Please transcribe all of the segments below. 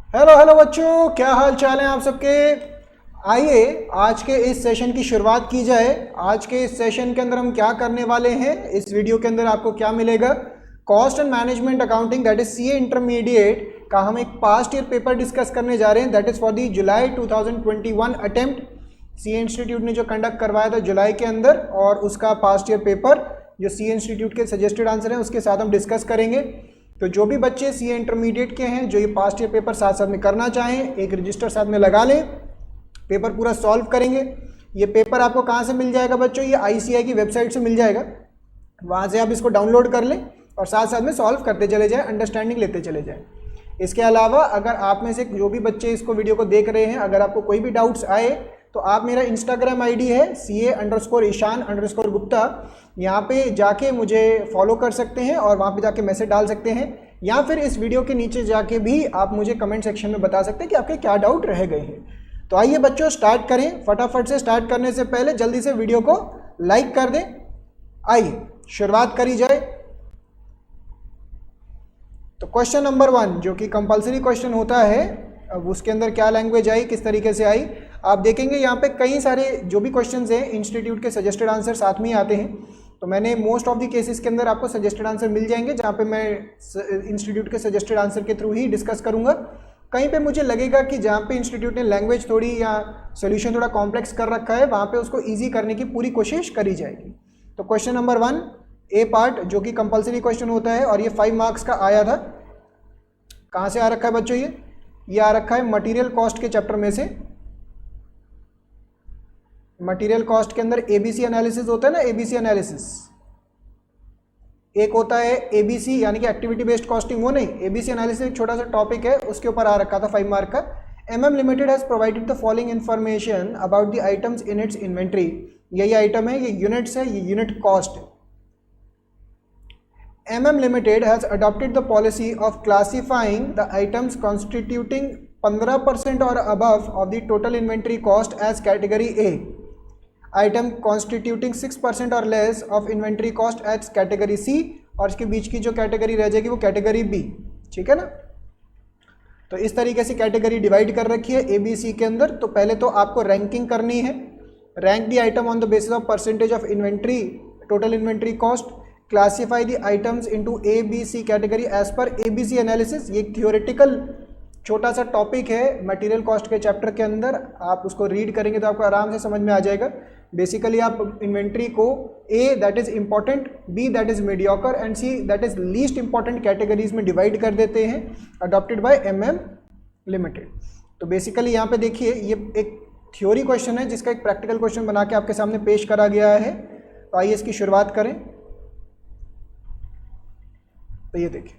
Hello hello बच्चों, क्या हाल चाल है आप सबके। आइए आज के इस सेशन की शुरुआत की जाए। आज के इस सेशन के अंदर हम क्या करने वाले हैं, इस वीडियो के अंदर आपको क्या मिलेगा। Cost and management accounting that is CA intermediate का हम एक पास्ट ईयर पेपर डिस्कस करने जा रहे हैं। That is for the July 2021 attempt. CA institute ने जो कंडक्ट करवाया था जुलाई के अंदर, और उसका पास्ट ईयर पेपर जो सीए इंस्टीट्यूट के सजेस्टेड आंसर हैं उसके साथ हम डिस्कस करेंगे। तो जो भी बच्चे सीए इंटरमीडिएट के हैं जो ये पास्ट ईयर पेपर साथ साथ में करना चाहें, एक रजिस्टर साथ में लगा लें, पेपर पूरा सॉल्व करेंगे। ये पेपर आपको कहाँ से मिल जाएगा बच्चों, ये आईसीएआई की वेबसाइट से मिल जाएगा। वहाँ से आप इसको डाउनलोड कर लें और साथ साथ में सॉल्व करते चले जाएं, अंडरस्टैंडिंग लेते चले जाएं। इसके अलावा अगर आप में से जो भी बच्चे इसको वीडियो को देख रहे हैं, अगर आपको कोई भी डाउट्स आए तो आप, मेरा इंस्टाग्राम आईडी है CA_ईशान_गुप्ता, यहाँ पे जाके मुझे फॉलो कर सकते हैं और वहाँ पे जाके मैसेज डाल सकते हैं, या फिर इस वीडियो के नीचे जाके भी आप मुझे कमेंट सेक्शन में बता सकते हैं कि आपके क्या डाउट रह गए हैं। तो आइए बच्चों स्टार्ट करें। फटाफट से स्टार्ट करने से पहले जल्दी से वीडियो को लाइक कर दें। आइए शुरुआत करी जाए। तो क्वेश्चन नंबर 1 जो कि कंपलसरी क्वेश्चन होता है, अब उसके अंदर क्या लैंग्वेज आई, किस तरीके से आई, आप देखेंगे यहाँ पे कई सारे जो भी क्वेश्चंस हैं इंस्टीट्यूट के सजेस्टेड आंसर साथ में ही आते हैं। तो मैंने मोस्ट ऑफ द केसेस के अंदर आपको सजेस्टेड आंसर मिल जाएंगे, जहाँ पे मैं इंस्टीट्यूट के सजेस्टेड आंसर के थ्रू ही डिस्कस करूँगा। कहीं पे मुझे लगेगा कि जहाँ पे इंस्टीट्यूट ने लैंग्वेज थोड़ी या सोल्यूशन थोड़ा कॉम्प्लेक्स कर रखा है, वहाँ पे उसको ईजी करने की पूरी कोशिश करी जाएगी। तो क्वेश्चन नंबर 1 ए पार्ट जो कि कंपलसरी क्वेश्चन होता है और ये 5 मार्क्स का आया था। कहाँ से आ रखा है बच्चों, ये आ रखा है मटेरियल कॉस्ट के चैप्टर में से। मटेरियल कॉस्ट के अंदर एबीसी एनालिसिस होता है ना, एबीसी एनालिसिस। एक होता है एबीसी यानी कि एक्टिविटी बेस्ड कॉस्टिंग, वो नहीं, एबीसी एनालिसिस एक छोटा सा टॉपिक है, उसके ऊपर आ रखा था 5 मार्क का। MM limited has provided the following information about the items in its inventory. यही आइटम है, ये यूनिट्स है, ये यूनिट कॉस्ट है। MM Limited has adopted the policy of classifying the items constituting 15% or above of the total inventory cost as category A, item constituting 6% or less of inventory cost as category C, और इसके बीच की जो category रह जाएगी वो category B। ठीक है ना। तो इस तरीके से कैटेगरी डिवाइड कर रखी है ABC के अंदर। तो पहले तो आपको रैंकिंग करनी है, rank the item on the basis of percentage of inventory, total inventory cost, classify the items into ABC category as per ABC analysis. ये थियोरेटिकल छोटा सा टॉपिक है मटेरियल कॉस्ट के चैप्टर के अंदर, आप उसको रीड करेंगे तो आपको आराम से समझ में आ जाएगा। बेसिकली आप इन्वेंट्री को A that is important, B that is mediocre and C that is least important categories में डिवाइड कर देते हैं, अडॉप्टेड बाय MM लिमिटेड। तो बेसिकली यहाँ पे देखिए ये एक थ्योरी क्वेश्चन है जिसका एक प्रैक्टिकल क्वेश्चन बना के आपके सामने पेश करा गया है। तो आइए इसकी शुरुआत करें। तो ये देखिए,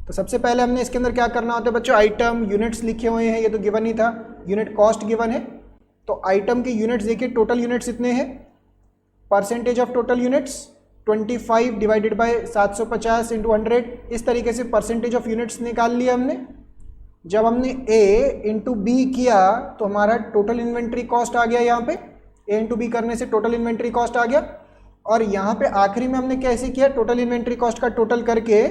तो सबसे पहले हमने इसके अंदर क्या करना होता है बच्चों, आइटम यूनिट्स लिखे हुए हैं, ये तो गिवन ही था, यूनिट कॉस्ट गिवन है। तो आइटम के यूनिट्स देखिए, टोटल यूनिट्स इतने हैं, percentage of total units 25 divided by 750 into 100। इस तरीके से परसेंटेज ऑफ यूनिट्स निकाल लिया हमने। जब हमने A इंटू बी किया तो हमारा टोटल इन्वेंट्री कॉस्ट आ गया, यहाँ पे A इंटू बी करने से टोटल इन्वेंट्री कॉस्ट आ गया। और यहाँ पे आखिरी में हमने कैसे किया, टोटल इन्वेंट्री कॉस्ट का टोटल करके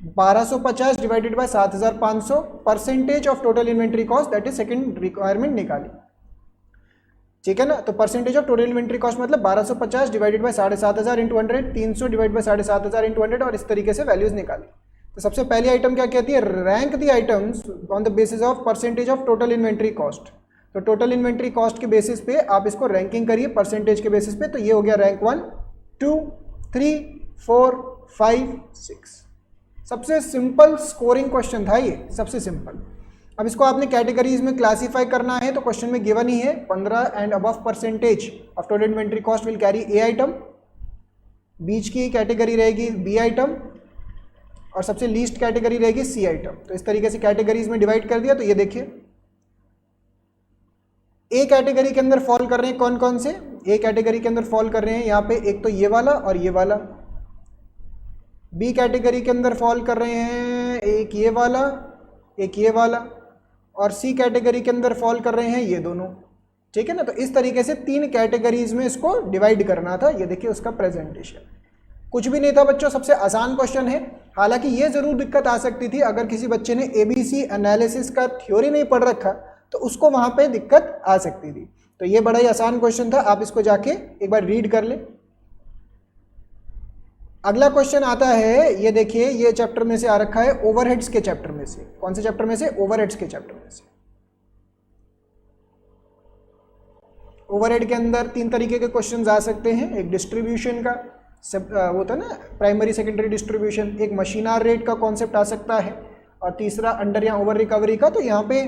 1250 divided by 7500 percentage of total inventory cost that is second requirement निकाली। ठीक है ना। तो percentage of total inventory cost मतलब 1250 divided by 7500 into 100, 300 divide by 7500 into 100, और इस तरीके से वैल्यूज निकाली। तो सबसे पहली आइटम क्या कहती है, rank the items on the basis of percentage of total inventory cost. तो टोटल इन्वेंट्री कॉस्ट के बेसिस पे आप इसको रैंकिंग करिए परसेंटेज के बेसिस पे। तो ये हो गया रैंक 1, 2, 3, 4, 5, 6। सबसे सिंपल स्कोरिंग क्वेश्चन था ये, सबसे सिंपल। अब इसको आपने कैटेगरीज में क्लासीफाई करना है, तो क्वेश्चन में गिवन ही है 15 and above percentage of total inventory cost will carry A item, बीच की कैटेगरी रहेगी B आइटम, और सबसे लीस्ट कैटेगरी रहेगी C आइटम। तो इस तरीके से कैटेगरीज में डिवाइड कर दिया। तो ये देखिए A कैटेगरी के अंदर फॉल कर रहे हैं कौन कौन से, A कैटेगरी के अंदर फॉल कर रहे हैं यहाँ पे एक तो ये वाला और ये वाला। B कैटेगरी के अंदर फॉल कर रहे हैं एक ये वाला, एक ये वाला, और C कैटेगरी के अंदर फॉल कर रहे हैं ये दोनों। ठीक है ना। तो इस तरीके से 3 कैटेगरीज में इसको डिवाइड करना था। ये देखिए उसका प्रेजेंटेशन। कुछ भी नहीं था बच्चों, सबसे आसान क्वेश्चन है। हालांकि ये जरूर दिक्कत आ सकती थी अगर किसी बच्चे ने एबीसी एनालिसिस का थ्योरी नहीं पढ़ रखा तो उसको वहां पे दिक्कत आ सकती थी। तो ये बड़ा ही आसान क्वेश्चन था, आप इसको जाके एक बार रीड कर ले। अगला क्वेश्चन आता है, ये देखिए, ये चैप्टर में से आ रखा है, ओवरहेड्स के चैप्टर में से। कौन से चैप्टर में से? ओवरहेड्स के चैप्टर में से। ओवरहेड के अंदर 3 तरीके के क्वेश्चन आ सकते हैं। एक डिस्ट्रीब्यूशन का सब वो था ना, प्राइमरी सेकेंडरी डिस्ट्रीब्यूशन। एक मशीनर रेट का कॉन्सेप्ट आ सकता है, और तीसरा अंडर या ओवर रिकवरी का। तो यहाँ पे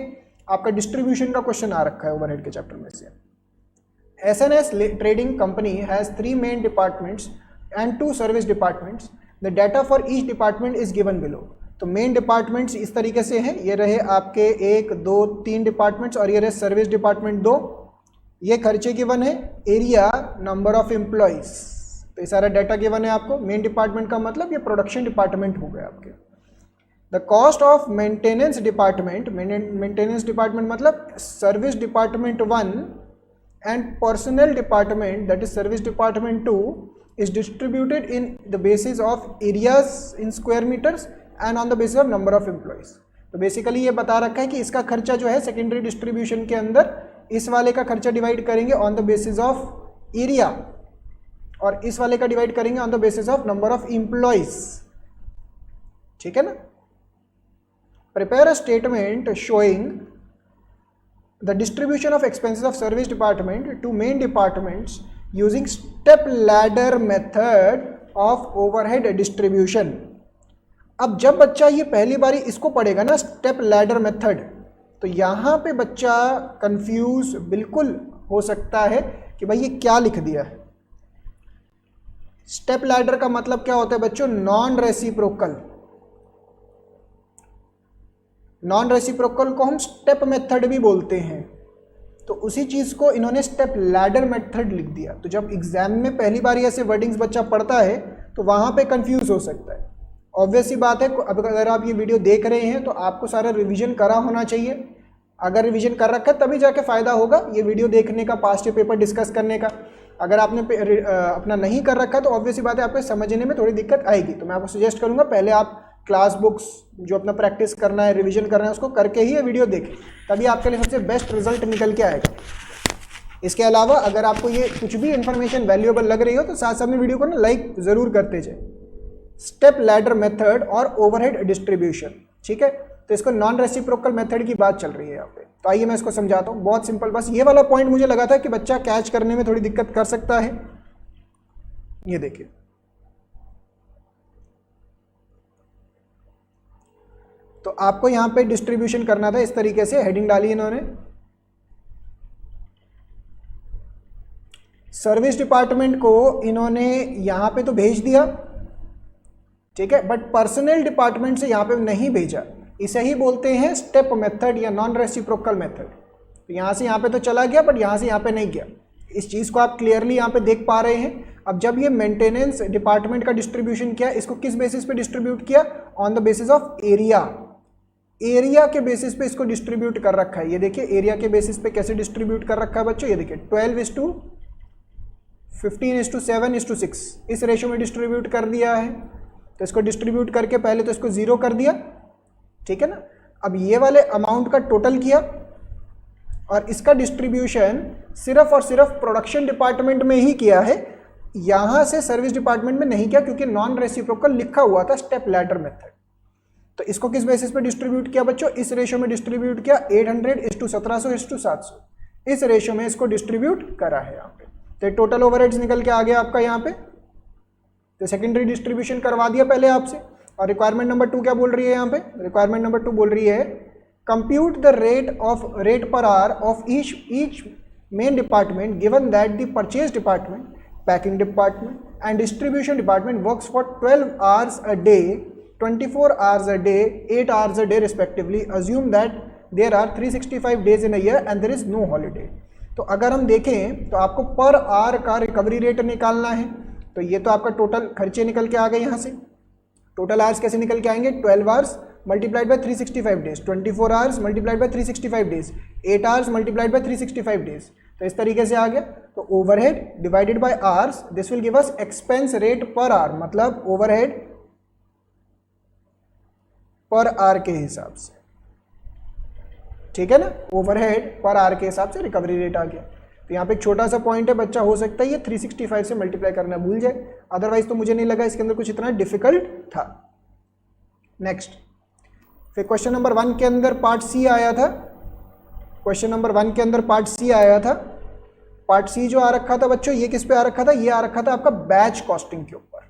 आपका डिस्ट्रीब्यूशन का क्वेश्चन आ रखा है ओवरहेड के चैप्टर में से। SNS trading company has 3 main departments and 2 service departments. The data for each department is given below. तो मेन डिपार्टमेंट्स इस तरीके से हैं, ये रहे आपके 1 2 3 डिपार्टमेंट्स, और ये रहे सर्विस डिपार्टमेंट 2। ये खर्चे गिवन है, एरिया, नंबर ऑफ एम्प्लॉइज, तो ये सारा डाटा गिवन है आपको। मेन डिपार्टमेंट का मतलब ये प्रोडक्शन डिपार्टमेंट हो गया आपके। The cost of maintenance department, maintenance department मतलब service department 1 and personal department that is service department 2 is distributed in the basis of areas in square meters and on the basis of number of employees. तो basically ये बता रखा है कि इसका खर्चा जो है सेकेंडरी डिस्ट्रीब्यूशन के अंदर इस वाले का खर्चा डिवाइड करेंगे on the basis of area, और इस वाले का डिवाइड करेंगे on the basis of number of employees. ठीक है ना? Prepare a statement showing the distribution of expenses of service department to main departments using step ladder method of overhead distribution. अब जब बच्चा ये पहली बारी इसको पढ़ेगा ना, स्टेप लैडर मेथड, तो यहाँ पे बच्चा कंफ्यूज बिल्कुल हो सकता है कि भाई ये क्या लिख दिया है। स्टेप लैडर का मतलब क्या होता है बच्चों? Non reciprocal. नॉन रेसिप्रोकल को हम स्टेप मेथड भी बोलते हैं, तो उसी चीज को इन्होंने स्टेप लैडर मेथड लिख दिया। तो जब एग्जाम में पहली बार ऐसे वर्डिंग्स बच्चा पढ़ता है तो वहां पे कंफ्यूज हो सकता है। ऑब्वियस सी बात है, अब अगर आप ये वीडियो देख रहे हैं तो आपको सारा रिवीजन करा होना चाहिए। अगर रिवीजन कर रखा है तभी जाके फायदा होगा ये वीडियो देखने का, पास्ट ईयर पेपर डिस्कस करने का। अगर आपने अपना नहीं कर रखा तो ऑब्वियस सी बात है आपको समझने में थोड़ी दिक्कत आएगी। तो मैं आपको सजेस्ट करूंगा पहले आप क्लास बुक्स जो अपना प्रैक्टिस करना है, रिवीजन करना है, उसको करके ही ये वीडियो देखें, तभी आपके लिए सबसे बेस्ट रिजल्ट निकल के आएगा। इसके अलावा अगर आपको ये कुछ भी इंफॉर्मेशन वैल्यूएबल लग रही हो तो साथ साथ में वीडियो को ना लाइक जरूर करते जाए। स्टेप लैडर मेथड और ओवरहेड डिस्ट्रीब्यूशन, ठीक है? तो इसको नॉन रेसिप्रोकल मेथड की बात चल रही है यहाँ पे। तो आइए मैं इसको समझाता हूँ, बहुत सिंपल। बस ये वाला पॉइंट मुझे लगा था कि बच्चा कैच करने में थोड़ी दिक्कत कर सकता है। ये देखिए, तो आपको यहाँ पे डिस्ट्रीब्यूशन करना था इस तरीके से, हेडिंग डाली इन्होंने, सर्विस डिपार्टमेंट को इन्होंने यहाँ पे तो भेज दिया, ठीक है, बट पर्सनल डिपार्टमेंट से यहाँ पे नहीं भेजा। इसे ही बोलते हैं स्टेप मेथड या नॉन रेसिप्रोकल मेथड। तो यहाँ से यहाँ पे तो चला गया, बट यहाँ से यहाँ पे नहीं गया। इस चीज़ को आप क्लियरली यहाँ पे देख पा रहे हैं। अब जब ये मेंटेनेंस डिपार्टमेंट का डिस्ट्रीब्यूशन किया, इसको किस बेसिस पे डिस्ट्रीब्यूट किया? On the basis of area. Area के बेसिस पे इसको डिस्ट्रीब्यूट कर रखा है। ये देखिए एरिया के बेसिस पे कैसे डिस्ट्रीब्यूट कर रखा है बच्चों। ये देखिए 12:15:7:6 इस रेशो में डिस्ट्रीब्यूट कर दिया है। तो इसको डिस्ट्रीब्यूट करके पहले तो इसको 0 कर दिया, ठीक है ना। अब ये वाले अमाउंट का टोटल किया और इसका डिस्ट्रीब्यूशन सिर्फ और सिर्फ प्रोडक्शन डिपार्टमेंट में ही किया है, यहां से सर्विस डिपार्टमेंट में नहीं किया, क्योंकि नॉन रेसिप्रोकल लिखा हुआ था स्टेप लैडर मेथड। तो इसको किस बेसिस पे डिस्ट्रीब्यूट किया बच्चों? इस रेशो में डिस्ट्रीब्यूट किया, 800:1700:700 इस रेशो में इसको डिस्ट्रीब्यूट करा है यहाँ पे। तो टोटल ओवरहेड्स निकल के आ गया आपका यहाँ पे। तो सेकेंडरी डिस्ट्रीब्यूशन करवा दिया पहले आपसे। और रिक्वायरमेंट नंबर 2 क्या बोल रही है यहाँ पे? रिक्वायरमेंट नंबर 2 बोल रही है compute the rate per hour of each main department given that the purchase department, packing department and distribution department works for 12 hours a day, 24 hours a day, 8 hours a day respectively. Assume that there are 365 days in a year and there is no holiday. तो अगर हम देखें तो आपको per hour का recovery rate निकालना है। तो ये तो आपका टोटल खर्चे निकल के आ गए यहाँ से। टोटल आवर्स कैसे निकल के आएंगे? 12 hours multiplied by 365 days, 24 hours multiplied by 365 days, 8 hours multiplied by 365 days. तो इस तरीके से आ गया। तो overhead divided by hours, this will give us expense rate per hour, मतलब ओवरहेड पर आवर के हिसाब से, ठीक है ना, ओवरहेड पर आवर के हिसाब से रिकवरी रेट आ गया। तो यहाँ पे एक छोटा सा पॉइंट है बच्चा, हो सकता है ये 365 से मल्टीप्लाई करना भूल जाए, अदरवाइज तो मुझे नहीं लगा इसके अंदर कुछ इतना डिफिकल्ट था। नेक्स्ट, फिर क्वेश्चन नंबर 1 के अंदर पार्ट सी आया था। क्वेश्चन नंबर 1 के अंदर पार्ट सी आया था। पार्ट सी जो आ रखा था बच्चों, ये किस पे आ रखा था, ये आ रखा था आपका बैच कॉस्टिंग के ऊपर।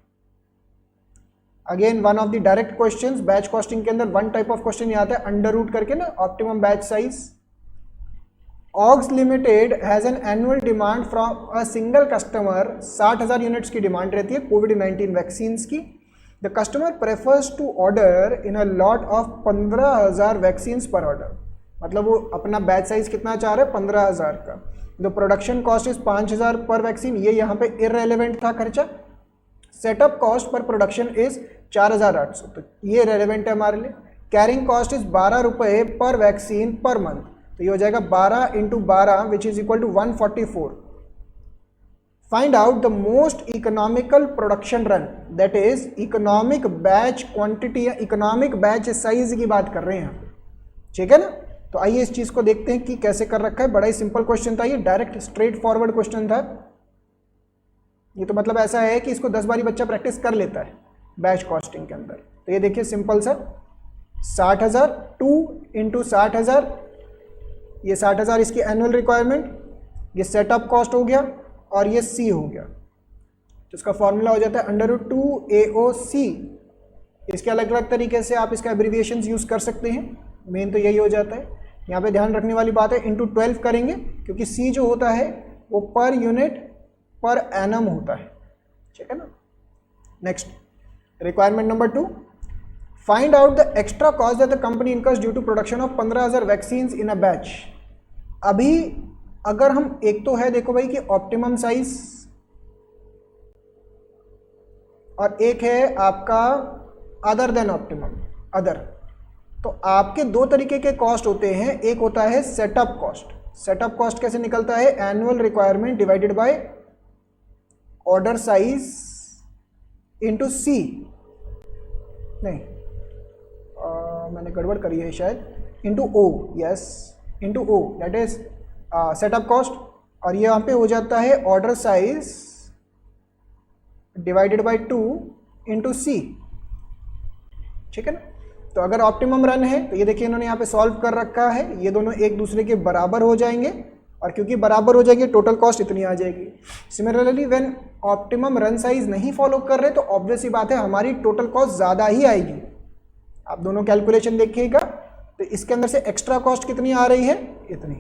Again one of the direct questions, batch costing के अंदर वन टाइप ऑफ क्वेश्चन ये आता है अंडर रूट करके ना, optimum batch size. Augs limited has an annual demand from a single customer, 60,000 units की डिमांड रहती है कोविड-19 वैक्सीन्स की। The customer prefers to order in a lot of 15,000 vaccines पर ऑर्डर, मतलब वो अपना बैच साइज कितना चाह रहे हैं, 15,000 का। द प्रोडक्शन कॉस्ट इज 5,000 पर वैक्सीन, ये यहाँ पे इररेलेवेंट था खर्चा। Setup cost per production is 4,800, तो ये रेलेवेंट है हमारे लिए। कैरिंग कॉस्ट इज 12 रुपये पर वैक्सीन पर मंथ, तो ये हो जाएगा 12 × 12 which is equal to 144। Find out the most economical production run, that is economic batch quantity या इकोनॉमिक बैच साइज की बात कर रहे हैं, ठीक है ना। तो आइए इस चीज को देखते हैं कि कैसे कर रखा है। बड़ा ही सिंपल क्वेश्चन था ये, डायरेक्ट स्ट्रेट फॉरवर्ड क्वेश्चन था ये। तो मतलब ऐसा है कि इसको 10 बारी बच्चा प्रैक्टिस कर लेता है बैच कॉस्टिंग के अंदर। तो ये देखिए सिंपल सा, 60,000 2 × 60,000, ये 60,000 इसकी एनुअल रिक्वायरमेंट, ये सेटअप कॉस्ट हो गया और ये सी हो गया। तो इसका फॉर्मूला हो जाता है √2 AOC। इसके अलग अलग तरीके से आप इसका एब्रीविएशंस यूज कर सकते हैं, मेन तो यही हो जाता है। यहाँ पे ध्यान रखने वाली बात है × 12 करेंगे, क्योंकि सी जो होता है वो पर यूनिट पर एनम होता है, ठीक है ना। Next, requirement number 2, find out the extra cost that the company incurs due to production of 15,000 vaccines in a batch. अभी अगर हम, एक तो है देखो भाई कि ऑप्टिमम साइज, और एक है आपका अदर देन ऑप्टिमम, अदर। तो आपके दो तरीके के कॉस्ट होते हैं, एक होता है सेटअप कॉस्ट। सेटअप कॉस्ट कैसे निकलता है, annual requirement divided by order size into C, नहीं मैंने गड़बड़ करी है शायद, into O, yes into O, that is setup cost. और ये यहाँ पे हो जाता है order size divided by 2 into C, ठीक है ना। तो अगर ऑप्टिमम रन है तो ये देखिए इन्होंने यहाँ पे सॉल्व कर रखा है, ये दोनों एक दूसरे के बराबर हो जाएंगे, और क्योंकि बराबर हो जाएगी टोटल कॉस्ट इतनी आ जाएगी। Similarly when optimum run size नहीं फॉलो कर रहे तो ऑब्वियस ही बात है हमारी टोटल कॉस्ट ज़्यादा ही आएगी। आप दोनों कैलकुलेशन देखिएगा, तो इसके अंदर से एक्स्ट्रा कॉस्ट कितनी आ रही है, इतनी,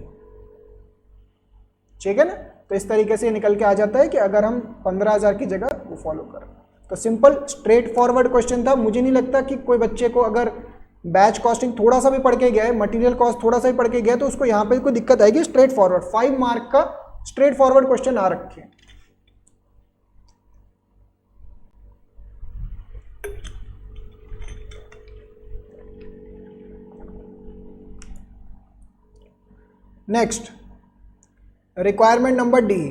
ठीक है ना। तो इस तरीके से निकल के आ जाता है कि अगर हम 15,000 की जगह वो फॉलो करें। तो सिंपल स्ट्रेट फॉरवर्ड क्वेश्चन था। मुझे नहीं लगता कि कोई बच्चे को अगर बैच कॉस्टिंग थोड़ा सा भी पढ़ के गया है, मटेरियल कॉस्ट थोड़ा सा भी पढ़ के गया, तो उसको यहाँ पे कोई दिक्कत आएगी। स्ट्रेट फॉरवर्ड 5 मार्क का स्ट्रेट फॉरवर्ड क्वेश्चन आ रखे हैं। नेक्स्ट, रिक्वायरमेंट नंबर डी,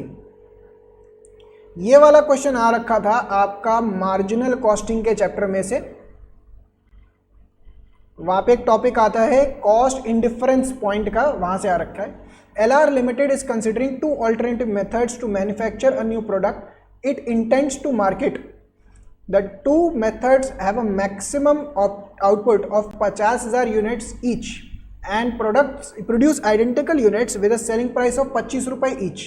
ये वाला क्वेश्चन आ रखा था आपका मार्जिनल कॉस्टिंग के चैप्टर में से। वहां पे एक टॉपिक आता है कॉस्ट इंडिफरेंस पॉइंट का, वहां से आ रखा है। LR limited is considering 2 alternative methods to manufacture a new product it intends to market. The 2 methods have a maximum output of 50,000 units each and produce identical units with a selling price of 25 रुपए each.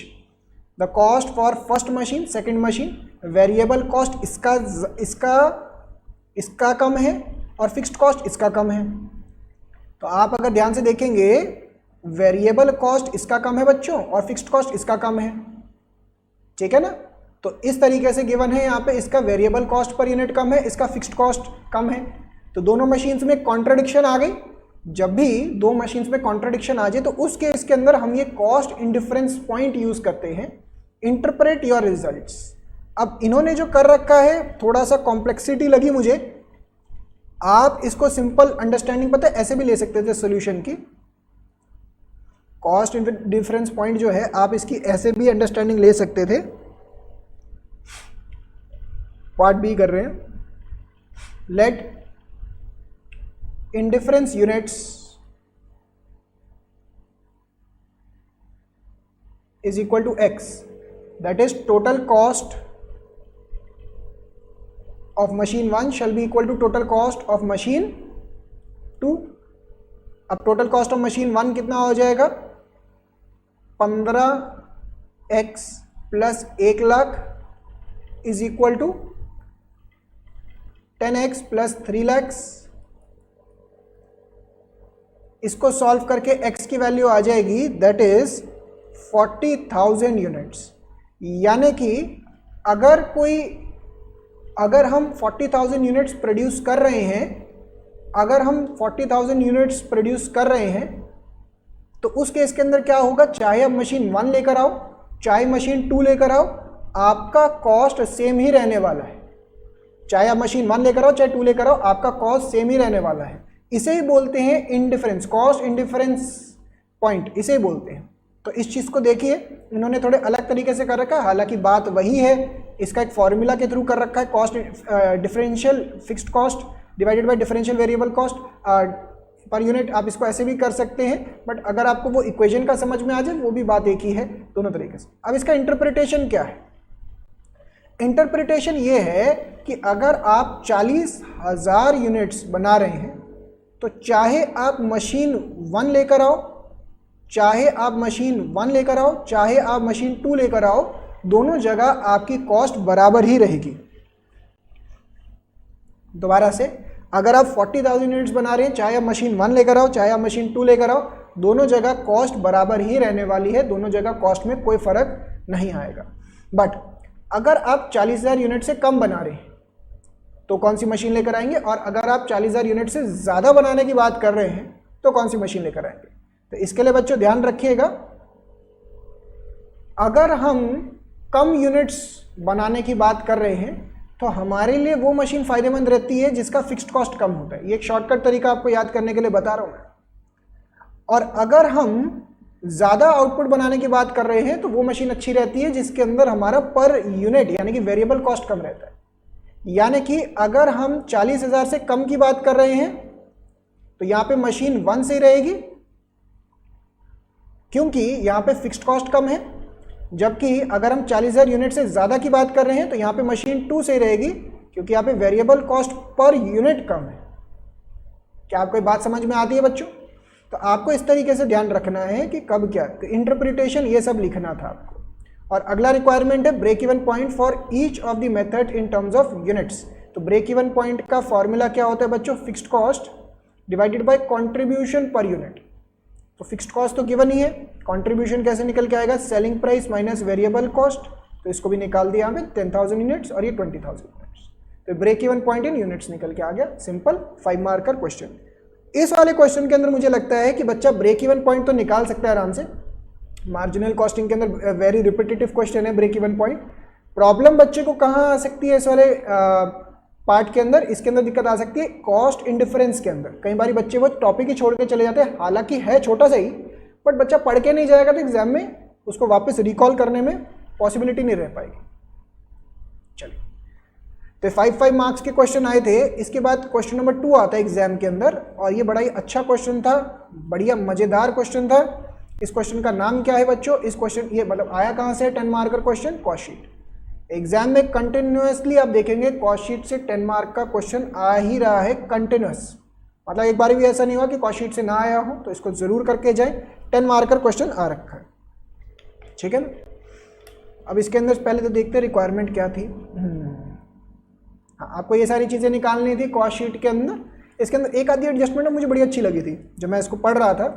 The cost for first machine, second machine, variable cost इसका कम है और fixed cost इसका कम है। तो आप अगर ध्यान से देखेंगे, वेरिएबल कॉस्ट इसका कम है बच्चों और फिक्स्ड कॉस्ट इसका कम है, ठीक है ना। तो इस तरीके से गिवन है यहाँ पे, इसका वेरिएबल कॉस्ट पर यूनिट कम है, इसका फिक्स्ड कॉस्ट कम है। तो दोनों मशीन्स में कॉन्ट्राडिक्शन आ गई। जब भी दो मशीन्स में कॉन्ट्राडिक्शन आ जाए तो उस केस के अंदर हम ये कॉस्ट इंडिफरेंस पॉइंट यूज करते हैं, इंटरप्रेट योर रिजल्ट्स। अब इन्होंने जो कर रखा है थोड़ा सा कॉम्प्लेक्सिटी लगी मुझे। आप इसको सिंपल अंडरस्टैंडिंग पता है ऐसे भी ले सकते थे सोल्यूशन की, कॉस्ट डिफरेंस पॉइंट जो है आप इसकी ऐसे भी अंडरस्टैंडिंग ले सकते थे, पार्ट बी कर रहे हैं, let indifference units is equal to x, that is total cost of machine 1 shall be equal to total cost of machine 2. अब total cost of machine 1 कितना हो जाएगा, 15x plus 1 lakh is equal to 10x plus 3 lakh. इसको solve करके x की value आ जाएगी that is 40,000 units. यानी कि अगर हम 40,000 यूनिट्स प्रोड्यूस कर रहे हैं, तो उस केस के अंदर क्या होगा, चाहे आप मशीन 1 लेकर आओ चाहे मशीन 2 लेकर आओ, आपका कॉस्ट सेम ही रहने वाला है। चाहे आप मशीन 1 लेकर आओ चाहे 2 लेकर आओ, आपका कॉस्ट सेम ही रहने वाला है। इसे ही बोलते हैं इंडिफरेंस, कॉस्ट इंडिफरेंस पॉइंट इसे ही बोलते हैं। तो इस चीज़ को देखिए इन्होंने थोड़े अलग तरीके से कर रखा है, हालांकि बात वही है। इसका एक फॉर्मूला के थ्रू कर रखा है, cost differential fixed cost divided bye differential variable cost per unit. आप इसको ऐसे भी कर सकते हैं, बट अगर आपको वो इक्वेशन का समझ में आ जाए वो भी बात एक ही है दोनों तरीके से। अब इसका इंटरप्रिटेशन क्या है, इंटरप्रिटेशन ये है कि अगर आप 40,000 यूनिट्स बना रहे हैं तो चाहे आप मशीन 1 लेकर आओ चाहे आप मशीन 2 लेकर आओ, दोनों जगह आपकी कॉस्ट बराबर ही रहेगी। दोबारा से, अगर आप 40,000 यूनिट्स बना रहे हैं, चाहे आप मशीन 1 लेकर आओ चाहे आप मशीन 2 लेकर आओ, दोनों जगह कॉस्ट बराबर ही रहने वाली है, दोनों जगह कॉस्ट में कोई फर्क नहीं आएगा। बट अगर आप 40,000 यूनिट से कम बना रहे हैं तो कौन सी मशीन लेकर आएंगे, और अगर आप 40,000 यूनिट से ज़्यादा बनाने की बात कर रहे हैं तो कौन सी मशीन लेकर आएंगे। तो इसके लिए बच्चों ध्यान रखिएगा, अगर हम कम यूनिट्स बनाने की बात कर रहे हैं तो हमारे लिए वो मशीन फ़ायदेमंद रहती है जिसका फिक्स्ड कॉस्ट कम होता है। ये एक शॉर्टकट तरीका आपको याद करने के लिए बता रहा हूँ मैं। और अगर हम ज़्यादा आउटपुट बनाने की बात कर रहे हैं तो वो मशीन अच्छी रहती है जिसके अंदर हमारा पर यूनिट यानी कि वेरिएबल कॉस्ट कम रहता है। यानी कि अगर हम 40,000 से कम की बात कर रहे हैं तो यहाँ पे मशीन 1 से रहेगी क्योंकि यहाँ पे फिक्स्ड कॉस्ट कम है, जबकि अगर हम 40,000 यूनिट से ज़्यादा की बात कर रहे हैं तो यहाँ पे मशीन 2 से रहेगी क्योंकि यहाँ पे वेरिएबल कॉस्ट पर यूनिट कम है। क्या आपको ये बात समझ में आती है बच्चों? तो आपको इस तरीके से ध्यान रखना है कि कब क्या, तो इंटरप्रिटेशन ये सब लिखना था आपको। और अगला रिक्वायरमेंट है break even point for each of the method in terms of units. तो ब्रेक इवन पॉइंट का फॉर्मूला क्या होता है बच्चों, fixed cost divided by contribution per unit. तो फिक्स्ड कॉस्ट तो गिवन ही है, कंट्रीब्यूशन कैसे निकल के आएगा, selling price minus variable cost. तो इसको भी निकाल दिया हमें 10,000 यूनिट्स और ये 20,000 यूनिट्स। तो break even point in units निकल के आ गया। Simple 5 marker question. इस वाले क्वेश्चन के अंदर मुझे लगता है कि बच्चा ब्रेक इवन पॉइंट तो निकाल सकता है आराम से। मार्जिनल कॉस्टिंग के अंदर वेरी रिपीटेटिव क्वेश्चन है ब्रेक इवन पॉइंट। प्रॉब्लम बच्चे को कहाँ आ सकती है इस वाले पार्ट के अंदर, इसके अंदर दिक्कत आ सकती है कॉस्ट इंडिफरेंस के अंदर। कई बार बच्चे वो टॉपिक ही छोड़ के चले जाते हैं, हालांकि है छोटा सा ही, बट बच्चा पढ़ के नहीं जाएगा तो एग्जाम में उसको वापस रिकॉल करने में पॉसिबिलिटी नहीं रह पाएगी। चलिए, तो 5 मार्क्स के क्वेश्चन आए थे। इसके बाद क्वेश्चन नंबर 2 आता है एग्जाम के अंदर, और ये बड़ा ही अच्छा क्वेश्चन था, बढ़िया मजेदार क्वेश्चन था। इस क्वेश्चन का नाम क्या है बच्चों, इस क्वेश्चन ये मतलब आया कहाँ से, 10 marker question cost sheet. Exam में कंटिन्यूसली आप देखेंगे कॉस्ट शीट से 10 मार्क का क्वेश्चन आ ही रहा है कंटिन्यूस। मतलब एक बार भी ऐसा नहीं हुआ कि कॉस्ट शीट से ना आया हो, तो इसको जरूर करके जाए। 10 मार्कर क्वेश्चन आ रखा है, ठीक है ना। अब इसके अंदर पहले तो देखते हैं रिक्वायरमेंट क्या थी। हाँ, आपको ये सारी चीज़ें निकालनी थी कॉस्ट शीट के अंदर। इसके अंदर एक आधी एडजस्टमेंट मुझे बड़ी अच्छी लगी थी जब मैं इसको पढ़ रहा था,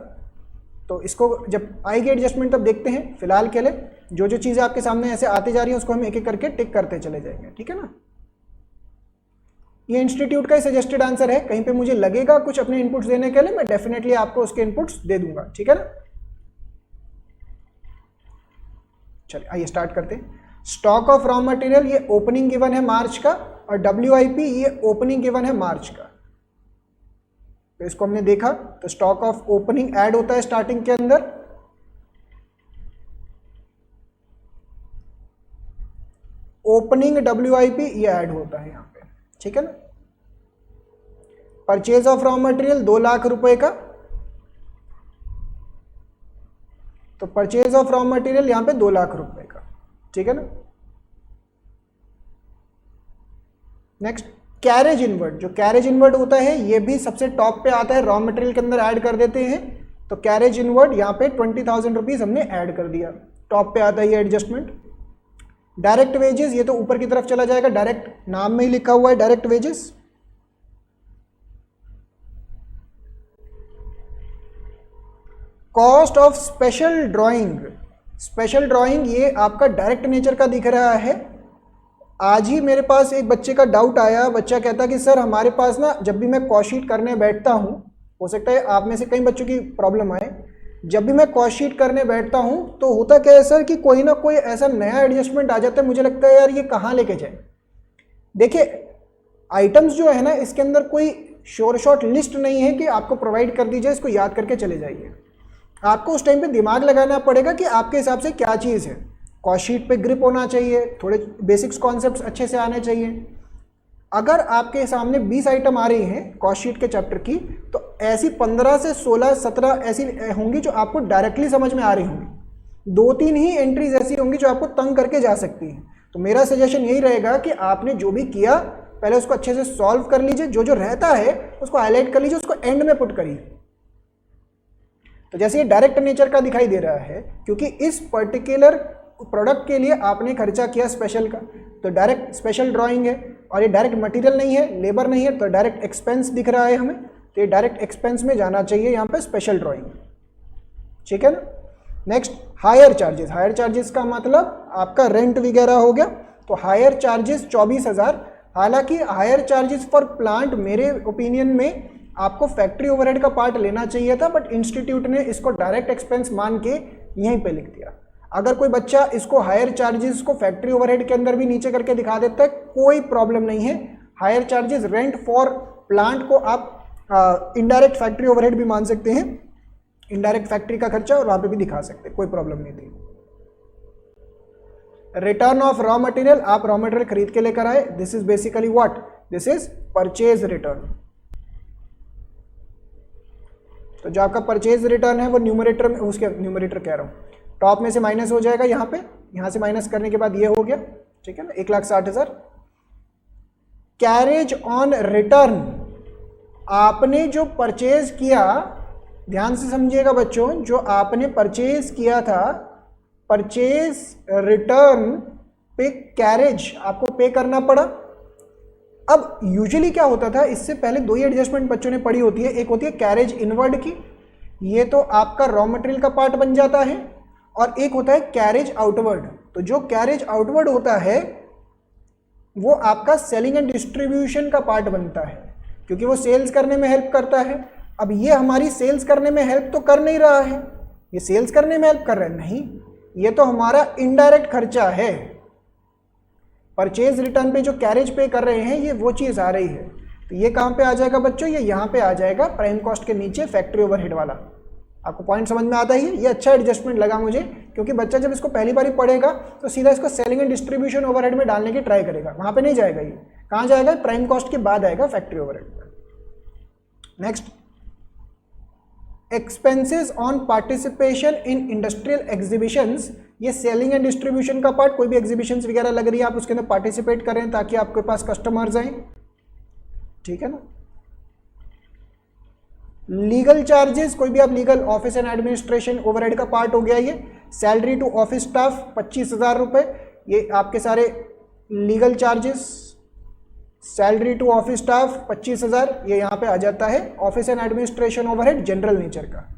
तो इसको जब आएगी एडजस्टमेंट तब देखते हैं। फिलहाल के लिए जो जो चीज़ें आपके सामने ऐसे आती जा रही हैं उसको हम एक एक करके टिक करते चले जाएंगे, ठीक है ना। ये इंस्टीट्यूट का ही सजेस्टेड आंसर है, कहीं पे मुझे लगेगा कुछ अपने इनपुट्स देने के लिए मैं डेफिनेटली आपको उसके इनपुट्स दे दूंगा, ठीक है ना। चलिए आइए स्टार्ट करते हैं। स्टॉक ऑफ रॉ मटेरियल ये ओपनिंग गिवन है मार्च का, और WIP ये ओपनिंग गिवन है मार्च का। तो इसको हमने देखा, तो स्टॉक ऑफ ओपनिंग ऐड होता है स्टार्टिंग के अंदर, ओपनिंग WIP ये ऐड होता है यहाँ पे, ठीक है ना। Purchase of raw material 2 lakh रुपए का, तो परचेज ऑफ रॉ मटेरियल यहाँ पे 2 लाख रुपए का, ठीक है ना। नेक्स्ट कैरेज इनवर्ड, जो कैरेज इनवर्ड होता है ये भी सबसे टॉप पे आता है, रॉ मटेरियल के अंदर ऐड कर देते हैं, तो कैरेज इनवर्ड यहाँ पे 20,000 रुपीज हमने ऐड कर दिया, टॉप पे आता है ये एडजस्टमेंट। डायरेक्ट वेजेस ये तो ऊपर की तरफ चला जाएगा, डायरेक्ट नाम में ही लिखा हुआ है direct wages. Cost of special drawing, special drawing ये आपका डायरेक्ट नेचर का दिख रहा है। आज ही मेरे पास एक बच्चे का डाउट आया, बच्चा कहता कि सर हमारे पास ना जब भी मैं कॉस्ट शीट करने बैठता हूँ, हो सकता है आप में से कई बच्चों की प्रॉब्लम आए, जब भी मैं कॉस्ट शीट करने बैठता हूँ तो होता क्या है सर कि कोई ना कोई ऐसा नया एडजस्टमेंट आ जाता है, मुझे लगता है यार ये कहाँ लेके जाए। देखिए आइटम्स जो है ना इसके अंदर कोई शोर शॉर्ट लिस्ट नहीं है कि आपको प्रोवाइड कर दी जाए, इसको याद करके चले जाइए। आपको उस टाइम पे दिमाग लगाना पड़ेगा कि आपके हिसाब से क्या चीज़ है। कॉस्ट शीट पे ग्रिप होना चाहिए, थोड़े बेसिक्स कॉन्सेप्ट्स अच्छे से आने चाहिए। अगर आपके सामने 20 आइटम आ रही हैं कॉस्ट शीट के चैप्टर की, तो ऐसी 15 से 16 17 ऐसी होंगी जो आपको डायरेक्टली समझ में आ रही होंगी, 2-3 ही एंट्रीज ऐसी होंगी जो आपको तंग करके जा सकती हैं। तो मेरा सजेशन यही रहेगा कि आपने जो भी किया पहले उसको अच्छे से सॉल्व कर लीजिए, जो जो रहता है उसको हाईलाइट कर लीजिए, उसको एंड में पुट करिए। तो जैसे ये डायरेक्ट नेचर का दिखाई दे रहा है, क्योंकि इस पर्टिकुलर प्रोडक्ट के लिए आपने खर्चा किया स्पेशल का, तो डायरेक्ट स्पेशल ड्राइंग है, और ये डायरेक्ट मटेरियल नहीं है, लेबर नहीं है, तो डायरेक्ट एक्सपेंस दिख रहा है हमें, तो ये डायरेक्ट एक्सपेंस में जाना चाहिए यहाँ पे स्पेशल ड्राइंग, ठीक है ना। Next higher charges, higher charges का मतलब आपका रेंट वगैरह हो गया, तो हायर चार्जेस 24,000। हालांकि हायर चार्जेस फॉर प्लांट मेरे ओपिनियन में आपको फैक्ट्री ओवरहेड का पार्ट लेना चाहिए था, बट इंस्टीट्यूट ने इसको डायरेक्ट एक्सपेंस मान के यहीं पे लिख दिया। अगर कोई बच्चा इसको हायर चार्जेस को फैक्ट्री ओवरहेड के अंदर भी नीचे करके दिखा देता है, कोई प्रॉब्लम नहीं है। Higher charges rent for plant को आप इनडायरेक्ट फैक्ट्री ओवरहेड भी मान सकते हैं, इनडायरेक्ट फैक्ट्री का खर्चा, और वहां पे भी दिखा सकते हैं, कोई प्रॉब्लम नहीं थी। रिटर्न ऑफ रॉ मटेरियल, आप रॉ मटेरियल खरीद के लेकर आए, this is basically what, this is purchase return. तो जो आपका परचेज रिटर्न है वो न्यूमरेटर में, उसके न्यूमरेटर कह रहा हूँ, टॉप में से माइनस हो जाएगा यहाँ पे, यहाँ से माइनस करने के बाद ये हो गया, ठीक है ना, 1,60,000। कैरेज ऑन रिटर्न, आपने जो परचेज किया, ध्यान से समझिएगा बच्चों, जो आपने परचेज किया था, परचेज रिटर्न पे कैरेज आपको पे करना पड़ा। अब यूजुअली क्या होता था, इससे पहले 2 ही एडजस्टमेंट बच्चों ने पढ़ी होती है, एक होती है कैरेज इनवर्ड की, ये तो आपका रॉ मटेरियल का पार्ट बन जाता है, और एक होता है कैरेज आउटवर्ड। तो जो कैरेज आउटवर्ड होता है वो आपका सेलिंग एंड डिस्ट्रीब्यूशन का पार्ट बनता है, क्योंकि वो सेल्स करने में हेल्प करता है। अब ये हमारी सेल्स करने में हेल्प तो कर नहीं रहा है, ये सेल्स करने में हेल्प कर रहा है नहीं, ये तो हमारा इनडायरेक्ट खर्चा है। परचेज रिटर्न पे जो कैरेज पे कर रहे हैं, ये वो चीज़ आ रही है। तो ये कहाँ पे आ जाएगा बच्चों, ये यहाँ पे आ जाएगा प्राइम कॉस्ट के नीचे फैक्ट्री ओवरहेड वाला। आपको पॉइंट समझ में आता ही है, ये अच्छा एडजस्टमेंट लगा मुझे, क्योंकि बच्चा जब इसको पहली बारी पढ़ेगा तो सीधा इसको सेलिंग एंड डिस्ट्रीब्यूशन ओवरहेड में डालने की ट्राई करेगा, वहाँ पे नहीं जाएगा। ये कहाँ जाएगा, प्राइम कॉस्ट के बाद आएगा factory overhead. Next expenses on participation in industrial exhibitions, ये सेलिंग एंड डिस्ट्रीब्यूशन का पार्ट, कोई भी एग्जीबिशंस वगैरह लग रही है आप उसके अंदर पार्टिसिपेट करें ताकि आपके पास कस्टमर्स आए, ठीक है ना। लीगल चार्जेस, कोई भी आप legal office and administration overhead का पार्ट हो गया ये। सैलरी टू ऑफिस स्टाफ 25,000 रुपये, ये आपके सारे legal charges. Salary to office staff 25,000, ये यहाँ पे आ जाता है office and administration overhead general nature का।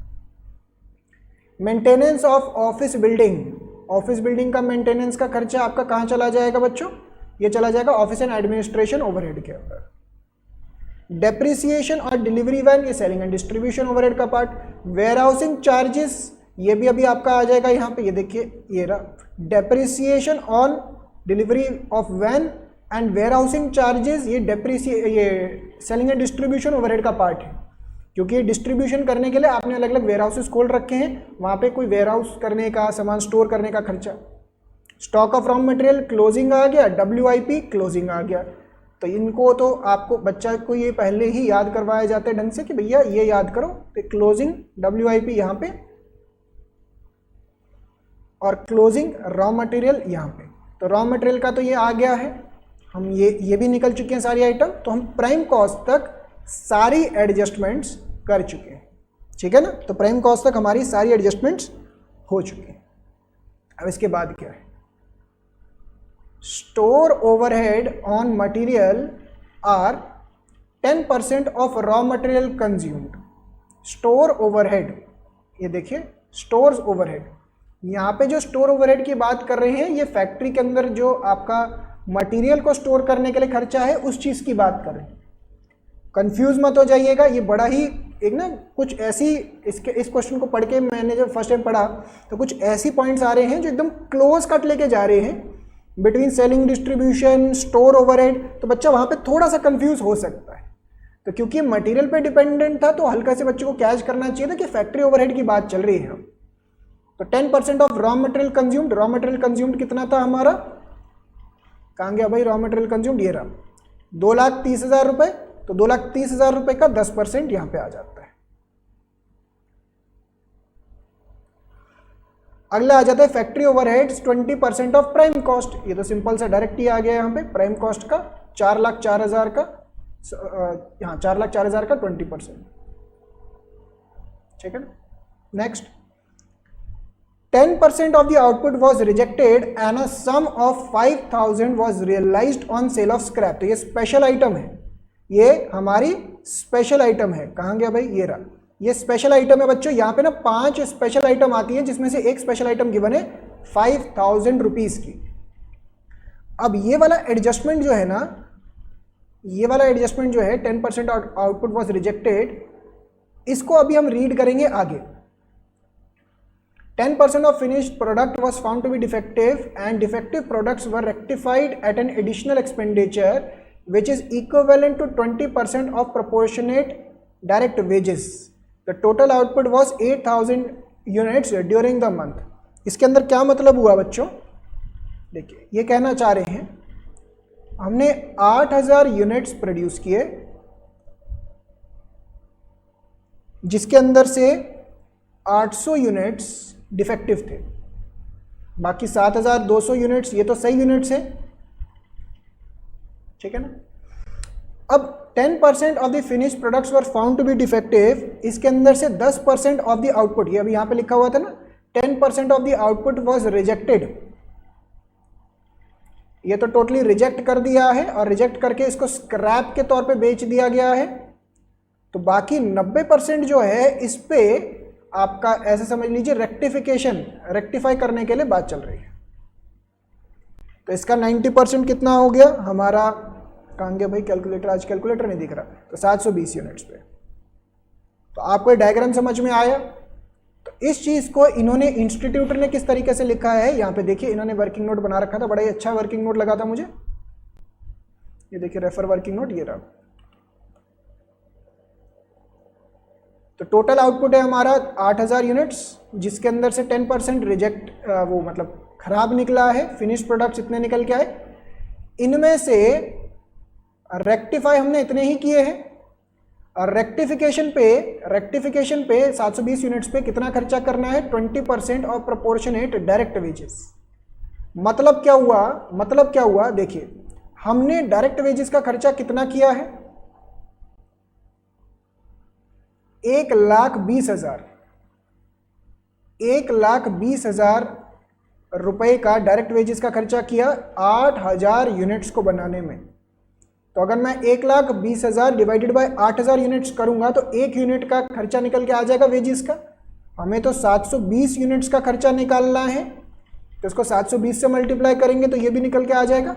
Maintenance of office building, office building का मेंटेनेंस का खर्चा आपका कहाँ चला जाएगा बच्चों, ये चला जाएगा ऑफिस एंड एडमिनिस्ट्रेशन ओवरहेड के अंदर। डेप्रिसिएशन और डिलीवरी वैन, ये सेलिंग एंड डिस्ट्रीब्यूशन ओवरहेड का पार्ट। वेयर हाउसिंग चार्जेस, ये भी अभी आपका आ जाएगा यहाँ पे, ये देखिए ये रहा। Depreciation on delivery of van and warehousing charges, ये सेलिंग एंड डिस्ट्रीब्यूशन ओवरहेड का पार्ट है, क्योंकि ये डिस्ट्रीब्यूशन करने के लिए आपने अलग अलग वेयर हाउसेस खोल रखे हैं, वहाँ पे कोई वेयर हाउस करने का, सामान स्टोर करने का खर्चा। Stock of raw material closing आ गया, WIP क्लोजिंग आ गया। तो इनको तो आपको बच्चा को ये पहले ही याद करवाया जाता है ढंग से कि भैया ये याद करो, तो क्लोजिंग WIP यहाँ पे और क्लोजिंग रॉ मटेरियल यहाँ पे। तो रॉ मटेरियल का तो ये आ गया है, हम ये भी निकल चुके हैं सारी आइटम। तो हम प्राइम कॉस्ट तक सारी एडजस्टमेंट्स कर चुके हैं, ठीक है ना। तो प्राइम कॉस्ट तक हमारी सारी एडजस्टमेंट्स हो चुकी हैं। अब इसके बाद क्या है, store overhead on material are 10% of raw material consumed. Store overhead, ये देखिए स्टोर्स ओवरहेड, यहाँ पे जो स्टोर ओवरहेड की बात कर रहे हैं ये फैक्ट्री के अंदर जो आपका मटेरियल को स्टोर करने के लिए खर्चा है उस चीज़ की बात कर रहे हैं। कंफ्यूज मत हो जाइएगा, ये बड़ा ही एक ना कुछ ऐसी इस क्वेश्चन को पढ़ के मैंने जब फर्स्ट टाइम पढ़ा तो कुछ ऐसी पॉइंट्स आ रहे हैं जो एकदम क्लोज कट लेके जा रहे हैं between selling, distribution, store overhead. तो बच्चा वहाँ पे थोड़ा सा कंफ्यूज हो सकता है। तो क्योंकि मटेरियल पे डिपेंडेंट था तो हल्का से बच्चों को कैच करना चाहिए था कि फैक्ट्री ओवरहेड की बात चल रही है। तो 10% of raw material consumed, raw material consumed कितना था हमारा, कहाँ गया भाई रॉ मटेरियल कंज्यूम्ड, ये रहा 2,30,000 रुपये। तो 2,30,000 रुपये का 10% यहाँ पे आ जाता है। अगला आ जाता है factory overheads 20% of prime cost. ये तो सिंपल सा डायरेक्ट ही आ गया यहाँ पे, प्राइम कॉस्ट का 4,04,000 का, यहाँ 4,04,000 का 20%, ठीक है ना। Next, 10% of the output was rejected and a sum of 5,000 was realized on sale of scrap। तो ये स्पेशल आइटम है, ये हमारी स्पेशल आइटम है। कहाँ गया भाई, ये रहा, ये स्पेशल आइटम है बच्चों। यहाँ पे ना 5 स्पेशल आइटम आती है जिसमें से एक स्पेशल आइटम गिवन है 5,000 रुपीज़ की। अब ये वाला एडजस्टमेंट जो है ना, ये वाला एडजस्टमेंट जो है 10% आउटपुट वॉज रिजेक्टेड, इसको अभी हम रीड करेंगे आगे। 10% of finished product was found to be defective and defective products were rectified at an additional expenditure which is equivalent to 20% of proportionate direct wages. The total output was 8,000 units during the month। इसके अंदर क्या मतलब हुआ बच्चों, देखिए ये कहना चाह रहे हैं हमने 8,000 यूनिट्स प्रोड्यूस किए जिसके अंदर से 800 यूनिट्स डिफेक्टिव थे, बाकी 7,200 यूनिट्स ये तो सही यूनिट्स हैं, ठीक है ना। अब 10% of the finish products were found to be defective, इसके अंदर से 10% ऑफ द आउटपुट, ये अभी यहाँ पे लिखा हुआ था ना 10% of the output was rejected, ये तो टोटली रिजेक्ट कर दिया है और रिजेक्ट करके इसको स्क्रैप के तौर पे बेच दिया गया है। तो बाकी 90% जो है इस पे आपका ऐसे समझ लीजिए रेक्टिफिकेशन, रेक्टिफाई करने के लिए बात चल रही है। तो इसका 90% कितना हो गया हमारा, कहाँ गया भाई कैलकुलेटर, आज कैलकुलेटर नहीं दिख रहा, तो 720 यूनिट्स पे। तो आपको ये डायग्राम समझ में आया। तो इस चीज़ को इन्होंने इंस्टीट्यूट ने किस तरीके से लिखा है, यहाँ पे देखिए इन्होंने वर्किंग नोट बना रखा था, बड़ा ही अच्छा वर्किंग नोट लगा था मुझे, ये देखिए रेफर वर्किंग नोट, ये रहा। तो टोटल आउटपुट है हमारा 8,000 यूनिट्स जिसके अंदर से 10% रिजेक्ट वो मतलब खराब निकला है, फिनिश प्रोडक्ट्स इतने निकल के आए, इनमें से रेक्टिफाई हमने इतने ही किए हैं। और रेक्टिफिकेशन पे 720 यूनिट्स पे कितना खर्चा करना है, 20% ऑफ प्रोपोर्शनेट डायरेक्ट वेजेस। मतलब क्या हुआ, देखिए हमने डायरेक्ट वेजेस का खर्चा कितना किया है, 1,20,000, 1,20,000 रुपए का डायरेक्ट वेजेस का खर्चा किया 8,000 यूनिट्स को बनाने में। तो अगर मैं 1,20,000 डिवाइडेड बाय 8,000 यूनिट्स करूंगा तो एक यूनिट का खर्चा निकल के आ जाएगा वेजेस का। हमें तो 720 यूनिट्स का खर्चा निकालना है, तो इसको 720 से मल्टीप्लाई करेंगे तो ये भी निकल के आ जाएगा।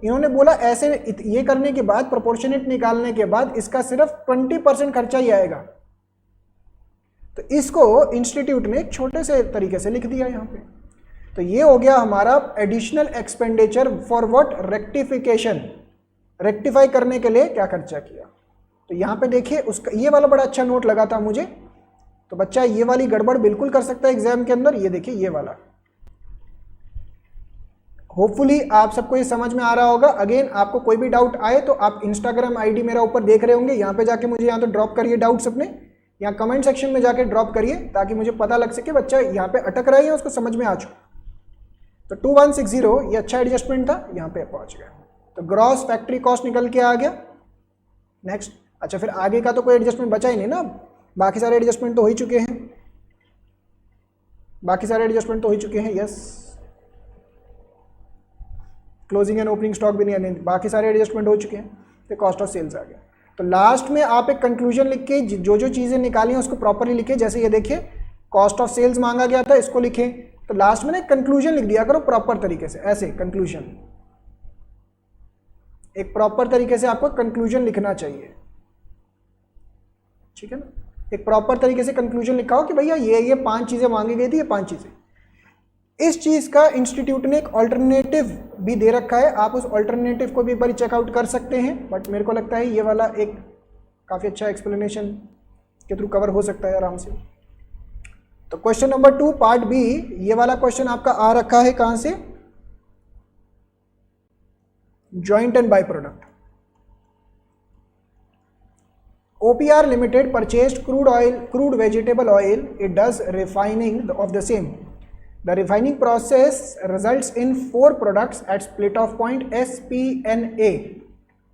इन्होंने बोला ऐसे ये करने के बाद, प्रोपोर्शनेट निकालने के बाद इसका सिर्फ 20% खर्चा ही आएगा। तो इसको इंस्टीट्यूट ने एक छोटे से तरीके से लिख दिया यहाँ पे। तो ये हो गया हमारा additional expenditure for what, rectification, rectify करने के लिए क्या खर्चा किया। तो यहाँ पे देखिए उसका ये वाला बड़ा अच्छा नोट लगा था मुझे, तो बच्चा ये वाली गड़बड़ बिल्कुल कर सकता है एग्जाम के अंदर। ये देखिए ये वाला, होपफुली आप सबको ये समझ में आ रहा होगा। अगेन आपको कोई भी डाउट आए तो आप इंस्टाग्राम आईडी मेरा ऊपर देख रहे होंगे, यहाँ पे जाके मुझे यहाँ तो ड्रॉप करिए डाउट्स अपने, या कमेंट सेक्शन में जाके ड्रॉप करिए ताकि मुझे पता लग सके बच्चा यहाँ पे अटक रहा है या उसको समझ में आ चुका। तो 2160 ये अच्छा एडजस्टमेंट था, यहाँ पे पहुँच गया। तो ग्रॉस फैक्ट्री कॉस्ट निकल के आ गया। नेक्स्ट, अच्छा फिर आगे का तो कोई एडजस्टमेंट बचा ही नहीं ना, बाकी सारे एडजस्टमेंट तो हो ही चुके हैं, बाकी सारे एडजस्टमेंट तो हो ही चुके हैं। Yes, closing and opening stock भी नहीं है, बाकी सारे एडजस्टमेंट हो चुके हैं। तो कॉस्ट ऑफ सेल्स आ गया। तो लास्ट में आप एक कंक्लूजन लिख के जो जो चीज़ें निकाली हैं उसको प्रॉपरली लिखे। जैसे ये देखिए कॉस्ट ऑफ सेल्स मांगा गया था, इसको लिखे, तो लास्ट में ना एक कंक्लूजन लिख दिया करो प्रॉपर तरीके से, ऐसे कंक्लूजन, एक प्रॉपर तरीके से आपको कंक्लूजन लिखना चाहिए, ठीक है ना। एक प्रॉपर तरीके से कंक्लूजन लिखा हो कि भैया ये 5 चीज़ें मांगी गई थी, ये 5 चीज़ें। इस चीज़ का इंस्टीट्यूट ने एक ऑल्टरनेटिव भी दे रखा है, आप उस ऑल्टरनेटिव को भी एक बार चेकआउट कर सकते हैं, बट मेरे को लगता है ये वाला एक काफ़ी अच्छा एक्सप्लेनेशन के थ्रू कवर हो सकता है आराम से। तो क्वेश्चन नंबर 2 पार्ट बी, ये वाला क्वेश्चन आपका आ रखा है कहाँ से, joint and by product. OPR Limited purchased crude vegetable oil. It does refining of the same. The refining process results in 4 products at split off point S, P, N, A.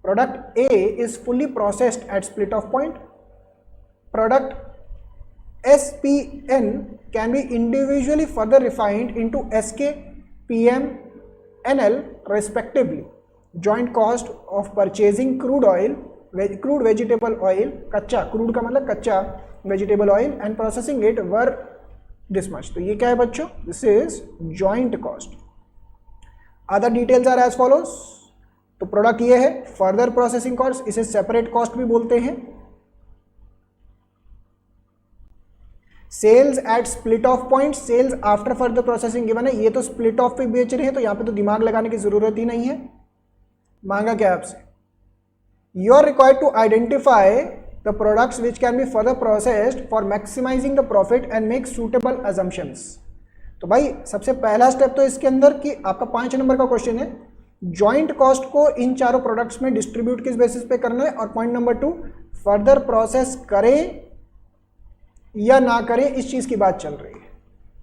Product A is fully processed at split off point. Product S, P, N can be individually further refined into SK, PM, NL respectively. Joint cost of purchasing crude vegetable oil, कच्चा, crude का मतलब कच्चा vegetable oil, and processing it were this much. तो ये क्या है बच्चों, this is joint cost. Other details are as follows. तो प्रोडक्ट ये है, फर्दर प्रोसेसिंग कॉस्ट, इसे सेपरेट कॉस्ट भी बोलते हैं। Sales at split of point, sales after further processing given है, ये तो स्प्लिट ऑफ पे बेच रहे हैं तो यहाँ पे तो दिमाग लगाने की जरूरत ही नहीं है। मांगा क्या आपसे, you are required to identify the products which can be further processed for maximizing the profit and make suitable assumptions। तो भाई सबसे पहला स्टेप तो इसके अंदर कि आपका 5 नंबर का क्वेश्चन है, जॉइंट कॉस्ट को इन चारों प्रोडक्ट्स में डिस्ट्रीब्यूट किस बेसिस पे करना है, और पॉइंट नंबर 2 फर्दर प्रोसेस करें या ना करें, इस चीज की बात चल रही है,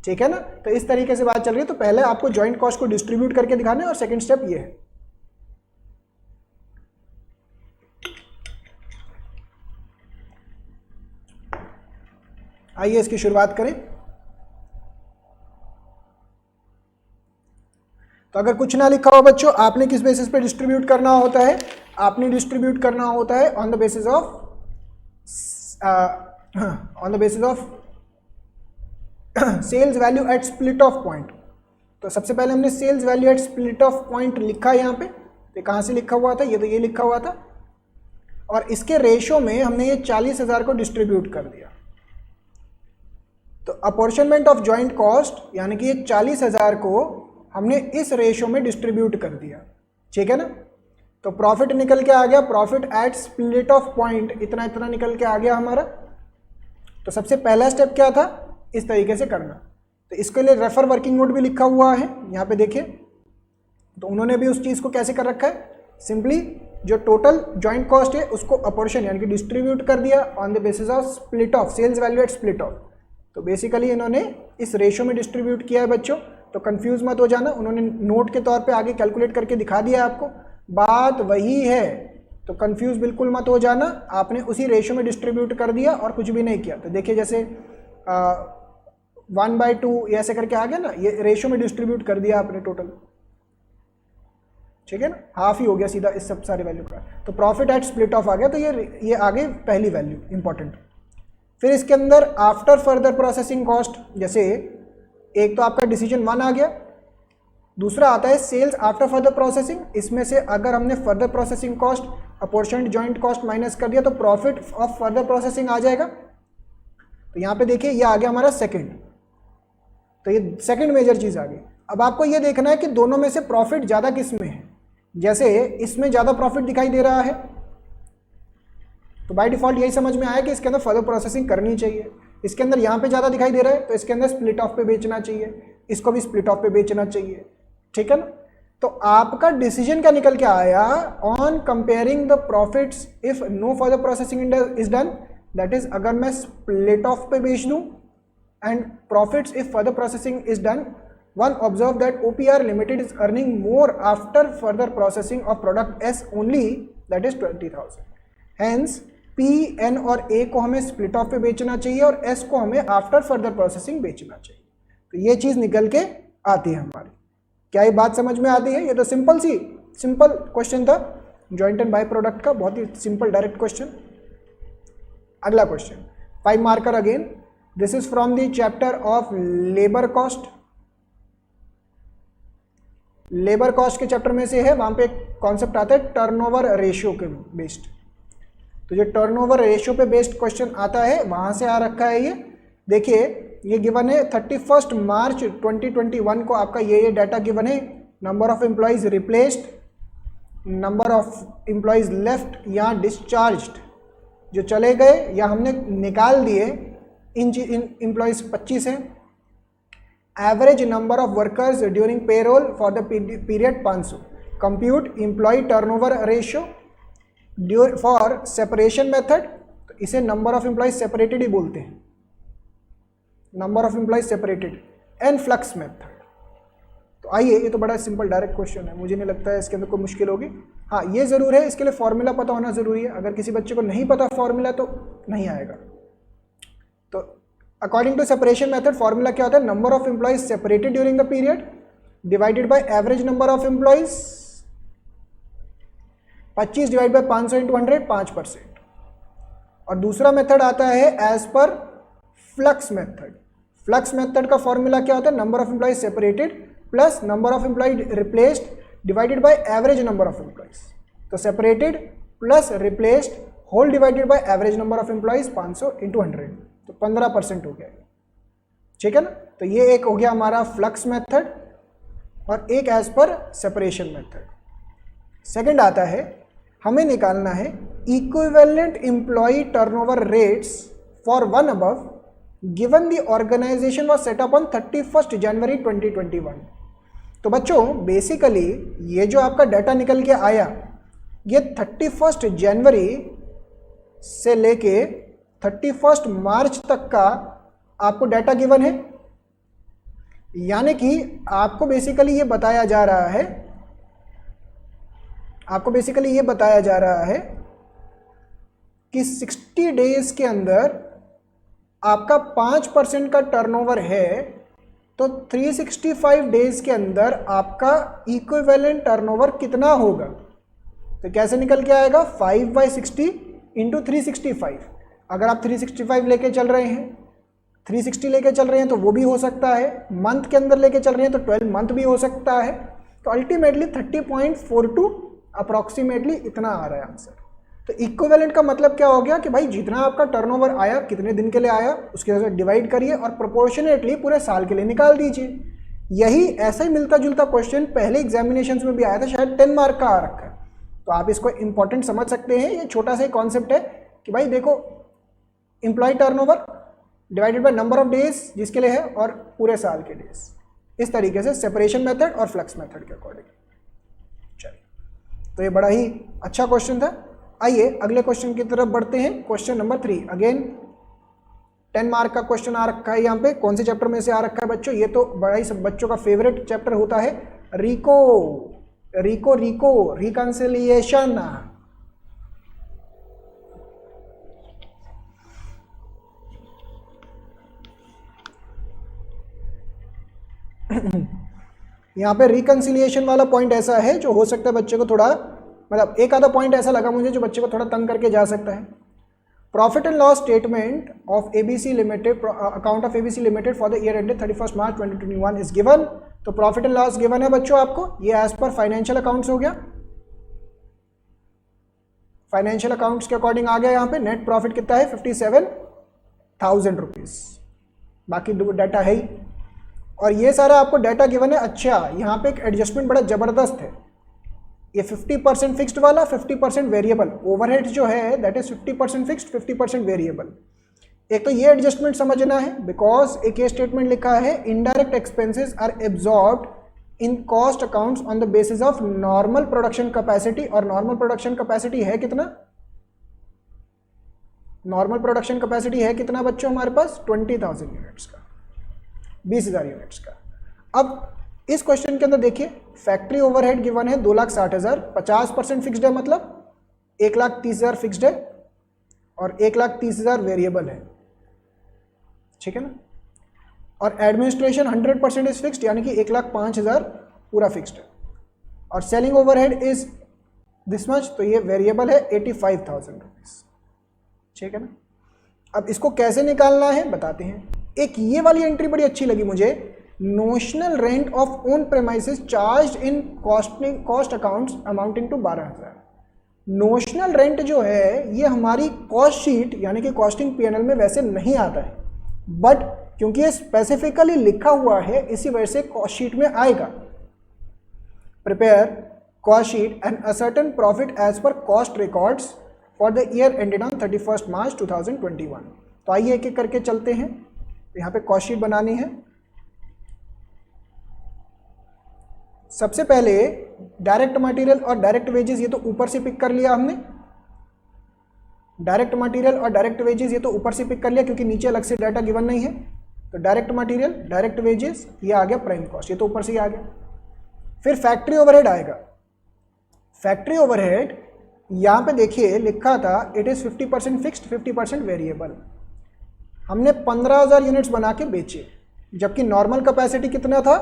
ठीक है ना। तो इस तरीके से बात चल रही है। तो पहले आपको जॉइंट कॉस्ट को डिस्ट्रीब्यूट करके दिखाना है, और सेकेंड स्टेप ये है। आइए इसकी शुरुआत करें। तो अगर कुछ ना लिखा हो बच्चों, आपने किस बेसिस पे डिस्ट्रीब्यूट करना होता है, आपने डिस्ट्रीब्यूट करना होता है on the basis of sales value at split of point. तो सबसे पहले हमने sales value at split of point लिखा है यहाँ पे। तो कहाँ से लिखा हुआ था, ये तो ये लिखा हुआ था, और इसके रेशो में हमने ये 40,000 को डिस्ट्रीब्यूट कर दिया। तो अपॉर्शनमेंट ऑफ जॉइंट कॉस्ट यानी कि ये 40,000 को हमने इस रेशो में डिस्ट्रीब्यूट कर दिया, ठीक है ना। तो प्रॉफिट निकल के आ गया, profit eight split of point इतना इतना निकल के आ गया हमारा। तो सबसे पहला स्टेप क्या था, इस तरीके से करना। तो इसके लिए रेफर वर्किंग नोट भी लिखा हुआ है, यहाँ पे देखिए। तो उन्होंने भी उस चीज़ को कैसे कर रखा है, सिंपली जो टोटल जॉइंट कॉस्ट है उसको अपॉर्शन यानी कि डिस्ट्रीब्यूट कर दिया on the basis of split of sales value at split of. तो बेसिकली इन्होंने इस रेशो में डिस्ट्रीब्यूट किया है बच्चों। तो कंफ्यूज मत हो जाना, उन्होंने नोट के तौर पे आगे कैलकुलेट करके दिखा दिया है आपको, बात वही है। तो कंफ्यूज बिल्कुल मत हो जाना, आपने उसी रेशो में डिस्ट्रीब्यूट कर दिया और कुछ भी नहीं किया। तो देखिए जैसे 1/2 ऐसे करके आ गया ना, ये रेशो में डिस्ट्रीब्यूट कर दिया आपने टोटल, ठीक है ना, हाफ ही हो गया सीधा इस सब सारे वैल्यू का। तो प्रॉफिट एट स्प्लिट ऑफ आ गया। तो ये आगे पहली वैल्यू इंपॉर्टेंट। फिर इसके अंदर आफ्टर फर्दर प्रोसेसिंग कॉस्ट, जैसे एक तो आपका डिसीजन 1 आ गया, दूसरा आता है सेल्स आफ्टर फर्दर प्रोसेसिंग। इसमें से अगर हमने further processing cost apportioned joint cost minus कर दिया तो प्रॉफिट ऑफ फर्दर प्रोसेसिंग आ जाएगा। तो यहाँ पे देखिए ये आ गया हमारा सेकंड। तो ये सेकंड मेजर चीज़ आ गई। अब आपको ये देखना है कि दोनों में से प्रॉफिट ज़्यादा किस में है। जैसे इसमें ज़्यादा प्रॉफिट दिखाई दे रहा है तो बाय डिफॉल्ट यही समझ में आया कि इसके अंदर फर्दर प्रोसेसिंग करनी चाहिए। इसके अंदर यहाँ पे ज़्यादा दिखाई दे रहा है तो इसके अंदर स्प्लिट ऑफ पे बेचना चाहिए, इसको भी स्प्लिट ऑफ पे बेचना चाहिए, ठीक है ना। तो आपका डिसीजन क्या निकल के आया, on comparing the profits if no further processing is done, that is अगर मैं स्प्लिट ऑफ पे बेच दूं, and profits if further processing is done, one observe that OPR Limited is earning more after further processing of product S only, that is 20,000. Hence P, N और A को हमें split of पे बेचना चाहिए और S को हमें after further processing बेचना चाहिए। तो ये चीज़ निकल के आती है हमारी। क्या ये बात समझ में आती है? ये तो सिंपल क्वेश्चन था जॉइंट एंड बाय प्रोडक्ट का, बहुत ही सिंपल डायरेक्ट क्वेश्चन। अगला question 5 marker again, this is from the chapter of labour cost. Labour cost के चैप्टर में से है, वहां पे एक कॉन्सेप्ट आता है टर्नओवर रेशियो के बेस्ड। तो जो टर्नओवर रेशियो पे बेस्ड क्वेश्चन आता है वहां से आ रखा है ये। देखिए ये गिवन है 31 मार्च 2021 को आपका ये डाटा गिवन है। Number of employees replaced, number of employees left या डिस्चार्ज्ड, जो चले गए या हमने निकाल दिए, इन एम्प्लॉयज 25 हैं। Average number of workers during payroll for the period 500। Compute employee turnover ratio for separation method, तो इसे नंबर ऑफ एम्प्लॉयज सेपरेटेड ही बोलते हैं, number of employees separated, and flux method. तो आइए, ये तो बड़ा सिंपल डायरेक्ट क्वेश्चन है, मुझे नहीं लगता है इसके अंदर कोई मुश्किल होगी। हाँ ये ज़रूर है, इसके लिए फॉर्मूला पता होना ज़रूरी है। अगर किसी बच्चे को नहीं पता फॉर्मूला तो नहीं आएगा। तो according to separation method formula क्या होता है, number of employees separated during the period divided by average number of employees, 25 divide by 500 into 100, 5%। और दूसरा मेथड आता है as per flux method. Flux method का फॉर्मूला क्या होता है, number of employees separated plus number of employees replaced divided by average number of employees. तो separated plus replaced whole divided by average number of employees 500 into 100, तो 15% हो गया, ठीक है ना। तो ये एक हो गया हमारा फ्लक्स मेथड और एक as per separation method. Second आता है, हमें निकालना है equivalent employee turnover rates for one above given the organisation was set up on 31 January 2021। तो बच्चों बेसिकली ये जो आपका डाटा निकल के आया, ये 31 जनवरी से लेके 31 मार्च तक का आपको डाटा गिवन है। यानी कि आपको बेसिकली ये बताया जा रहा है, कि 60 डेज के अंदर आपका 5% का टर्नओवर है, तो 365 डेज के अंदर आपका इक्विवेलेंट टर्नओवर कितना होगा। तो कैसे निकल के आएगा, 5/60 इंटू 365। अगर आप 365 लेके चल रहे हैं, 360 लेके चल रहे हैं तो वो भी हो सकता है, मंथ के अंदर लेके चल रहे हैं तो 12 मंथ भी हो सकता है। तो अल्टीमेटली 30.42 अप्रॉक्सीमेटली इतना आ रहा है आंसर। तो इक्विवेलेंट का मतलब क्या हो गया कि भाई जितना आपका टर्नओवर आया, कितने दिन के लिए आया, उसके साथ डिवाइड करिए और प्रोपोर्शनेटली पूरे साल के लिए निकाल दीजिए। यही ऐसा ही मिलता जुलता क्वेश्चन पहले एग्जामिनेशन में भी आया था, शायद 10 मार्क का आ रखा है। तो आप इसको इंपॉर्टेंट समझ सकते हैं। ये छोटा सा कॉन्सेप्ट है कि भाई देखो, employee turnover divided by number of days जिसके लिए है और पूरे साल के डेज, इस तरीके से सेपरेशन मेथड और फ्लक्स मेथड के अकॉर्डिंग। चलिए, तो ये बड़ा ही अच्छा क्वेश्चन था। आइए अगले क्वेश्चन की तरफ बढ़ते हैं। क्वेश्चन नंबर 3, अगेन 10 मार्क का क्वेश्चन आ रखा है यहाँ पे। कौन से चैप्टर में से आ रखा है बच्चों, ये तो बड़ा ही सब बच्चों का फेवरेट चैप्टर होता है, रिकंसिलिएशन। यहाँ पे रिकंसिलिएशन वाला पॉइंट ऐसा है जो हो सकता है बच्चे को थोड़ा, मतलब एक आधा पॉइंट ऐसा लगा मुझे जो बच्चे को थोड़ा तंग करके जा सकता है। Profit and loss statement of ABC limited, account of ABC limited for the year ended 31 March 2021 is given. तो प्रॉफिट एंड लॉस गिवन है बच्चों आपको, ये एज पर फाइनेंशियल अकाउंट्स हो गया। फाइनेंशियल अकाउंट्स के अकॉर्डिंग आ गया। यहाँ पे नेट प्रॉफिट कितना है, 57,000 रुपीज। बाकी डाटा है ही, और ये सारा आपको डाटा गिवन है। अच्छा, यहाँ पे एक एडजस्टमेंट बड़ा जबरदस्त है, ये 50% फिक्स्ड वाला, 50% वेरिएबल। ओवरहेड जो है दैट इज 50% फिक्स्ड, 50% वेरिएबल। एक तो ये एडजस्टमेंट समझना है, बिकॉज एक ये स्टेटमेंट लिखा है, indirect expenses are absorbed in cost accounts on the basis of normal production capacity, और नॉर्मल प्रोडक्शन कैपेसिटी है कितना, नॉर्मल प्रोडक्शन कैपेसिटी है कितना बच्चों हमारे पास 20,000 यूनिट्स का, 20,000 यूनिट्स का। अब इस क्वेश्चन के अंदर देखिए फैक्ट्री ओवरहेड गिवन है 2,60,000, 50% फिक्स्ड है मतलब 1,30,000 फिक्स्ड है और 1,30,000 वेरिएबल है, ठीक है ना। और एडमिनिस्ट्रेशन 100% इज फिक्स्ड यानी कि 1,05,000 पूरा फिक्स्ड है, और selling overhead is this much, तो ये वेरिएबल है 85,000 रुपीज, ठीक है ना। अब इसको कैसे निकालना है बताते हैं। एक ये वाली एंट्री बड़ी अच्छी लगी मुझे, notional rent of own premises charge in cost accounts amounting to 12,000। Notional rent जो है ये हमारी कॉस्ट शीट यानी कि कॉस्टिंग पीएनएल में वैसे नहीं आता है, बट क्योंकि ये स्पेसिफिकली लिखा हुआ है इसी वजह से कॉस्ट शीट में आएगा। Prepare cost sheet and a certain profit as per cost records for the year ended on 31 March 2021। तो आइए एक एक करके चलते हैं, यहाँ पे कॉस्ट शीट बनानी है। सबसे पहले डायरेक्ट मटेरियल और डायरेक्ट वेजेस, ये तो ऊपर से पिक कर लिया हमने, डायरेक्ट मटेरियल और डायरेक्ट वेजेस ये तो ऊपर से पिक कर लिया क्योंकि नीचे अलग से डाटा गिवन नहीं है। तो डायरेक्ट मटेरियल, डायरेक्ट वेजेस, ये आ गया प्राइम कॉस्ट, ये तो ऊपर से ही आ गया। फिर फैक्ट्री ओवरहेड आएगा। फैक्ट्री ओवरहेड यहाँ पे देखिए लिखा था इट इज 50% फिक्स्ड 50% वेरिएबल। हमने 15,000 यूनिट्स बना के बेचे, जबकि नॉर्मल कैपेसिटी कितना था,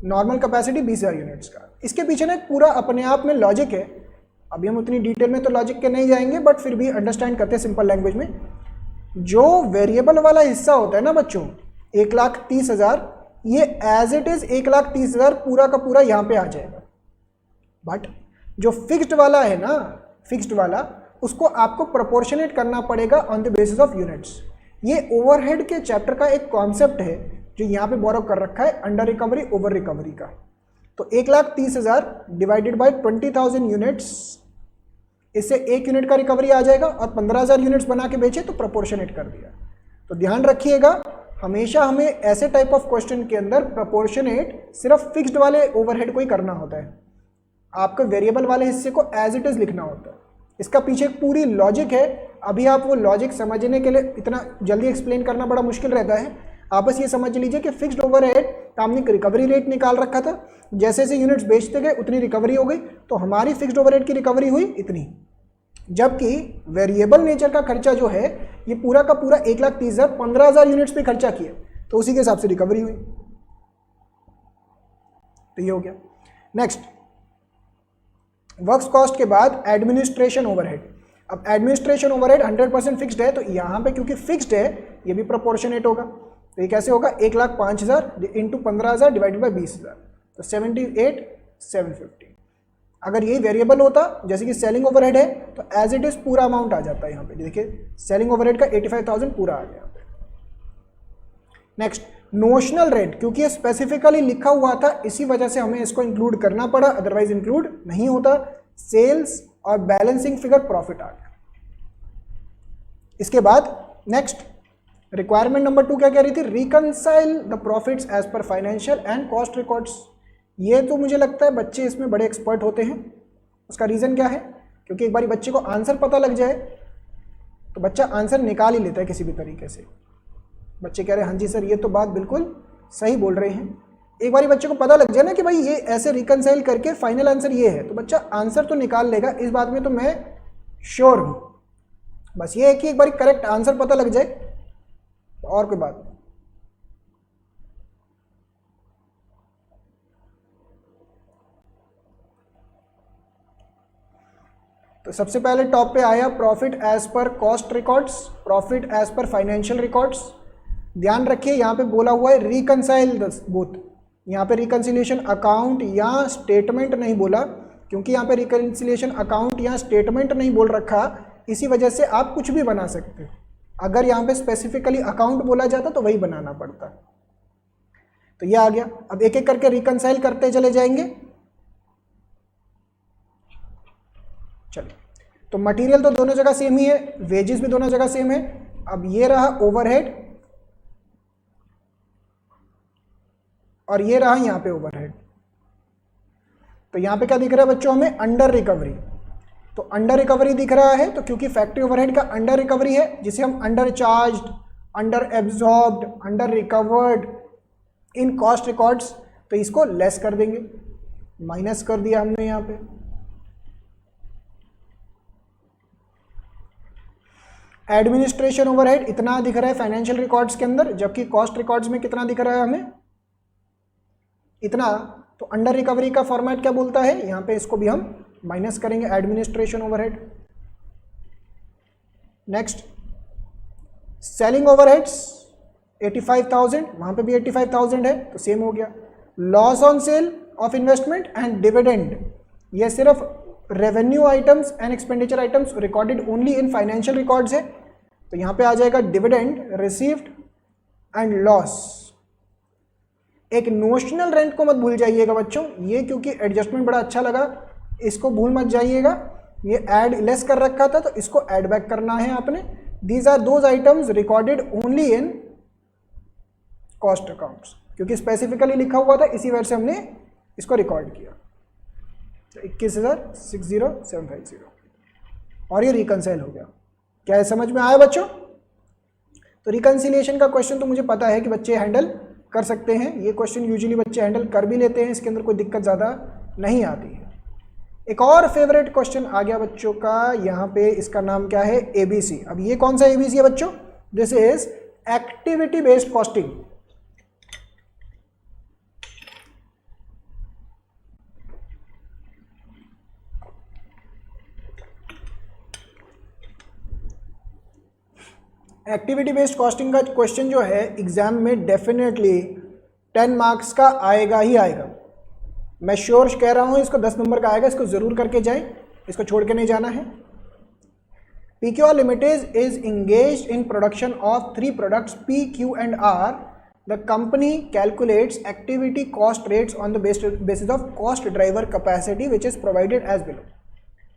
नॉर्मल कैपेसिटी 20,000 यूनिट्स का। इसके पीछे ना एक पूरा अपने आप में लॉजिक है, अभी हम उतनी डिटेल में तो लॉजिक के नहीं जाएंगे, बट फिर भी अंडरस्टैंड करते हैं सिंपल लैंग्वेज में। जो वेरिएबल वाला हिस्सा होता है ना बच्चों 1,30,000, ये एज इट इज 1,30,000 पूरा का पूरा यहाँ पे आ जाएगा। बट जो फिक्स्ड वाला है ना, फिक्स्ड वाला उसको आपको प्रोपोर्शनेट करना पड़ेगा on the basis of units. ये ओवरहेड के चैप्टर का एक कॉन्सेप्ट है जो यहाँ पे बोरो कर रखा है अंडर रिकवरी ओवर रिकवरी का। तो 1,30,000 डिवाइडेड बाय 20,000 यूनिट्स, इससे 1 यूनिट का रिकवरी आ जाएगा, और 15,000 यूनिट्स बना के बेचे तो प्रोपोर्शनेट कर दिया। तो ध्यान रखिएगा हमेशा हमें ऐसे टाइप ऑफ क्वेश्चन के अंदर प्रोपोर्शनेट सिर्फ फिक्स्ड वाले ओवरहेड को ही करना होता है, आपको वेरिएबल वाले हिस्से को एज इट इज लिखना होता है। इसका पीछे एक पूरी लॉजिक है, अभी आप वो लॉजिक समझने के लिए इतना जल्दी एक्सप्लेन करना बड़ा मुश्किल रहता है। आप बस ये समझ लीजिए कि फिक्स्ड ओवरहेड का हमने रिकवरी रेट निकाल रखा था, जैसे जैसे यूनिट्स बेचते गए उतनी रिकवरी हो गई, तो हमारी फिक्स्ड ओवरहेड की रिकवरी हुई इतनी। जबकि वेरिएबल नेचर का खर्चा जो है ये पूरा का पूरा 1,30,000 15,000 यूनिट्स पे खर्चा किया, तो उसी के हिसाब से रिकवरी हुई। तो ये हो गया। नेक्स्ट, वर्क्स कॉस्ट के बाद एडमिनिस्ट्रेशन ओवरहेड। अब एडमिनिस्ट्रेशन ओवरहेड 100% फिक्स्ड है, तो यहाँ पे क्योंकि फिक्स्ड है ये भी प्रोपोर्शनेट होगा। तो ये कैसे होगा, 1,05,000 इंटू 15,000 डिवाइडेड बाई 20,000, तो 78,750। अगर यही वेरिएबल होता जैसे कि सेलिंग ओवरहेड है तो एज इट इज पूरा अमाउंट आ जाता है। यहाँ पे देखिए सेलिंग ओवरहेड का 85,000 पूरा आ गया यहाँ पे। नेक्स्ट, नोशनल रेंट, क्योंकि ये स्पेसिफिकली लिखा हुआ था इसी वजह से हमें इसको इंक्लूड करना पड़ा, अदरवाइज इंक्लूड नहीं होता। सेल्स और बैलेंसिंग फिगर प्रॉफिट आ गया। इसके बाद नेक्स्ट रिक्वायरमेंट नंबर 2 क्या कह रही थी, reconcile the profits as per financial and cost records. ये तो मुझे लगता है बच्चे इसमें बड़े एक्सपर्ट होते हैं। उसका रीज़न क्या है, क्योंकि एक बार बच्चे को आंसर पता लग जाए तो बच्चा आंसर निकाल ही लेता है किसी भी तरीके से। बच्चे कह रहे हैं हाँ जी सर ये तो बात बिल्कुल सही बोल रहे हैं। एक बार बच्चे को पता लग जाए ना कि भाई ये ऐसे रिकंसाइल करके फाइनल आंसर ये है, तो बच्चा आंसर तो निकाल लेगा, इस बात में तो मैं श्योर हूँ। बस ये है कि एक बार करेक्ट आंसर पता लग जाए और कोई बात नहीं। तो सबसे पहले टॉप पे आया profit as per cost records, profit as per financial records. ध्यान रखिए यहाँ पे बोला हुआ है रिकंसाइल बोथ, यहाँ पे रिकंसिलिएशन अकाउंट या स्टेटमेंट नहीं बोला, क्योंकि यहाँ पे रिकंसिलिएशन अकाउंट या स्टेटमेंट नहीं बोल रखा, इसी वजह से आप कुछ भी बना सकते हो। अगर यहाँ पे स्पेसिफिकली अकाउंट बोला जाता तो वही बनाना पड़ता। तो ये आ गया। अब एक एक करके रिकंसाइल करते चले जाएंगे। चलिए, तो मटेरियल तो दोनों जगह सेम ही है, वेजेस भी दोनों जगह सेम है। अब ये रहा ओवरहेड, और ये रहा यहाँ पे ओवरहेड। तो यहाँ पे क्या दिख रहा है बच्चों हमें? Under recovery. तो अंडर रिकवरी दिख रहा है, तो क्योंकि फैक्ट्री ओवरहेड का अंडर रिकवरी है, जिसे हम under charged, under absorbed, under recovered in cost records, तो इसको लेस कर देंगे, माइनस कर दिया हमने यहाँ पे। एडमिनिस्ट्रेशन ओवरहेड इतना दिख रहा है फाइनेंशियल रिकॉर्ड्स के अंदर, जबकि कॉस्ट रिकॉर्ड्स में कितना दिख रहा है हमें? इतना। तो अंडर रिकवरी का फॉर्मेट क्या बोलता है? यहाँ पे इसको भी हम माइनस करेंगे, administration overhead. Next, selling overheads 85,000, वहां पे भी 85,000 है, तो सेम हो गया। Loss on sale of investment and dividend, ये सिर्फ revenue items and expenditure items recorded only in financial records है, तो यहाँ पे आ जाएगा डिविडेंड रिसीव्ड एंड लॉस। एक नोशनल रेंट को मत भूल जाइएगा बच्चों, ये क्योंकि एडजस्टमेंट बड़ा अच्छा लगा, इसको भूल मत जाइएगा। ये ऐड लेस कर रखा था, तो इसको ऐड बैक करना है आपने। These are those items recorded only in cost accounts, क्योंकि स्पेसिफिकली लिखा हुआ था, इसी वजह से हमने इसको रिकॉर्ड किया। 21,60,750 और ये रिकंसाइल हो गया। क्या समझ में आया बच्चों? तो रिकंसिलिएशन का क्वेश्चन तो मुझे पता है कि बच्चे हैंडल कर सकते हैं, ये क्वेश्चन यूजुअली बच्चे हैंडल कर भी लेते हैं, इसके अंदर कोई दिक्कत ज़्यादा नहीं आती है। एक और फेवरेट क्वेश्चन आ गया बच्चों का, यहाँ पे इसका नाम क्या है? एबीसी। अब ये कौन सा एबीसी है बच्चों? This is activity based costing. Activity based costing का क्वेश्चन जो है एग्जाम में डेफिनेटली 10 मार्क्स का आएगा ही आएगा। मैं श्योर कह रहा हूं, इसको 10 नंबर का आएगा, इसको जरूर करके जाएं, इसको छोड़ के नहीं जाना है। PQR Limited is engaged in production of 3 products P, Q and R. The company calculates activity cost rates on the basis of cost driver capacity which is provided as below.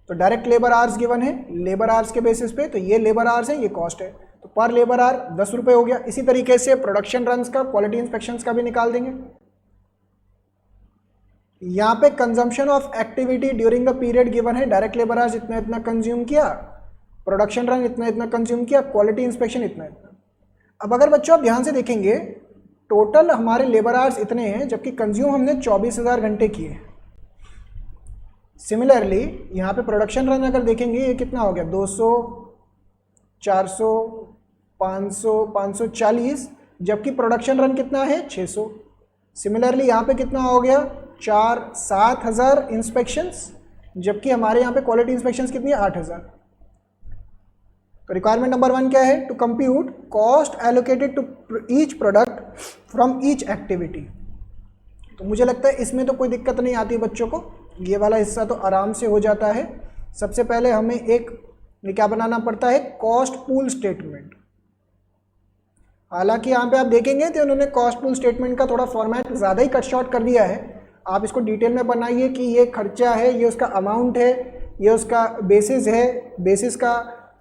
तो डायरेक्ट लेबर आवर्स गिवन है, labour hours के basis पे, तो ये labour hours है, ये cost है, तो पर लेबर आवर 10 रुपये हो गया। इसी तरीके से प्रोडक्शन रन्स का, क्वालिटी इंस्पेक्शंस का भी निकाल देंगे। यहाँ पे consumption of activity during the period given है, डायरेक्ट लेबर आवर्स इतना इतना कंज्यूम किया, प्रोडक्शन रन इतना इतना कंज्यूम किया, क्वालिटी इंस्पेक्शन इतना इतना। अब अगर बच्चों आप ध्यान से देखेंगे, टोटल हमारे लेबर आवर्स इतने हैं, जबकि कंज्यूम हमने 24,000 घंटे किए। सिमिलरली यहाँ पे प्रोडक्शन रन अगर देखेंगे, ये कितना हो गया? 200, 400, 500, 540, जबकि प्रोडक्शन रन कितना है? 600। सिमिलरली यहाँ पे कितना हो गया? 7,000 इंस्पेक्शंस, जबकि हमारे यहाँ पे क्वालिटी इंस्पेक्शंस कितनी है? 8,000। तो रिक्वायरमेंट नंबर 1 क्या है? To compute cost allocated to each product from each activity. तो मुझे लगता है इसमें तो कोई दिक्कत नहीं आती बच्चों को, ये वाला हिस्सा तो आराम से हो जाता है। सबसे पहले हमें एक ये क्या बनाना पड़ता है? Cost pool statement. हालांकि यहाँ पे आप देखेंगे तो उन्होंने कॉस्ट पूल स्टेटमेंट का थोड़ा फॉर्मेट ज़्यादा ही कट शॉर्ट कर दिया है। आप इसको डिटेल में बनाइए कि ये खर्चा है, ये उसका अमाउंट है, ये उसका बेसिस है, बेसिस का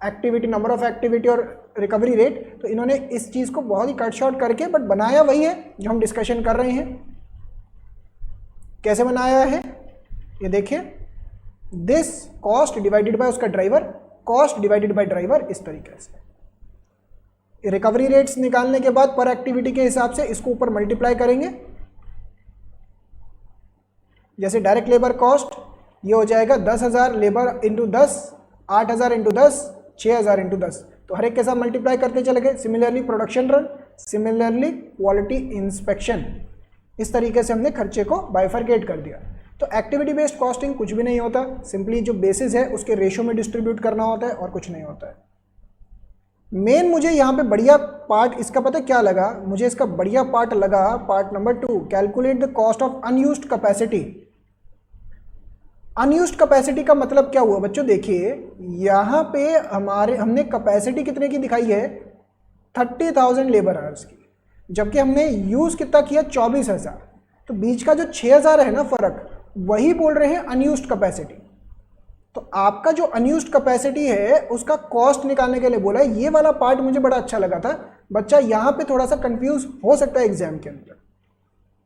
एक्टिविटी, नंबर ऑफ एक्टिविटी और रिकवरी रेट। तो इन्होंने इस चीज़ को बहुत ही कट शॉर्ट करके, बट बनाया वही है जो हम डिस्कशन कर रहे हैं। कैसे बनाया है ये देखिए, दिस कॉस्ट डिवाइडेड बाय उसका driver, cost divided bye driver, इस तरीके से। रिकवरी रेट्स निकालने के बाद पर एक्टिविटी के हिसाब से इसको ऊपर मल्टीप्लाई करेंगे। जैसे डायरेक्ट लेबर कॉस्ट ये हो जाएगा 10,000 लेबर इंटू 10, 8,000 इंटू 10, 6,000 इंटू 10, तो हर एक के साथ मल्टीप्लाई करते चले गए। Similarly production run, similarly quality inspection, इस तरीके से हमने खर्चे को बाइफरकेट कर दिया। तो एक्टिविटी बेस्ड कॉस्टिंग कुछ भी नहीं होता, सिंपली जो बेसिस है उसके रेशो में डिस्ट्रीब्यूट करना होता है और कुछ नहीं होता है। मेन मुझे यहाँ पे बढ़िया पार्ट इसका पता क्या लगा? मुझे इसका बढ़िया पार्ट लगा part number 2, calculate the cost of unused capacity. Unused capacity का मतलब क्या हुआ बच्चों? देखिए यहाँ पे हमने कैपेसिटी कितने की दिखाई है? 30,000 लेबर आवर्स की, जबकि हमने यूज कितना किया? 24,000। तो बीच का जो 6,000 है ना फर्क, वही बोल रहे हैं अनयूज्ड कैपेसिटी। तो आपका जो अनयूज्ड कैपेसिटी है उसका कॉस्ट निकालने के लिए बोला है। ये वाला पार्ट मुझे बड़ा अच्छा लगा था। बच्चा यहाँ पे थोड़ा सा कंफ्यूज हो सकता है एग्जाम के अंदर।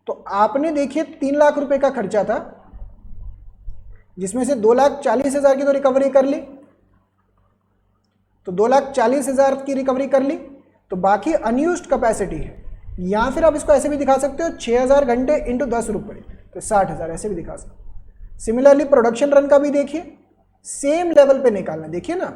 तो आपने देखिए 3 लाख रुपए का खर्चा था, जिसमें से 2,40,000 की तो रिकवरी कर ली, तो 2,40,000 की रिकवरी कर ली, तो बाकी अनयूज्ड कैपेसिटी है। या फिर आप इसको ऐसे भी दिखा सकते हो 6,000 घंटे इंटू 10 रुपये, तो 60,000 ऐसे भी दिखा सकते। सिमिलरली प्रोडक्शन रन का भी देखिए, सेम लेवल पे निकालना। देखिए ना,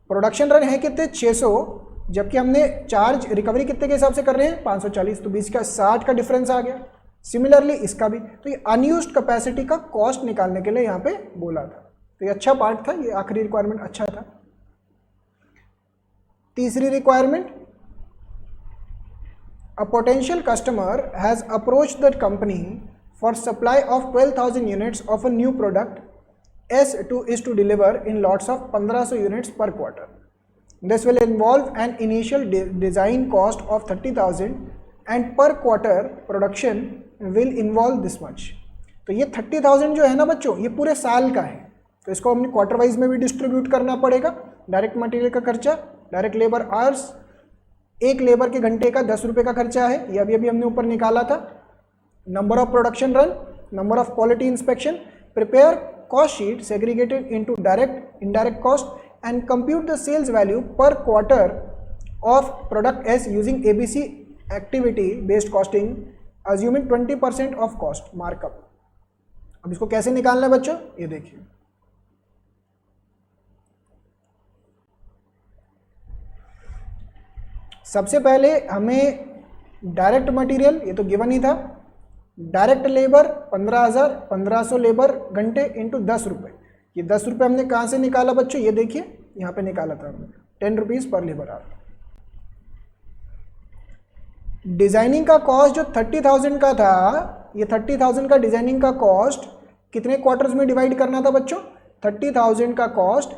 प्रोडक्शन रन है कितने 600, जबकि हमने चार्ज रिकवरी कितने के हिसाब से कर रहे हैं 540, तो 20 का 60 का डिफरेंस आ गया। सिमिलरली इसका भी, तो ये अनयूज्ड कैपेसिटी का कॉस्ट निकालने के लिए यहाँ पे बोला था। तो ये अच्छा पार्ट था, ये आखिरी रिक्वायरमेंट अच्छा था। तीसरी requirement, a potential customer has approached the company for supply of 12,000 units of a new product S2 is to deliver in lots of 1500 units per quarter. This will involve an initial design cost of 30,000 and per quarter production will involve this much. तो ये 30,000 जो है ना बच्चों, ये पूरे साल का है, तो इसको हमने क्वार्टर वाइज में भी डिस्ट्रीब्यूट करना पड़ेगा। डायरेक्ट मटेरियल का खर्चा, डायरेक्ट लेबर आवर्स, एक लेबर के घंटे का 10 रुपये का खर्चा है, ये अभी हमने ऊपर निकाला था। Number of production run, number of quality inspection, prepare cost sheet segregated into direct indirect cost and compute the sales value per quarter of product S using ABC activity based costing assuming 20% of cost markup। अब इसको कैसे निकालना है बच्चों, ये देखिए। सबसे पहले हमें डायरेक्ट मटेरियल, ये तो गिवन ही था, डायरेक्ट लेबर 15,000, 1500 लेबर घंटे इंटू 10 रुपये। ये 10 रुपये हमने कहाँ से निकाला बच्चों, ये देखिए यहाँ पे निकाला था हमने, 10 रुपीज़ पर लेबर आवर। डिजाइनिंग का कॉस्ट जो 30,000 का था, ये 30,000 का डिजाइनिंग का कॉस्ट कितने क्वार्टर्स में डिवाइड करना था बच्चों, 30,000 का कॉस्ट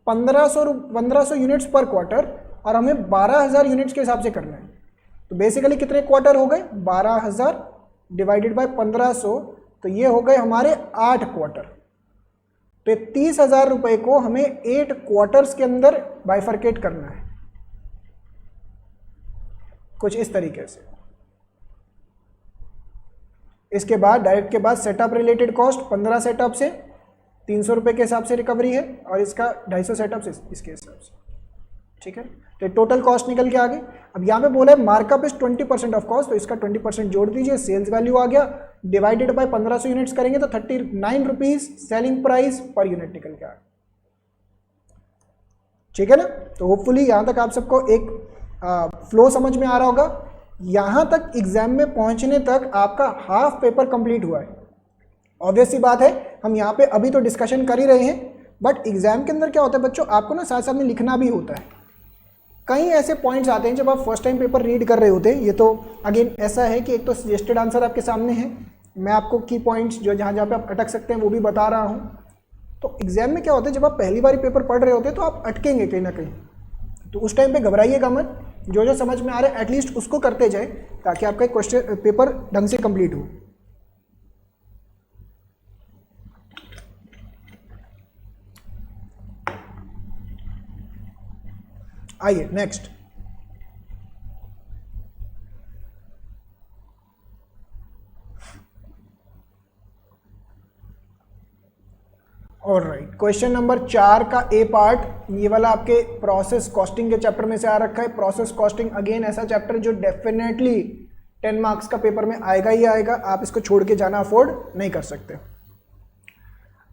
1500 यूनिट्स पर क्वार्टर, और हमें 12,000 यूनिट्स के हिसाब से करना है। तो बेसिकली कितने क्वार्टर हो गए, 12,000 डिवाइडेड बाय 1500, तो ये हो गए हमारे 8 क्वार्टर। तो 30,000 रुपए को हमें 8 क्वार्टर्स के अंदर बाइफरकेट करना है, कुछ इस तरीके से। इसके बाद डायरेक्ट के बाद सेटअप रिलेटेड कॉस्ट 15 सेटअप से 300 रुपए के हिसाब से रिकवरी है, और इसका 250 सेटअप से इसके हिसाब से, ठीक है। तो टोटल कॉस्ट निकल के आ गई। अब यहाँ पे बोला है मार्कअप इज 20% ऑफ कॉस्ट, तो इसका 20% जोड़ दीजिए, सेल्स वैल्यू आ गया, डिवाइडेड बाय 1500 यूनिट्स करेंगे तो 39 rupees selling price per unit निकल के आ गया, ठीक है ना। तो होपफुली यहाँ तक आप सबको एक फ्लो समझ में आ रहा होगा। यहाँ तक एग्जाम में पहुँचने तक आपका हाफ पेपर कंप्लीट हुआ है। ऑब्वियस सी बात है, हम यहाँ पे अभी तो डिस्कशन कर ही रहे हैं, बट एग्जाम के अंदर क्या होता है बच्चों, आपको ना साथ साथ में लिखना भी होता है। कई ऐसे पॉइंट्स आते हैं जब आप फर्स्ट टाइम पेपर रीड कर रहे होते हैं। ये तो अगेन ऐसा है कि एक तो सजेस्टेड आंसर आपके सामने है, मैं आपको की पॉइंट्स जो जहाँ जहाँ पे आप अटक सकते हैं वो भी बता रहा हूँ। तो एग्जाम में क्या होता है, जब आप पहली बार पेपर पढ़ रहे होते हैं तो आप अटकेंगे कहीं ना कहीं, तो उस टाइम पे घबराइएगा मत, जो समझ में आ रहा है एटलीस्ट उसको करते जाए, ताकि आपका क्वेश्चन पेपर ढंग से कंप्लीट हो। आइए नेक्स्ट, ऑलराइट, क्वेश्चन नंबर 4 का ए पार्ट, ये वाला आपके प्रोसेस कॉस्टिंग के चैप्टर में से आ रखा है। प्रोसेस कॉस्टिंग अगेन ऐसा चैप्टर जो डेफिनेटली 10 मार्क्स का पेपर में आएगा ही आएगा, आप इसको छोड़ के जाना अफोर्ड नहीं कर सकते।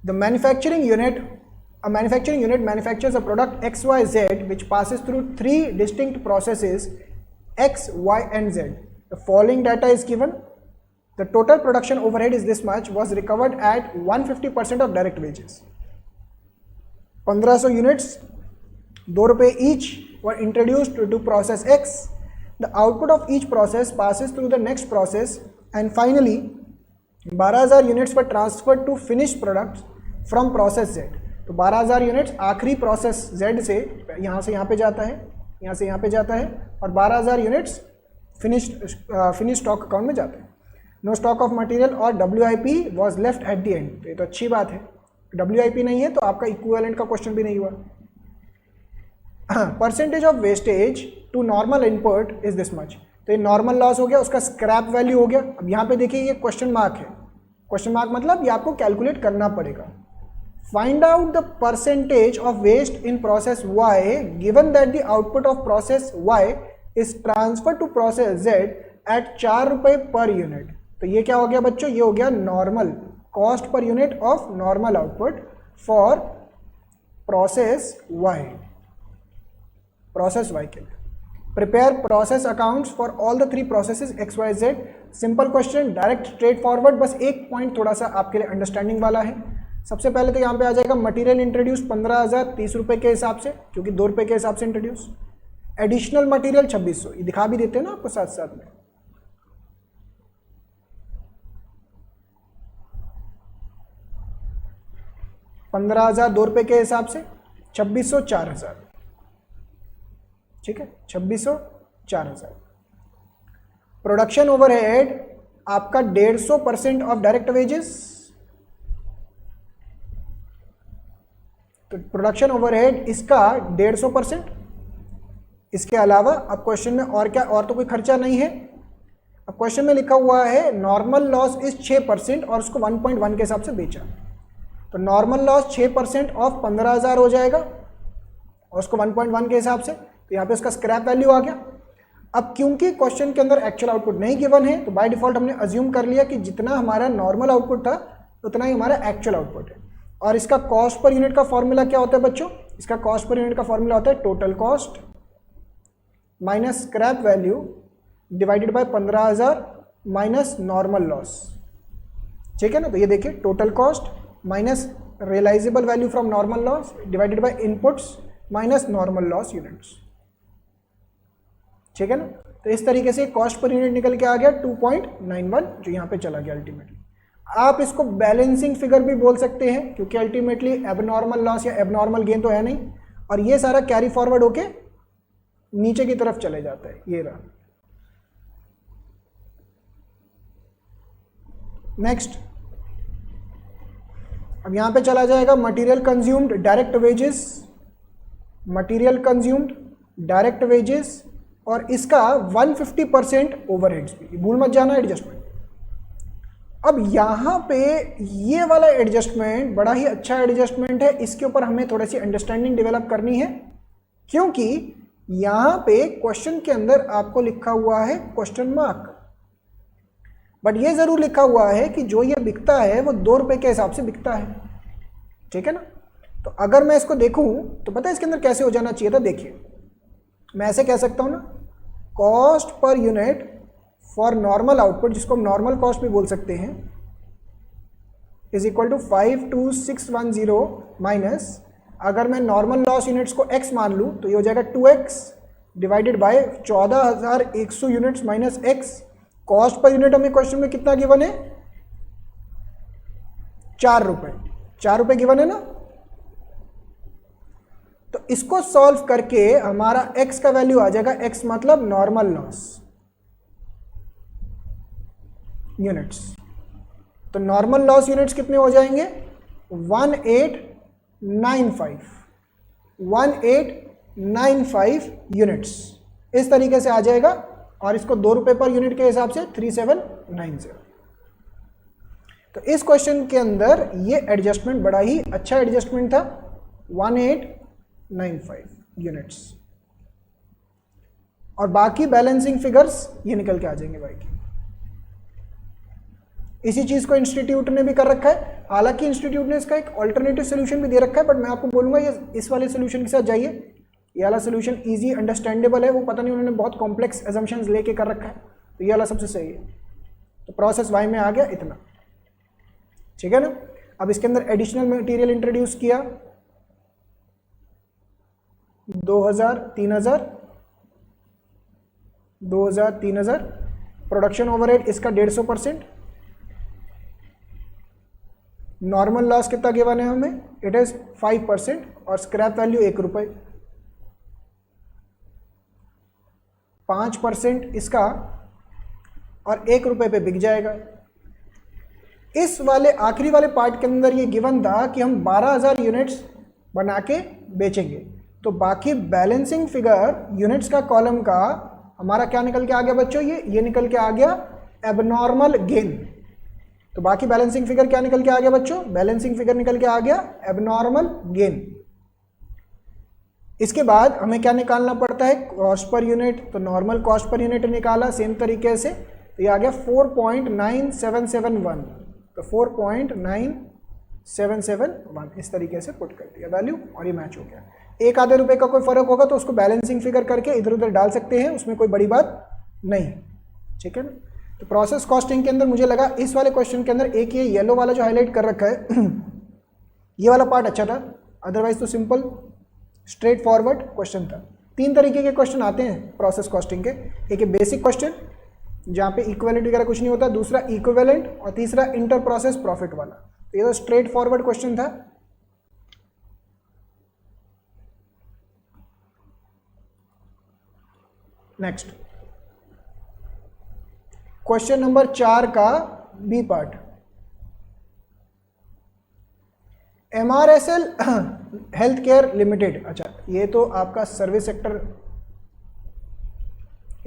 The manufacturing unit, a manufacturing unit manufactures a product XYZ which passes through 3 distinct processes X, Y and Z. The following data is given. The total production overhead is this much, was recovered at 150% of direct wages. 1500 units, 2 रुपये each were introduced to process X. The output of each process passes through the next process and finally 12,000 units were transferred to finished products from process Z. तो 12,000 units आखिरी process Z से यहाँ पे जाता है, यहाँ से यहाँ पे जाता है, और 12,000 यूनिट्स फिनिश स्टॉक अकाउंट में जाते हैं। नो स्टॉक ऑफ मटेरियल और WIP was left at the end. तो ये तो अच्छी बात है, WIP नहीं है तो आपका इक्विवेलेंट का क्वेश्चन भी नहीं हुआ। Percentage of wastage to normal input is this much. तो ये नॉर्मल लॉस हो गया, उसका स्क्रैप वैल्यू हो गया। अब यहाँ पे देखिए ये क्वेश्चन मार्क है, क्वेश्चन मार्क मतलब ये आपको कैलकुलेट करना पड़ेगा। Find out the percentage of waste in process Y given that the output of process Y is transfer to process Z at 4 रुपये पर यूनिट। तो ये क्या हो गया बच्चों, ये हो गया normal cost per unit of normal output for process Y, process Y के लिए। Prepare process accounts for all the 3 processes X Y Z. Simple question, direct straightforward, बस एक पॉइंट थोड़ा सा आपके लिए अंडरस्टैंडिंग वाला है। सबसे पहले तो यहाँ पे आ जाएगा मटेरियल इंट्रोड्यूस 15,000 30 रुपये के हिसाब से, क्योंकि 2 रुपये के हिसाब से इंट्रोड्यूस। एडिशनल मटेरियल 2600, ये दिखा भी देते हैं ना आपको साथ साथ में। $15,000 2 रुपये के हिसाब से, 2600 4,000, ठीक है, 2600 4,000। प्रोडक्शन ओवरहेड आपका 150% ऑफ डायरेक्ट वेजेस, तो प्रोडक्शन ओवरहेड इसका 150%। इसके अलावा अब क्वेश्चन में और क्या, और तो कोई खर्चा नहीं है। अब क्वेश्चन में लिखा हुआ है नॉर्मल लॉस इज 6% और उसको 1.1 के हिसाब से बेचा, तो नॉर्मल लॉस 6% ऑफ 15,000 हो जाएगा और उसको 1.1 के हिसाब से, तो यहाँ पे उसका स्क्रैप वैल्यू आ गया। अब क्योंकि क्वेश्चन के अंदर एक्चुअल आउटपुट नहीं गिवन है, तो बाय डिफॉल्ट हमने अज्यूम कर लिया कि जितना हमारा नॉर्मल आउटपुट था उतना ही हमारा एक्चुअल आउटपुट है। और इसका कॉस्ट पर यूनिट का फॉर्मूला क्या होता है बच्चों, इसका कॉस्ट पर यूनिट का फॉर्मूला होता है total cost minus scrap value divided by 15,000 minus normal loss, ठीक है ना। तो ये देखिए total cost minus realisable value from normal loss divided by inputs minus normal loss units, ठीक है ना। तो इस तरीके से कॉस्ट पर यूनिट निकल के आ गया 2.91, जो यहाँ पे चला गया अल्टीमेटली। आप इसको बैलेंसिंग फिगर भी बोल सकते हैं, क्योंकि अल्टीमेटली एबनॉर्मल लॉस या एबनॉर्मल गेन तो है नहीं, और ये सारा कैरी फॉरवर्ड होके नीचे की तरफ चले जाता है, ये रहा। नेक्स्ट, अब यहां पे चला जाएगा material consumed direct wages, material consumed direct wages, और इसका 150% ओवरहेड्स भी, भूल मत जाना एडजस्टमेंट। अब यहाँ पे ये वाला एडजस्टमेंट बड़ा ही अच्छा एडजस्टमेंट है, इसके ऊपर हमें थोड़ी सी अंडरस्टैंडिंग डेवलप करनी है, क्योंकि यहाँ पे क्वेश्चन के अंदर आपको लिखा हुआ है क्वेश्चन मार्क, बट ये जरूर लिखा हुआ है कि जो ये बिकता है वो 2 रुपये के हिसाब से बिकता है, ठीक है ना। तो अगर मैं इसको देखूं तो पता है इसके अंदर कैसे हो जाना चाहिए था, देखिए मैं ऐसे कह सकता हूं ना, cost per unit for normal output, जिसको हम नॉर्मल कॉस्ट भी बोल सकते हैं, इज इक्वल टू 52610 माइनस, अगर मैं नॉर्मल लॉस यूनिट्स को x मान लूँ तो ये हो जाएगा 2x divided by 14,100 units minus x। Cost per unit हमें क्वेश्चन में कितना गिवन है, 4 रुपये, 4 रुपये गिवन है ना। तो इसको सॉल्व करके हमारा x का वैल्यू आ जाएगा, x मतलब नॉर्मल लॉस यूनिट्स। तो नॉर्मल लॉस यूनिट्स कितने हो जाएंगे, 1895 यूनिट्स, इस तरीके से आ जाएगा, और इसको 2 रुपये पर यूनिट के हिसाब से 3790। तो इस क्वेश्चन के अंदर ये एडजस्टमेंट बड़ा ही अच्छा एडजस्टमेंट था, 1895 यूनिट्स, और बाकी बैलेंसिंग फिगर्स ये निकल के आ जाएंगे भाई की। इसी चीज को इंस्टीट्यूट ने भी कर रखा है, हालांकि इंस्टीट्यूट ने इसका एक ऑल्टरनेटिव सोल्यूशन भी दे रखा है, बट मैं आपको बोलूंगा ये इस वाले सोल्यूशन के साथ जाइए, ये वाला सोल्यूशन इजी अंडरस्टैंडेबल है, वो पता नहीं उन्होंने बहुत कॉम्प्लेक्स एजम्पशंस लेके कर रखा है, तो ये वाला सबसे सही है। तो प्रोसेस वाई में आ गया इतना, ठीक है ना। अब इसके अंदर एडिशनल मटेरियल इंट्रोड्यूस किया 2000 3000, प्रोडक्शन ओवरहेड इसका 150%, नॉर्मल लॉस कितना गिवन है हमें, इट इज 5%, और स्क्रैप वैल्यू 1 रुपये, 5% इसका, और 1 रुपये पे बिक जाएगा। इस वाले आखिरी वाले पार्ट के अंदर ये गिवन था कि हम 12,000 यूनिट्स बना के बेचेंगे, तो बाकी बैलेंसिंग फिगर यूनिट्स का कॉलम का हमारा क्या निकल के आ गया बच्चों, ये निकल के आ गया एबनॉर्मल गेन। तो बाकी बैलेंसिंग फिगर क्या निकल के आ गया बच्चों, बैलेंसिंग फिगर निकल के आ गया एबनॉर्मल गेन। इसके बाद हमें क्या निकालना पड़ता है, कॉस्ट पर यूनिट। तो नॉर्मल कॉस्ट पर यूनिट निकाला सेम तरीके से, तो ये आ गया 4.9771। तो 4.9771 इस तरीके से पुट कर दिया वैल्यू और ये मैच हो गया। एक आधे रुपए का कोई फर्क होगा तो उसको बैलेंसिंग फिगर करके इधर उधर डाल सकते हैं, उसमें कोई बड़ी बात नहीं, ठीक है ना। तो प्रोसेस कॉस्टिंग के अंदर मुझे लगा इस वाले क्वेश्चन के अंदर एक ये येलो वाला जो हाईलाइट कर रखा है ये वाला पार्ट अच्छा था, अदरवाइज तो सिंपल स्ट्रेट फॉरवर्ड क्वेश्चन था। 3 तरीके के क्वेश्चन आते हैं प्रोसेस कॉस्टिंग के, एक है बेसिक क्वेश्चन जहाँ पे इक्विवेलेंट वगैरह कुछ नहीं होता, दूसरा इक्विवेलेंट और तीसरा इंटर प्रोसेस प्रॉफिट वाला। तो ये तो स्ट्रेट फॉरवर्ड क्वेश्चन था। नेक्स्ट क्वेश्चन नंबर 4 का B part, MRSL health care limited. अच्छा, ये तो आपका सर्विस सेक्टर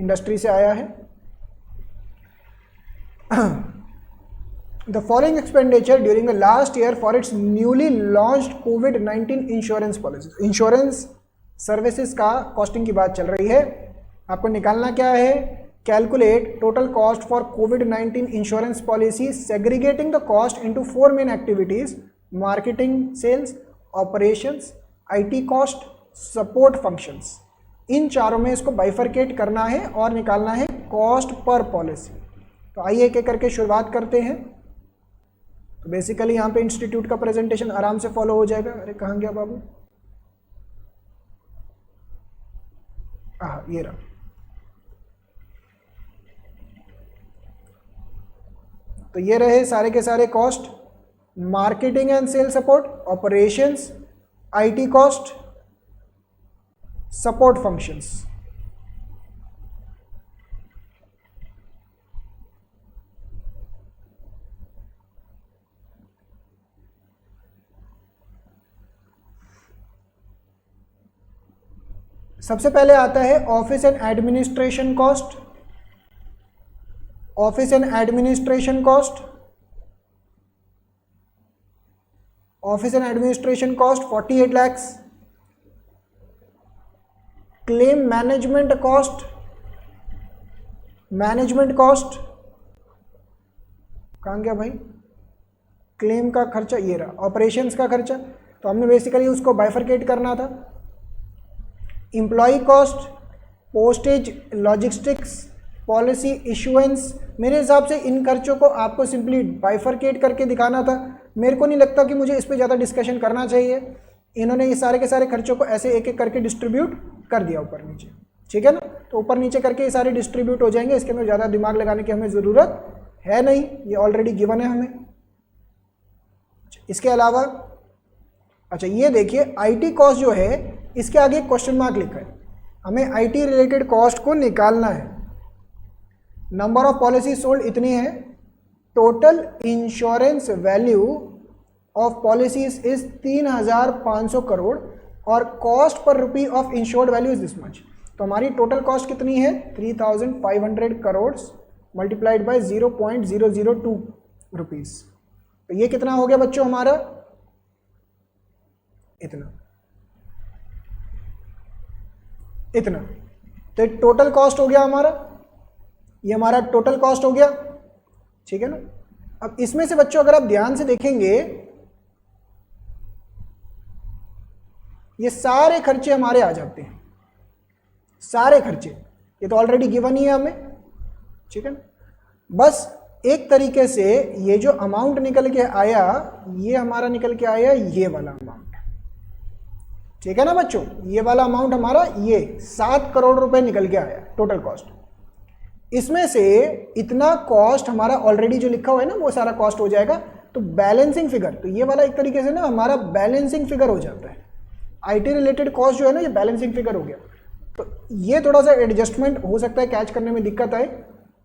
इंडस्ट्री से आया है। The following expenditure during the last year for its newly launched कोविड-19 इंश्योरेंस पॉलिसी। इंश्योरेंस सर्विसेज का कॉस्टिंग की बात चल रही है। आपको निकालना क्या है, कैलकुलेट टोटल कॉस्ट फॉर कोविड-19 insurance policy segregating the cost into 4 main activities, marketing, sales, operations, IT cost, support functions. इन चारों में इसको बाइफरकेट करना है और निकालना है कॉस्ट पर पॉलिसी। तो आइए एक एक करके शुरुआत करते हैं। तो बेसिकली यहाँ पे इंस्टीट्यूट का प्रेजेंटेशन आराम से फॉलो हो जाएगा। अरे कहाँ गया बाबू, ये रहा। तो ये रहे सारे के सारे cost, marketing and sale support, operations, IT cost, support functions. सबसे पहले आता है office and administration cost. Office and administration cost, office and administration cost 48 lakhs। Claim management cost, management cost कहाँ गया भाई, क्लेम का खर्चा ये रहा, ऑपरेशंस का खर्चा। तो हमने बेसिकली उसको बाइफरकेट करना था। Employ cost, postage, logistics, policy issuance. मेरे हिसाब से इन खर्चों को आपको सिंपली बाइफरकेट करके दिखाना था। मेरे को नहीं लगता कि मुझे इस पर ज़्यादा डिस्कशन करना चाहिए। इन्होंने ये सारे के सारे खर्चों को ऐसे एक एक करके डिस्ट्रीब्यूट कर दिया ऊपर नीचे, ठीक है ना। तो ऊपर नीचे करके ये सारे डिस्ट्रीब्यूट हो जाएंगे, इसके अंदर ज़्यादा दिमाग लगाने की हमें ज़रूरत है नहीं, ये ऑलरेडी गिवन है हमें। इसके अलावा अच्छा ये देखिए IT कॉस्ट जो है इसके आगे क्वेश्चन मार्क लिखा है, हमें IT रिलेटेड कॉस्ट को निकालना है। नंबर ऑफ पॉलिसी सोल्ड इतनी है, total insurance value of policies is 3500 crore और cost per rupee of insured value is this much. तो हमारी टोटल कॉस्ट कितनी है 3500 करोड़ मल्टीप्लाइड बाय 0.002 रुपीज। तो ये कितना हो गया बच्चों हमारा, इतना। तो टोटल कॉस्ट हो गया हमारा, ये हमारा टोटल कॉस्ट हो गया, ठीक है ना। अब इसमें से बच्चों अगर आप ध्यान से देखेंगे ये सारे खर्चे हमारे आ जाते हैं, सारे खर्चे, ये तो ऑलरेडी गिवन ही है हमें, ठीक है ना। बस एक तरीके से ये जो अमाउंट निकल के आया ये हमारा निकल के आया ये वाला अमाउंट, ठीक है ना बच्चों। ये वाला अमाउंट हमारा ये 7 करोड़ रुपए निकल के आया टोटल कॉस्ट। इसमें से इतना कॉस्ट हमारा ऑलरेडी जो लिखा हुआ है ना वो सारा कॉस्ट हो जाएगा। तो बैलेंसिंग फिगर, तो ये वाला एक तरीके से ना हमारा बैलेंसिंग फिगर हो जाता है। IT रिलेटेड कॉस्ट जो है ना ये बैलेंसिंग फिगर हो गया। तो ये थोड़ा सा एडजस्टमेंट हो सकता है, कैच करने में दिक्कत आए,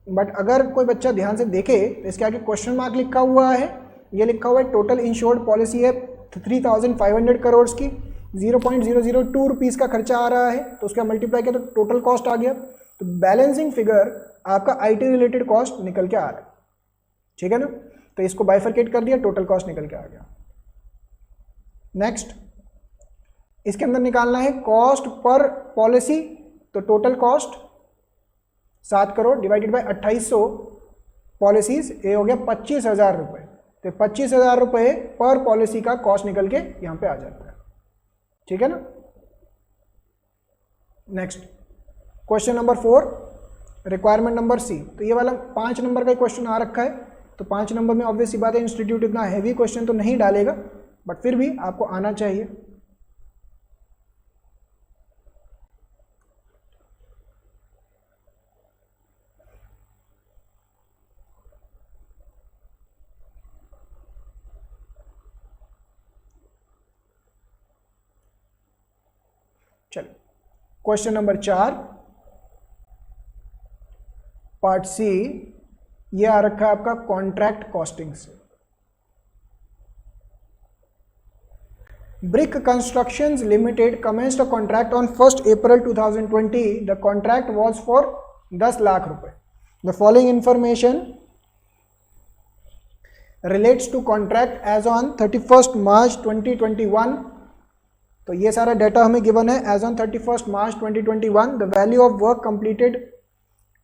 बट अगर कोई बच्चा ध्यान से देखे तो इसके आगे क्वेश्चन मार्क लिखा हुआ है, ये लिखा हुआ है टोटल इंश्योर्ड पॉलिसी है 3500 करोड़ की, 0.002 रुपीज़ का खर्चा आ रहा है, तो उसका मल्टीप्लाई किया तो टोटल कॉस्ट आ गया। तो बैलेंसिंग फिगर आपका आईटी रिलेटेड कॉस्ट निकल के आ रहा है, ठीक है ना। तो इसको बाइफरकेट कर दिया, टोटल कॉस्ट निकल के आ गया। नेक्स्ट इसके अंदर निकालना है कॉस्ट पर पॉलिसी, तो total cost 7 crore divided by 2800 policies, ये हो गया 25,000 रुपये। तो 25,000 रुपये पर पॉलिसी का कॉस्ट निकल के यहाँ पे आ जाता है, ठीक है ना। Next question number 4, requirement number C. तो ये वाला 5 नंबर का क्वेश्चन आ रखा है, तो 5 नंबर में ऑब्वियस सी बात है इंस्टीट्यूट इतना हैवी क्वेश्चन तो नहीं डालेगा, बट फिर भी आपको आना चाहिए। चलिए क्वेश्चन नंबर 4 पार्ट सी, ये आ रखा है आपका कॉन्ट्रैक्ट कॉस्टिंग से। Brick constructions limited commenced a contract on 1st April 2020. The contract was for 10 lakh रुपए. The following information relates to contract as on 31st March 2021. तो ये सारा डाटा हमें गिवन है as on 31st March 2021. The value of work completed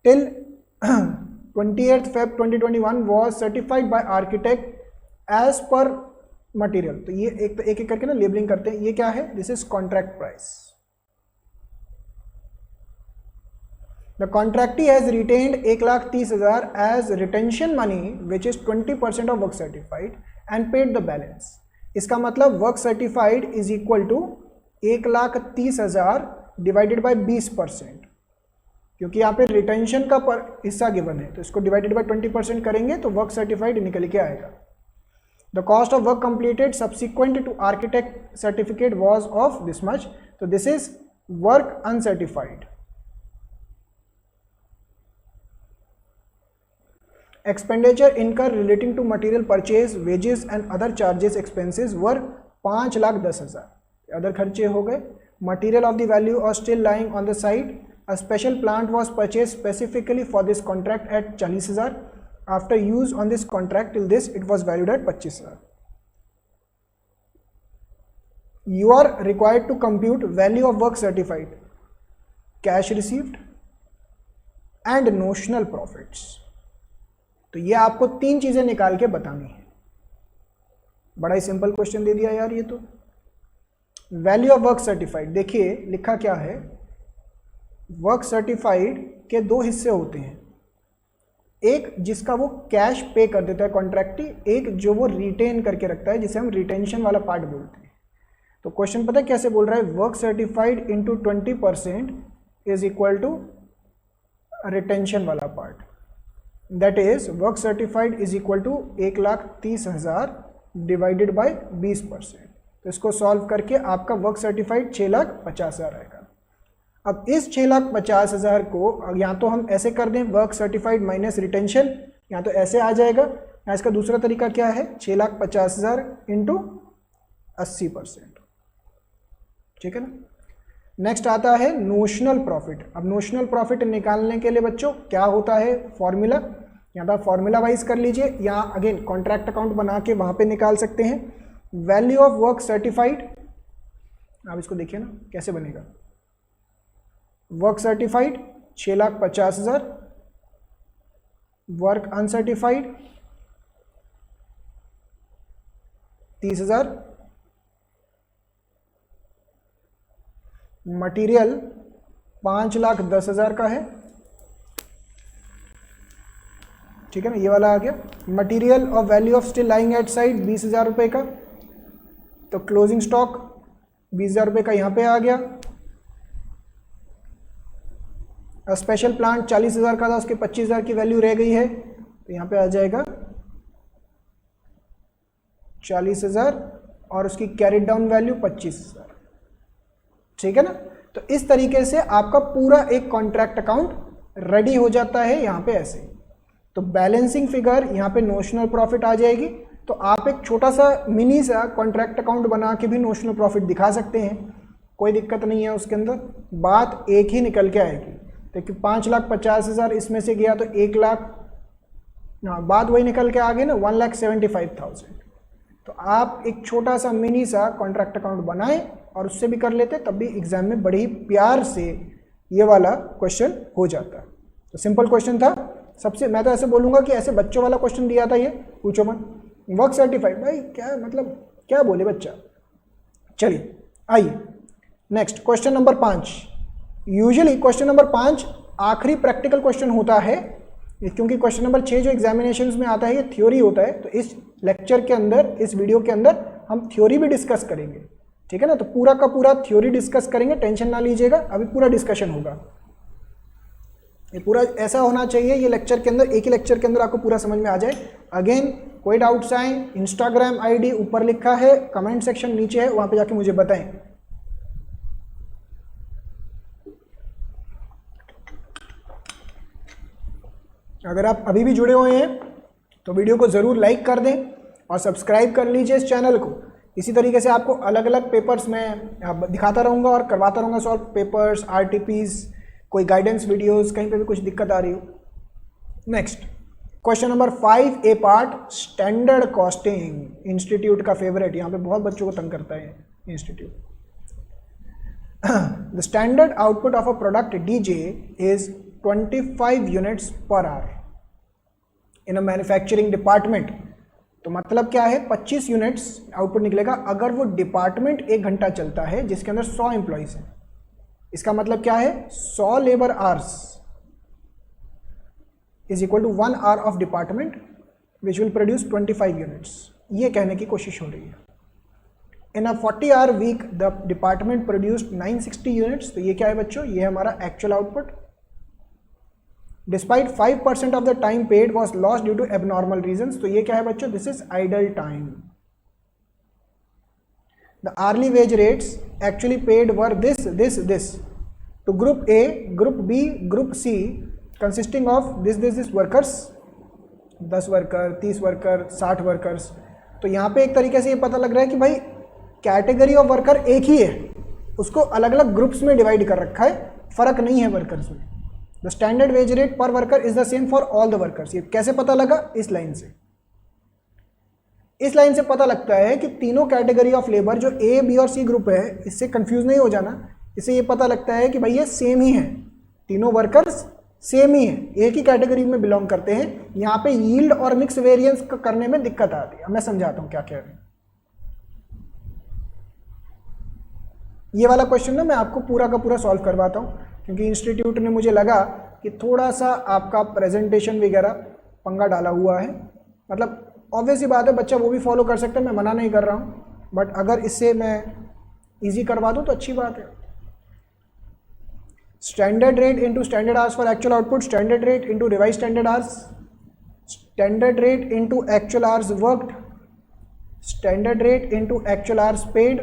till 28th Feb 2021 was certified by architect as per material. तो ये एक करके ना लेबलिंग करते हैं। ये क्या है? This is contract price. The contractee has retained 1,30,000 as retention money which is 20% of work certified and paid the balance. इसका मतलब work certified is equal to 1,30,000 divided by 20%, क्योंकि यहाँ पे रिटेंशन का हिस्सा गिवन है, तो इसको डिवाइडेड बाय 20% करेंगे तो वर्क सर्टिफाइड निकल के आएगा। The cost of work completed subsequent to architect certificate was of this much. So this is work uncertified. Expenditure incurred relating to material purchase, wages and other charges expenses were 5,10,000. Other खर्चे हो गए। Material of the value are still lying on the site. A special plant was purchased specifically for this contract at 40,000. After use on this contract till this it was valued at 25,000. You are required to compute value of work certified, cash received and notional profits. तो ये आपको 3 चीजें निकाल के बतानी है। बड़ा ही simple question दे दिया यार ये तो। वैल्यू ऑफ वर्क सर्टिफाइड, देखिए लिखा क्या है, वर्क सर्टिफाइड के 2 हिस्से होते हैं, एक जिसका वो कैश पे कर देता है कॉन्ट्रैक्टी, एक जो वो रिटेन करके रखता है जिसे हम रिटेंशन वाला पार्ट बोलते हैं। तो क्वेश्चन पता है कैसे बोल रहा है, work certified into 20% is equal to retention वाला part, that is work certified is equal to 1,30,000 divided by 20%। तो इसको सॉल्व करके आपका वर्क सर्टिफाइड 6,50,000 आएगा। अब इस 6,50,000 को या तो हम ऐसे कर दें वर्क सर्टिफाइड माइनस रिटेंशन, या तो ऐसे आ जाएगा, या इसका दूसरा तरीका क्या है 6,50,000 इंटू 80%, ठीक है ना। नेक्स्ट आता है नोशनल प्रॉफिट। अब नोशनल प्रॉफिट निकालने के लिए बच्चों क्या होता है फॉर्मूला, या तो फॉर्मूला वाइज कर लीजिए या अगेन कॉन्ट्रैक्ट अकाउंट बना के वहाँ पे निकाल सकते हैं। वैल्यू ऑफ वर्क सर्टिफाइड, आप इसको देखिए ना कैसे बनेगा, work certified 6,50,000, work uncertified 30,000, material 5,10,000 का है, ठीक है ना, ये वाला आ गया। मटेरियल और value of still lying at side 20,000 रुपये का, तो क्लोजिंग स्टॉक 20,000 रुपये का यहाँ पे आ गया। स्पेशल प्लांट 40,000 का था, उसके 25,000 की वैल्यू रह गई है, तो यहाँ पे आ जाएगा 40,000 और उसकी कैरिड डाउन वैल्यू 25,000, ठीक है ना। तो इस तरीके से आपका पूरा एक कॉन्ट्रैक्ट अकाउंट रेडी हो जाता है यहाँ पे ऐसे। तो बैलेंसिंग फिगर यहाँ पे नोशनल प्रॉफिट आ जाएगी, तो आप एक छोटा सा मिनी सा कॉन्ट्रैक्ट अकाउंट बना के भी नोशनल प्रॉफिट दिखा सकते हैं, कोई दिक्कत नहीं है उसके अंदर। बात एक ही निकल के आएगी, देखिए 5,50,000 इसमें से गया तो 1 लाख, बाद वही निकल के आ गए ना 1,75,000। तो आप एक छोटा सा मिनी सा कॉन्ट्रैक्ट अकाउंट बनाएं और उससे भी कर लेते, तब भी एग्जाम में बड़े ही प्यार से ये वाला क्वेश्चन हो जाता। तो सिंपल क्वेश्चन था। सबसे मैं तो ऐसे बोलूँगा कि ऐसे बच्चों वाला क्वेश्चन दिया था ये, पूछो मत। वर्क सर्टिफाइड, भाई क्या मतलब क्या बोले बच्चा। चलिए आइए next question number 5। Usually question number 5 आखिरी प्रैक्टिकल क्वेश्चन होता है, क्योंकि क्वेश्चन नंबर 6 जो एग्जामिनेशंस में आता है ये थ्योरी होता है। तो इस लेक्चर के अंदर, इस वीडियो के अंदर हम थ्योरी भी डिस्कस करेंगे, ठीक है ना। तो पूरा का पूरा थ्योरी डिस्कस करेंगे, टेंशन ना लीजिएगा, अभी पूरा डिस्कशन होगा। ये पूरा ऐसा होना चाहिए ये लेक्चर के अंदर, एक ही लेक्चर के अंदर आपको पूरा समझ में आ जाए। अगेन कोई डाउट्स आए, इंस्टाग्राम आईडी ऊपर लिखा है, कमेंट सेक्शन नीचे है, वहां पे जाके मुझे बताएं। अगर आप अभी भी जुड़े हुए हैं तो वीडियो को ज़रूर लाइक कर दें और सब्सक्राइब कर लीजिए इस चैनल को। इसी तरीके से आपको अलग अलग पेपर्स में दिखाता रहूँगा और करवाता रहूँगा सॉल्व पेपर्स, आरटीपीज, कोई गाइडेंस वीडियोस, कहीं पे भी कुछ दिक्कत आ रही हो। नेक्स्ट क्वेश्चन नंबर 5 ए पार्ट, स्टैंडर्ड कॉस्टिंग, इंस्टीट्यूट का फेवरेट, यहाँ पे बहुत बच्चों को तंग करता है institute. The standard output of a product DJ is 25 units per hour in a manufacturing department. तो मतलब क्या है, 25 यूनिट्स आउटपुट निकलेगा अगर वो डिपार्टमेंट 1 घंटा चलता है जिसके अंदर 100 एम्प्लॉइज हैं। इसका मतलब क्या है, 100 labour hours is equal to 1 hour of department which will produce 25 units. ये कहने की कोशिश हो रही है। In a 40 hour week the department produced 960 units. तो ये क्या है बच्चों, ये है हमारा actual output. Despite 5% of the time paid was lost due to abnormal reasons. तो ये क्या है बच्चों, this is idle time. The hourly wage rates actually paid were this to group A, group B, group C consisting of this workers, 10 worker, 30 worker, 60 workers. तो यहाँ पे एक तरीके से ये पता लग रहा है कि भाई कैटेगरी ऑफ वर्कर एक ही है, उसको अलग अलग ग्रुप्स में डिवाइड कर रखा है, फर्क नहीं है वर्कर्स में। द स्टैंडर्ड वेज रेट पर worker is the same for all the workers. ये कैसे पता लगा, इस लाइन से। इस लाइन से पता लगता है कि तीनों कैटेगरी ऑफ लेबर जो ए, बी और सी ग्रुप है, इससे कंफ्यूज नहीं हो जाना। इससे ये पता लगता है कि भाई ये सेम ही है, तीनों वर्कर्स सेम ही है, एक ही कैटेगरी में बिलोंग करते हैं। यहाँ पे यील्ड और मिक्स वेरिएंस करने में दिक्कत आती है। मैं समझाता हूँ क्या कह रहे हैं। ये वाला क्वेश्चन ना मैं आपको पूरा का पूरा सॉल्व करवाता हूँ, क्योंकि इंस्टीट्यूट ने मुझे लगा कि थोड़ा सा आपका प्रेजेंटेशन वगैरह पंगा डाला हुआ है। मतलब ऑब्वियस ही बात है, बच्चा वो भी फॉलो कर सकता है, मैं मना नहीं कर रहा हूँ, बट अगर इससे मैं इजी करवा दूँ तो अच्छी बात है। Standard rate into standard hours for actual output, standard rate into revise standard hours, standard rate into actual hours worked, standard rate into actual hours paid,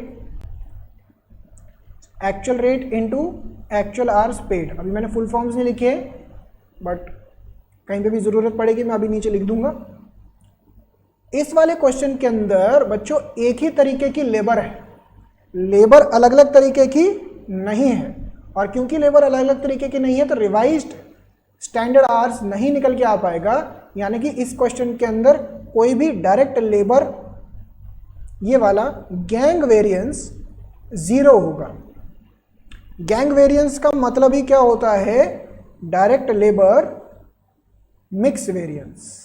actual rate into actual hours paid. अभी मैंने full forms नहीं लिखे हैं, but कहीं पे भी ज़रूरत पड़ेगी मैं अभी नीचे लिख दूंगा। इस वाले क्वेश्चन के अंदर बच्चों एक ही तरीके की लेबर है, लेबर अलग अलग तरीके की नहीं है, और क्योंकि लेबर अलग अलग तरीके की नहीं है तो रिवाइज्ड स्टैंडर्ड आवर्स नहीं निकल के आ पाएगा। यानी कि इस क्वेश्चन के अंदर कोई भी डायरेक्ट लेबर, ये वाला गैंग वेरिएंस 0 होगा। गैंग वेरिएंस का मतलब ही क्या होता है, डायरेक्ट लेबर मिक्स वेरिएंस।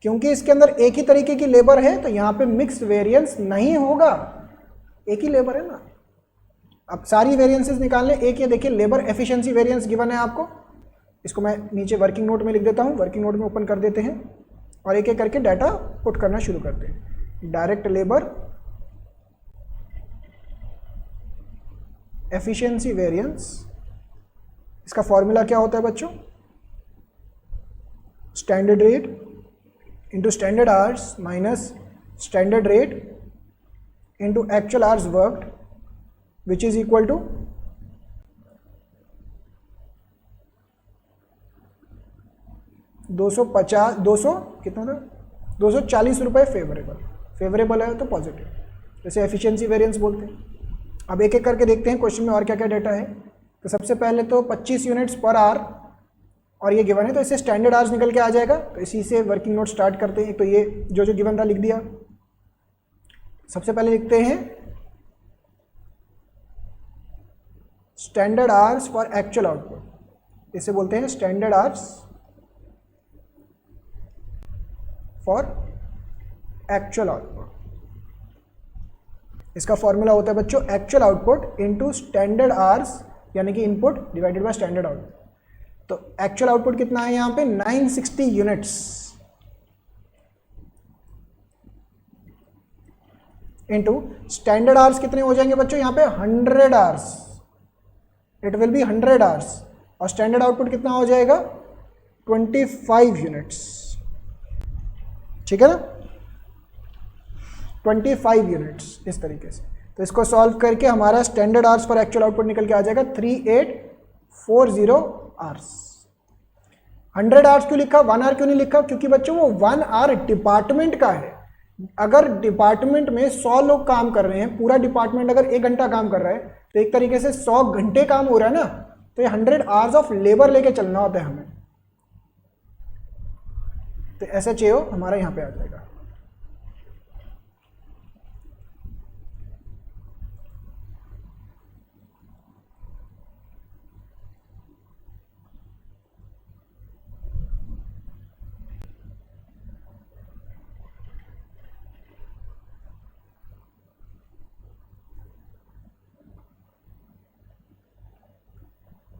क्योंकि इसके अंदर एक ही तरीके की लेबर है तो यहाँ पे मिक्स वेरिएंस नहीं होगा, एक ही लेबर है ना। अब सारी वेरिएंसेस निकालने एक, ये देखिए लेबर एफिशिएंसी वेरिएंस गिवन है आपको, इसको मैं नीचे वर्किंग नोट में लिख देता हूँ। वर्किंग नोट में ओपन कर देते हैं और एक एक करके डाटा पुट करना शुरू करते हैं। डायरेक्ट लेबर एफिशिएंसी वेरिएंस, इसका फॉर्मूला क्या होता है बच्चों, standard rate into standard hours minus standard rate into actual hours worked, which is equal to 200 कितना था, 240 रुपये फेवरेबल। फेवरेबल है तो पॉजिटिव, जैसे एफिशिएंसी वेरिएंस बोलते हैं। अब एक एक करके देखते हैं क्वेश्चन में और क्या क्या डाटा है। तो सबसे पहले तो 25 यूनिट्स पर आवर और ये गिवन है, तो इससे स्टैंडर्ड आवर्स निकल के आ जाएगा। तो इसी से वर्किंग नोट स्टार्ट करते हैं। तो ये जो गिवन था लिख दिया। सबसे पहले लिखते हैं standard hours for actual output, इसे बोलते हैं standard hours for actual output. इसका फॉर्मूला होता है बच्चों actual output into standard hours यानी कि input divided by standard output. तो एक्चुअल आउटपुट कितना है यहाँ पे 960 यूनिट्स इनटू स्टैंडर्ड आवर्स कितने हो जाएंगे बच्चों यहाँ पे 100 hours, it will be 100 hours. और स्टैंडर्ड आउटपुट कितना हो जाएगा 25 यूनिट्स, ठीक है ना, 25 यूनिट्स इस तरीके से। तो इसको सॉल्व करके हमारा standard hours for actual output निकल के आ जाएगा 3840 आवर्स। 100 आवर्स क्यों लिखा, 1 आवर क्यों नहीं लिखा, क्योंकि बच्चों वो 1 आवर डिपार्टमेंट का है। अगर डिपार्टमेंट में 100 लोग काम कर रहे हैं, पूरा डिपार्टमेंट अगर 1 घंटा काम कर रहा है तो एक तरीके से 100 घंटे काम हो रहा है ना, तो ये 100 आवर्स ऑफ लेबर लेके चलना होता है हमें। तो SHAO हमारा यहाँ पे आ जाएगा।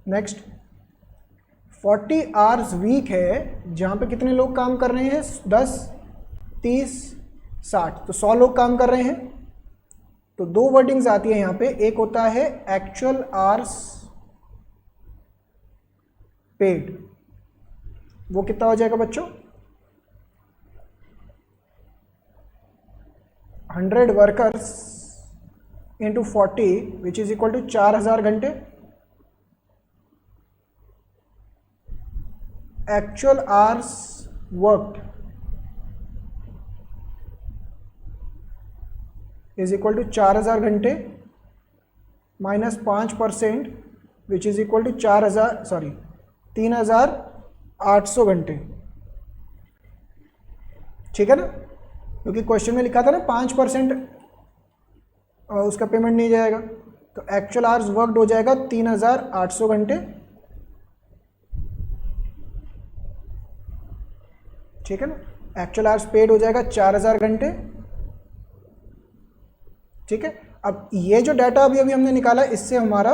नेक्स्ट 40 आवर्स वीक है, जहाँ पे कितने लोग काम कर रहे हैं 10, 30, 60, तो 100 लोग काम कर रहे हैं। तो दो वर्डिंग्स आती है यहाँ पे, एक होता है एक्चुअल आवर्स पेड, वो कितना हो जाएगा बच्चों 100 workers into 40 which is equal to 4000 घंटे। Actual hours worked is equal to 4000 घंटे minus 5% which is equal to 3800 घंटे, ठीक है ना, क्योंकि क्वेश्चन में लिखा था ना 5% उसका पेमेंट नहीं जाएगा। तो एक्चुअल आवर्स वर्कड हो जाएगा 3800 घंटे, ठीक है ना। एक्चुअल आवर्स पेड हो जाएगा 4000 घंटे, ठीक है। अब ये जो डाटा अभी हमने निकाला, इससे हमारा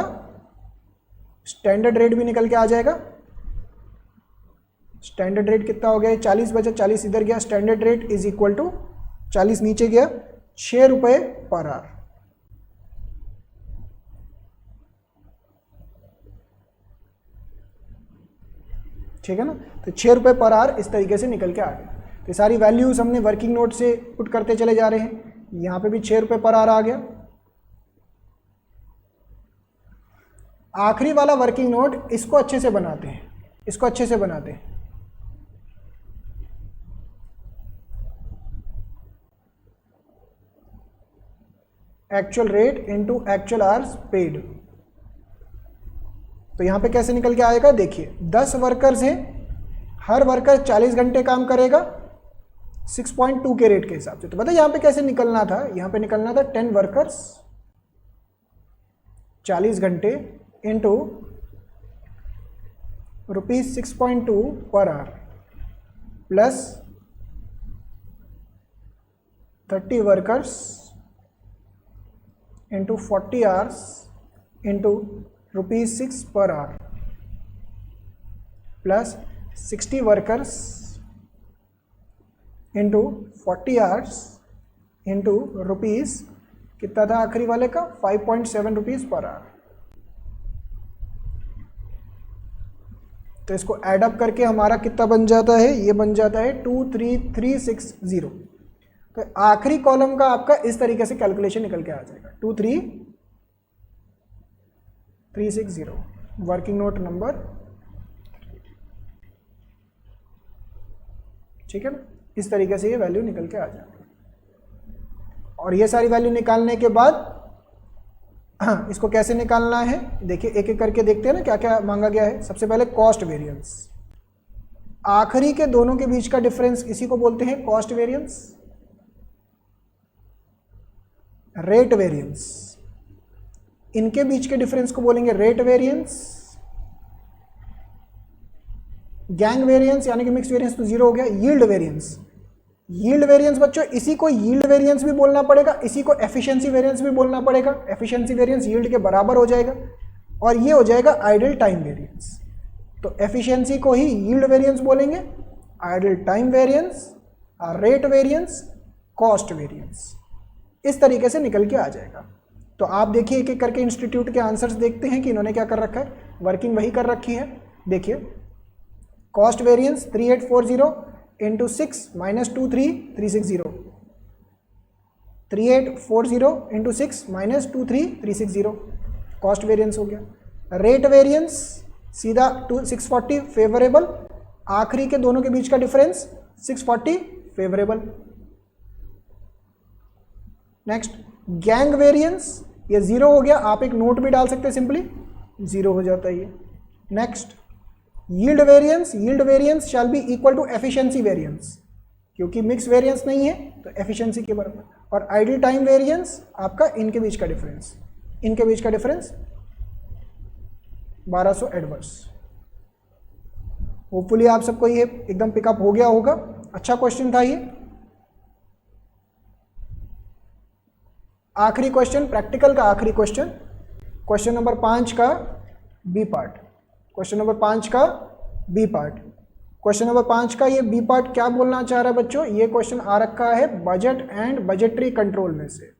स्टैंडर्ड रेट भी निकल के आ जाएगा। स्टैंडर्ड रेट कितना हो गया 40 बचा, 40 इधर गया, standard rate is equal to 40 नीचे गया 6 रुपये पर आवर, ठीक है ना। तो 6 रुपये पर आवर इस तरीके से निकल के आ गया। तो सारी वैल्यूज हमने वर्किंग नोट से पुट करते चले जा रहे हैं। यहाँ पे भी 6 रुपये पर आवर आ गया। आखिरी वाला वर्किंग नोट, इसको अच्छे से बनाते हैं, इसको अच्छे से बनाते हैं। Actual rate into actual hours paid. तो यहाँ पे कैसे निकल के आएगा, देखिए 10 वर्कर्स हैं, हर वर्कर 40 घंटे काम करेगा 6.2 के रेट के हिसाब से। तो पता है यहाँ पे कैसे निकलना था, यहाँ पे निकलना था 10 वर्कर्स 40 घंटे into ₹6.2 per hour plus 30 workers into 40 hours into ₹6 per hour plus 60 workers into 40 hours into rupees कितना था आखिरी वाले का 5.7 रुपीज़ पर आवर। तो इसको ऐड अप करके हमारा कितना बन जाता है, ये बन जाता है 23360। तो आखिरी कॉलम का आपका इस तरीके से कैलकुलेशन निकल के आ जाएगा 23360 वर्किंग नोट नंबर, ठीक है ना। इस तरीके से ये वैल्यू निकल के आ जाएगी। और ये सारी वैल्यू निकालने के बाद हाँ, इसको कैसे निकालना है देखिए, एक एक करके देखते हैं ना क्या क्या मांगा गया है। सबसे पहले कॉस्ट वेरिएंस, आखिरी के दोनों के बीच का डिफरेंस, इसी को बोलते हैं कॉस्ट वेरिएंस। रेट वेरिएंस, इनके बीच के डिफरेंस को बोलेंगे रेट वेरिएंस। गैंग वेरिएंस यानी कि मिक्स वेरिएंस तो जीरो हो गया। यील्ड वेरिएंस, यील्ड वेरिएंस बच्चों इसी को यील्ड वेरिएंस भी बोलना पड़ेगा, इसी को एफिशिएंसी वेरिएंस भी बोलना पड़ेगा। एफिशिएंसी वेरिएंस यील्ड के बराबर हो जाएगा और ये हो जाएगा आइडल टाइम वेरिएंस। तो एफिशिएंसी को ही यील्ड वेरिएंस बोलेंगे, idle time variance, rate variance, cost variance, इस तरीके से निकल के आ जाएगा। तो आप देखिए एक एक करके इंस्टीट्यूट के आंसर्स देखते हैं कि इन्होंने क्या कर रखा है, वर्किंग वही कर रखी है। देखिए cost variance 3840 into 6 minus 23360, 3840 into 6 minus 23360 cost variance हो गया। रेट वेरिएंस सीधा 640 फेवरेबल, आखिरी के दोनों के बीच का difference 640 favourable. Next gang variance, ये जीरो हो गया, आप एक नोट भी डाल सकते हैं, सिंपली जीरो हो जाता है ये। Next yield variance, yield variance shall be equal to efficiency variance, क्योंकि मिक्स वेरिएंस नहीं है तो एफिशिएंसी के बराबर। और आइडल टाइम वेरिएंस आपका इनके बीच का डिफरेंस, इनके बीच का डिफरेंस 1200 एडवर्स। होपफुली आप सबको ये एकदम पिकअप हो गया होगा। अच्छा क्वेश्चन था ये। आखिरी क्वेश्चन, प्रैक्टिकल का आखिरी क्वेश्चन, क्वेश्चन नंबर 5 का बी पार्ट, क्वेश्चन नंबर 5 का बी पार्ट। क्वेश्चन नंबर 5 का ये बी पार्ट क्या बोलना चाह रहा है बच्चों, ये क्वेश्चन आ रखा है बजट एंड बजटरी कंट्रोल में से।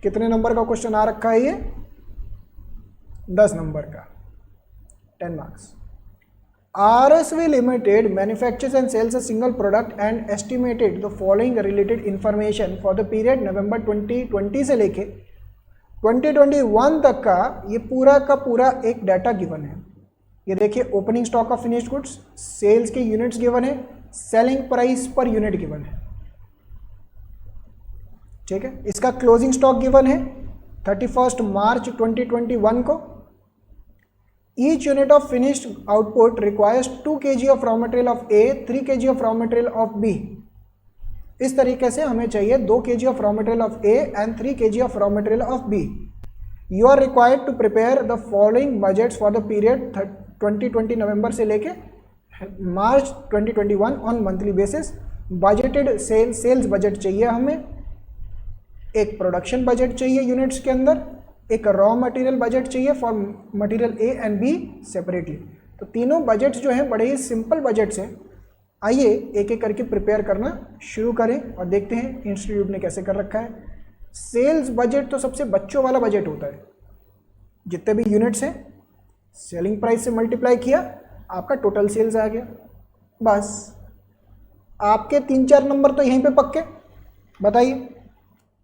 कितने नंबर का क्वेश्चन आ रखा है ये, 10 नंबर का, 10 marks. RSV Limited manufactures and sells a single product and estimated the following related information for the period नवंबर 2020 से लेके 2021 तक का ये पूरा का पूरा एक डाटा गिवन है। ये देखिए opening stock of finished goods, sales के यूनिट्स गिवन है, selling price per unit given है, ठीक है। इसका क्लोजिंग स्टॉक गिवन है 31 मार्च 2021 को। Each unit of finished output requires 2 kg of raw material of A, 3 kg of raw material of B. इस तरीके से हमें चाहिए 2 kg of raw material of A and 3 kg of raw material of B. You are required to prepare the following budgets for the period 2020 नवंबर से लेके मार्च 2021 on monthly basis. Budgeted sales budget चाहिए हमें, एक प्रोडक्शन बजट चाहिए units के अंदर, एक रॉ मटेरियल बजट चाहिए for material A and B separately. तो तीनों बजट्स जो हैं बड़े ही सिंपल बजट्स हैं। आइए एक एक करके प्रिपेयर करना शुरू करें और देखते हैं इंस्टीट्यूट ने कैसे कर रखा है। सेल्स बजट तो सबसे बच्चों वाला बजट होता है, जितने भी यूनिट्स हैं सेलिंग प्राइस से मल्टीप्लाई किया, आपका टोटल सेल्स आ गया। बस आपके 3-4 नंबर तो यहीं पे पक्के। बताइए,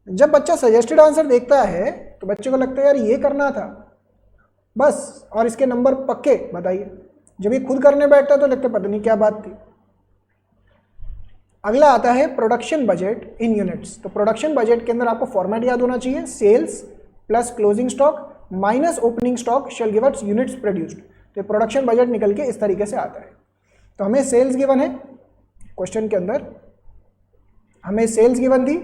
जब बच्चा सजेस्टेड आंसर देखता है तो बच्चे को लगता है यार ये करना था बस, और इसके नंबर पक्के। बताइए, जब ये खुद करने बैठता है तो लगता है पता नहीं क्या बात थी। अगला आता है प्रोडक्शन बजट इन यूनिट्स। तो प्रोडक्शन बजट के अंदर आपको फॉर्मेट याद होना चाहिए, sales plus closing stock minus opening stock shall give us units produced. तो प्रोडक्शन बजट निकल के इस तरीके से आता है। तो हमें सेल्स गिवन है, क्वेश्चन के अंदर हमें सेल्स गिवन थी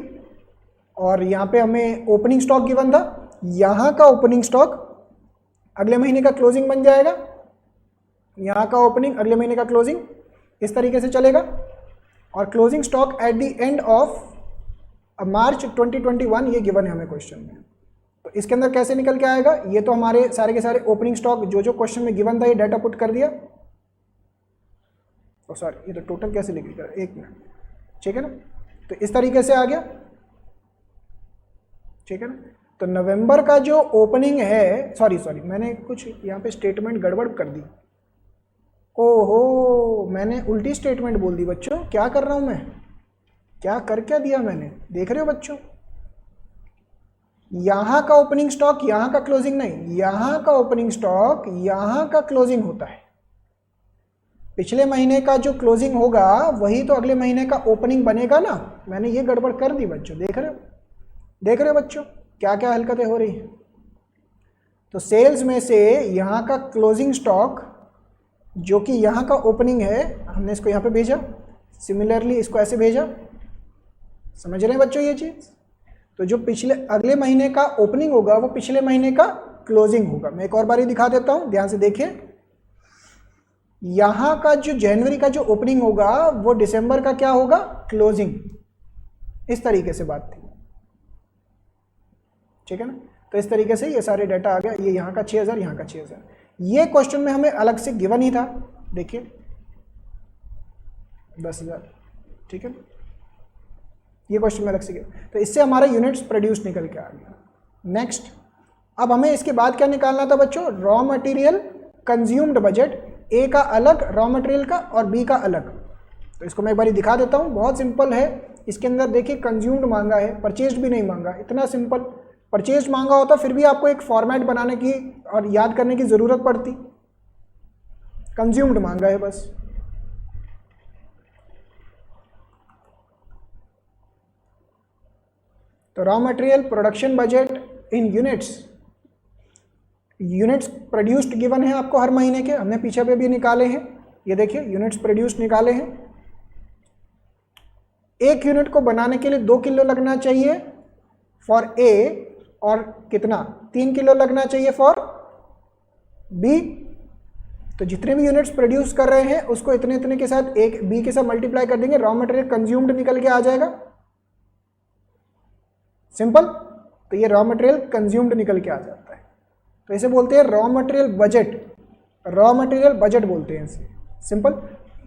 और यहाँ पे हमें ओपनिंग स्टॉक गिवन था। यहाँ का ओपनिंग स्टॉक अगले महीने का क्लोजिंग बन जाएगा, यहाँ का ओपनिंग अगले महीने का क्लोजिंग, इस तरीके से चलेगा। और closing stock at the end of March 2021 ये गिवन है हमें क्वेश्चन में। तो इसके अंदर कैसे निकल के आएगा, ये तो हमारे सारे के सारे ओपनिंग स्टॉक जो जो क्वेश्चन में गिवन था ये डाटा पुट कर दिया। तो सॉरी, ये तो टोटल कैसे लिख लिया, 1 मिनट, ठीक है ना। तो इस तरीके से आ गया, ठीक है ना। तो नवंबर का जो ओपनिंग है, सॉरी मैंने कुछ यहाँ पे स्टेटमेंट गड़बड़ कर दी। ओहो, मैंने उल्टी स्टेटमेंट बोल दी बच्चों। क्या कर रहा हूँ मैं, क्या कर क्या दिया मैंने, देख रहे हो बच्चों। यहाँ का ओपनिंग स्टॉक यहाँ का क्लोजिंग नहीं, यहाँ का ओपनिंग स्टॉक यहाँ का क्लोजिंग होता है। पिछले महीने का जो क्लोजिंग होगा वही तो अगले महीने का ओपनिंग बनेगा ना। मैंने ये गड़बड़ कर दी बच्चों, देख रहे हो बच्चों क्या क्या हरकतें हो रही हैं। तो सेल्स में से यहाँ का क्लोजिंग स्टॉक जो कि यहाँ का ओपनिंग है, हमने इसको यहाँ पे भेजा, सिमिलरली इसको ऐसे भेजा। समझ रहे हैं बच्चों ये चीज़? तो जो पिछले अगले महीने का ओपनिंग होगा वो पिछले महीने का क्लोजिंग होगा। मैं एक और बारी दिखा देता हूँ, ध्यान से देखिए। यहाँ का जो जनवरी का जो ओपनिंग होगा वो दिसंबर का क्या होगा, क्लोजिंग। इस तरीके से बात थी, ठीक है ना। तो इस तरीके से ये सारे डाटा आ गया। ये यहाँ का 6000, यहाँ का 6000। ये क्वेश्चन में हमें अलग से गिवन ही था, देखिए 10,000, ठीक है। ये क्वेश्चन में अलग से गिवन, तो इससे हमारा यूनिट्स प्रोड्यूस निकल के आ गया। नेक्स्ट, अब हमें इसके बाद क्या निकालना था बच्चों, रॉ मटेरियल कंज्यूम्ड बजट। ए का अलग रॉ मटेरियल का और बी का अलग। तो इसको मैं एक बार दिखा देता हूँ, बहुत सिंपल है। इसके अंदर देखिए कंज्यूम्ड मांगा है, परचेज्ड भी नहीं मांगा, इतना सिंपल। परचेज मांगा होता फिर भी आपको एक फॉर्मेट बनाने की और याद करने की जरूरत पड़ती, कंज्यूम्ड मांगा है बस। तो raw material production budget in units, units produced given है आपको हर महीने के, हमने पीछे पे भी निकाले हैं। ये देखिए यूनिट्स प्रोड्यूस्ड निकाले हैं। एक यूनिट को बनाने के लिए 2 किलो लगना चाहिए फॉर ए, और कितना 3 किलो लगना चाहिए फॉर बी। तो जितने भी यूनिट्स प्रोड्यूस कर रहे हैं उसको इतने इतने के साथ एक बी के साथ मल्टीप्लाई कर देंगे, रॉ मटेरियल कंज्यूम्ड निकल के आ जाएगा, सिंपल। तो ये रॉ मटेरियल कंज्यूम्ड निकल के आ जाता है। तो इसे बोलते हैं raw material budget, raw material budget बोलते हैं इसे, सिंपल।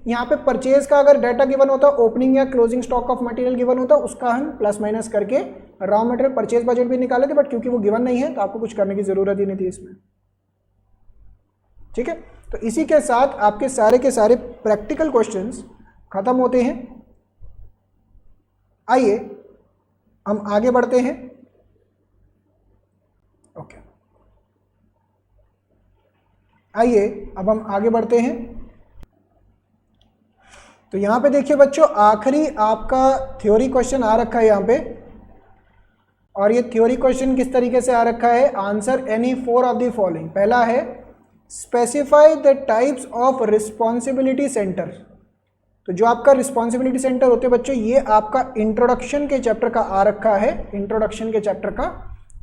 यहाँ पे परचेज का अगर डाटा गिवन होता, ओपनिंग या closing stock of material given होता, उसका हम प्लस माइनस करके रॉ मटेरियल परचेज बजट भी निकाले थे, बट क्योंकि वो गिवन नहीं है तो आपको कुछ करने की जरूरत ही नहीं थी इसमें, ठीक है। तो इसी के साथ आपके सारे के सारे प्रैक्टिकल क्वेश्चंस खत्म होते हैं। आइए हम आगे बढ़ते हैं। ओके, आइए अब हम आगे बढ़ते हैं। तो यहां पे देखिए बच्चों, आखिरी आपका थ्योरी क्वेश्चन आ रखा है यहां पे, और ये थ्योरी क्वेश्चन किस तरीके से आ रखा है, answer any 4 of the following. पहला है specify the types of responsibility centre. तो जो आपका रिस्पॉन्सिबिलिटी सेंटर होते हैं बच्चों, ये आपका इंट्रोडक्शन के चैप्टर का आ रखा है, इंट्रोडक्शन के चैप्टर का।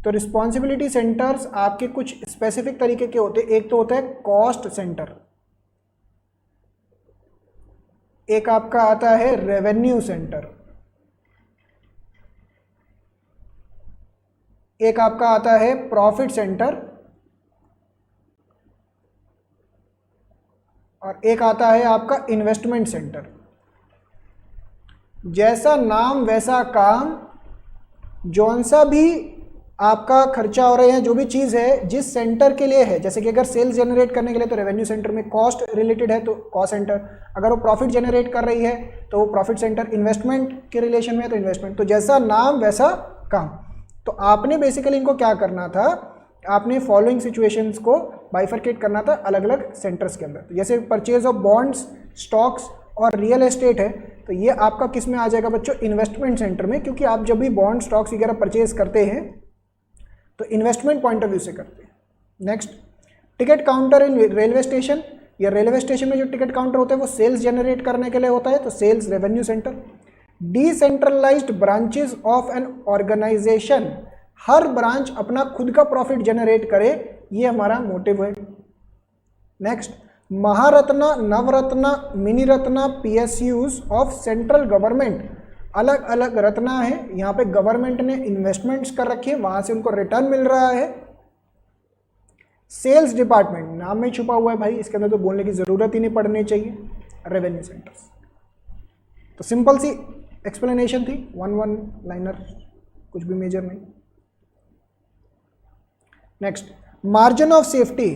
तो रिस्पॉन्सिबिलिटी सेंटर्स आपके कुछ स्पेसिफिक तरीके के होते हैं। एक तो होता है कॉस्ट सेंटर, एक आपका आता है रेवेन्यू सेंटर, एक आपका आता है प्रॉफिट सेंटर, और एक आता है आपका इन्वेस्टमेंट सेंटर। जैसा नाम वैसा काम, जौन सा भी आपका खर्चा हो रहा है, जो भी चीज़ है जिस सेंटर के लिए है, जैसे कि अगर सेल्स जनरेट करने के लिए तो रेवेन्यू सेंटर में, कॉस्ट रिलेटेड है तो कॉस्ट सेंटर, अगर वो प्रॉफिट जनरेट कर रही है तो वो प्रॉफिट सेंटर, इन्वेस्टमेंट के रिलेशन में है तो इन्वेस्टमेंट। तो जैसा नाम वैसा काम। तो आपने बेसिकली इनको क्या करना था, आपने फॉलोइंग सिचुएशंस को बाइफरकेट करना था अलग अलग सेंटर्स के अंदर। जैसे परचेज ऑफ बॉन्ड्स, स्टॉक्स और रियल एस्टेट है, तो ये आपका किस में आ जाएगा बच्चों, इन्वेस्टमेंट सेंटर में, क्योंकि आप जब भी बॉन्ड, स्टॉक्स वगैरह परचेज करते हैं तो इन्वेस्टमेंट पॉइंट ऑफ व्यू से करते हैं। नेक्स्ट, टिकट काउंटर इन रेलवे स्टेशन, या रेलवे स्टेशन में जो टिकट काउंटर होता है वो सेल्स जनरेट करने के लिए होता है, तो sales revenue centre. Decentralised branches of an organisation, हर ब्रांच अपना खुद का प्रॉफिट जनरेट करे, ये हमारा मोटिव है। Next, Maharatna, Navratna, mini Ratna, PSUs of central government, अलग अलग रत्ना है, यहाँ पे गवर्नमेंट ने इन्वेस्टमेंट्स कर रखे हैं, वहां से उनको रिटर्न मिल रहा है। सेल्स डिपार्टमेंट, नाम में छुपा हुआ है भाई, इसके अंदर तो बोलने की जरूरत ही नहीं पड़नी चाहिए, रेवेन्यू सेंटर्स। तो सिंपल सी एक्सप्लेनेशन थी, वन लाइनर, कुछ भी मेजर नहीं। Next, margin of safety,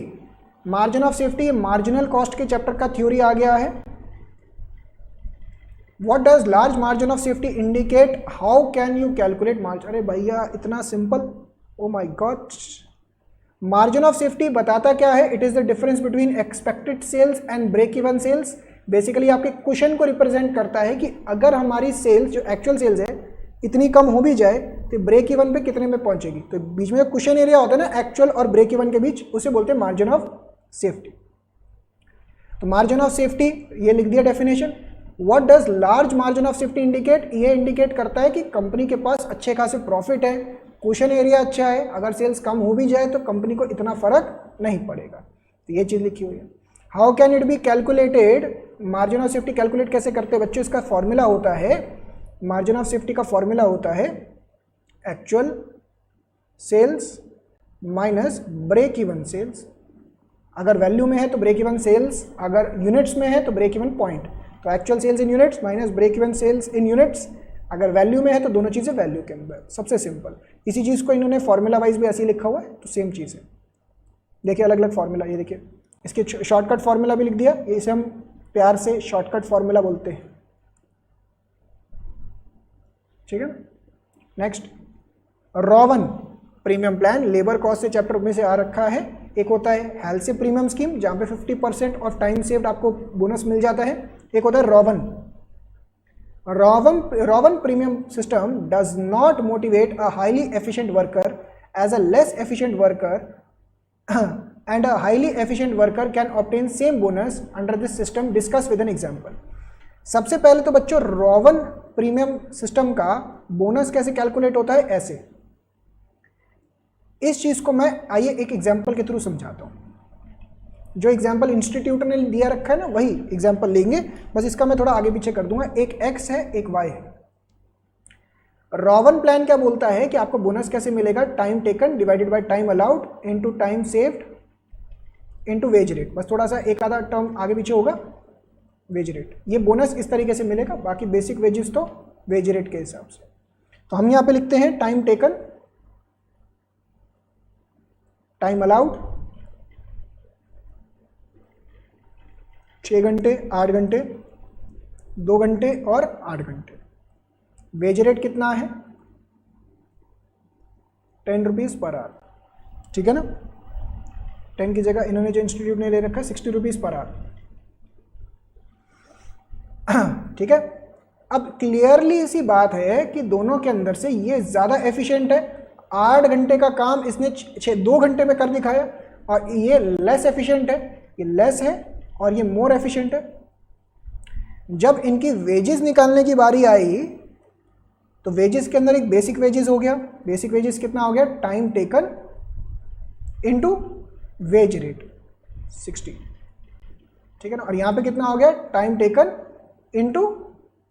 margin of safety marginal cost के चैप्टर का थ्योरी आ गया है। What does large margin of safety indicate? How can you calculate margin? अरे भैया इतना simple, oh my God. Margin of safety बताता क्या है, it is the difference between expected sales and break even sales basically आपके question को represent करता है कि अगर हमारी सेल्स जो एक्चुअल सेल्स है इतनी कम हो भी जाए तो ब्रेक इवन पे कितने में पहुंचेगी। तो बीच में जो क्वेश्चन एरिया होता है ना एक्चुअल और ब्रेक इवन के बीच, उसे बोलते हैं मार्जिन ऑफ सेफ्टी। तो मार्जिन ऑफ सेफ्टी ये लिख दिया definition. What does large margin of safety indicate? ये इंडिकेट करता है कि कंपनी के पास अच्छे खासे प्रॉफिट है, क्वेश्चन एरिया अच्छा है, अगर सेल्स कम हो भी जाए तो कंपनी को इतना फर्क नहीं पड़ेगा। तो ये चीज़ लिखी हुई है। How can it be calculated? Margin of safety calculate कैसे करते हैं बच्चों? इसका फॉर्मूला होता है, मार्जिन ऑफ सेफ्टी का फॉर्मूला होता है actual sales minus break even sales. अगर वैल्यू में है तो ब्रेक इवन सेल्स, अगर यूनिट्स में है तो ब्रेक इवन पॉइंट। तो actual sales in units minus break even sales in units. अगर वैल्यू में है तो दोनों चीज़ें वैल्यू के अंदर, सबसे सिंपल। इसी चीज़ को इन्होंने फॉर्मूला वाइज भी ऐसे ही लिखा हुआ है, तो सेम चीज़ है। देखिए अलग अलग फॉर्मूला, ये देखिए इसके शॉर्टकट फॉर्मूला भी लिख दिया, इसे हम प्यार से शॉर्टकट फॉर्मूला बोलते हैं, ठीक है। Next, Rowan premium plan labour cost से चैप्टर में से आ रखा है। एक होता है हेल्थ प्रीमियम स्कीम जहाँ पे 50% ऑफ टाइम सेव्ड आपको बोनस मिल जाता है। एक होता है Rowan premium system does not motivate a highly efficient worker as a less efficient worker and a highly efficient worker can obtain same bonus under this system. Discuss with an example. सबसे पहले तो बच्चों Rowan premium system का bonus कैसे calculate होता है, ऐसे। इस चीज को मैं आइए एक एग्जांपल के थ्रू समझाता हूं। जो एग्जांपल इंस्टीट्यूट ने दिया रखा है ना वही एग्जांपल लेंगे, बस इसका मैं थोड़ा आगे पीछे कर दूंगा। एक एक्स है एक वाई है। रॉवन प्लान क्या बोलता है कि आपको बोनस कैसे मिलेगा? Time taken divided by time allowed into time saved into wage rate. बस थोड़ा सा एक आधा टर्म आगे पीछे होगा, वेज रेट। ये बोनस इस तरीके से मिलेगा, बाकी बेसिक वेजेस तो वेज रेट के हिसाब से। तो हम यहां पे लिखते हैं टाइम टेकन, टाइम अलाउड 6 घंटे, 8 घंटे, 2 घंटे और 8 घंटे। वेज रेट कितना है? 10 रुपीज़ पर आवर, ठीक है ना। 10 की जगह इन्होंने जो इंस्टीट्यूट ने ले रखा है 60 रुपीज़ पर आवर, ठीक है। अब क्लियरली सी बात है कि दोनों के अंदर से ये ज़्यादा एफिशिएंट है। 8 घंटे का काम इसने 2 घंटे में कर दिखाया, और ये लेस एफिशिएंट है, ये लेस है और ये मोर एफिशिएंट है। जब इनकी वेजेस निकालने की बारी आई तो वेजेस के अंदर एक बेसिक वेजेस हो गया। बेसिक वेजेस कितना हो गया? Time taken into wage rate 60, ठीक है ना। और यहाँ पे कितना हो गया? Time taken into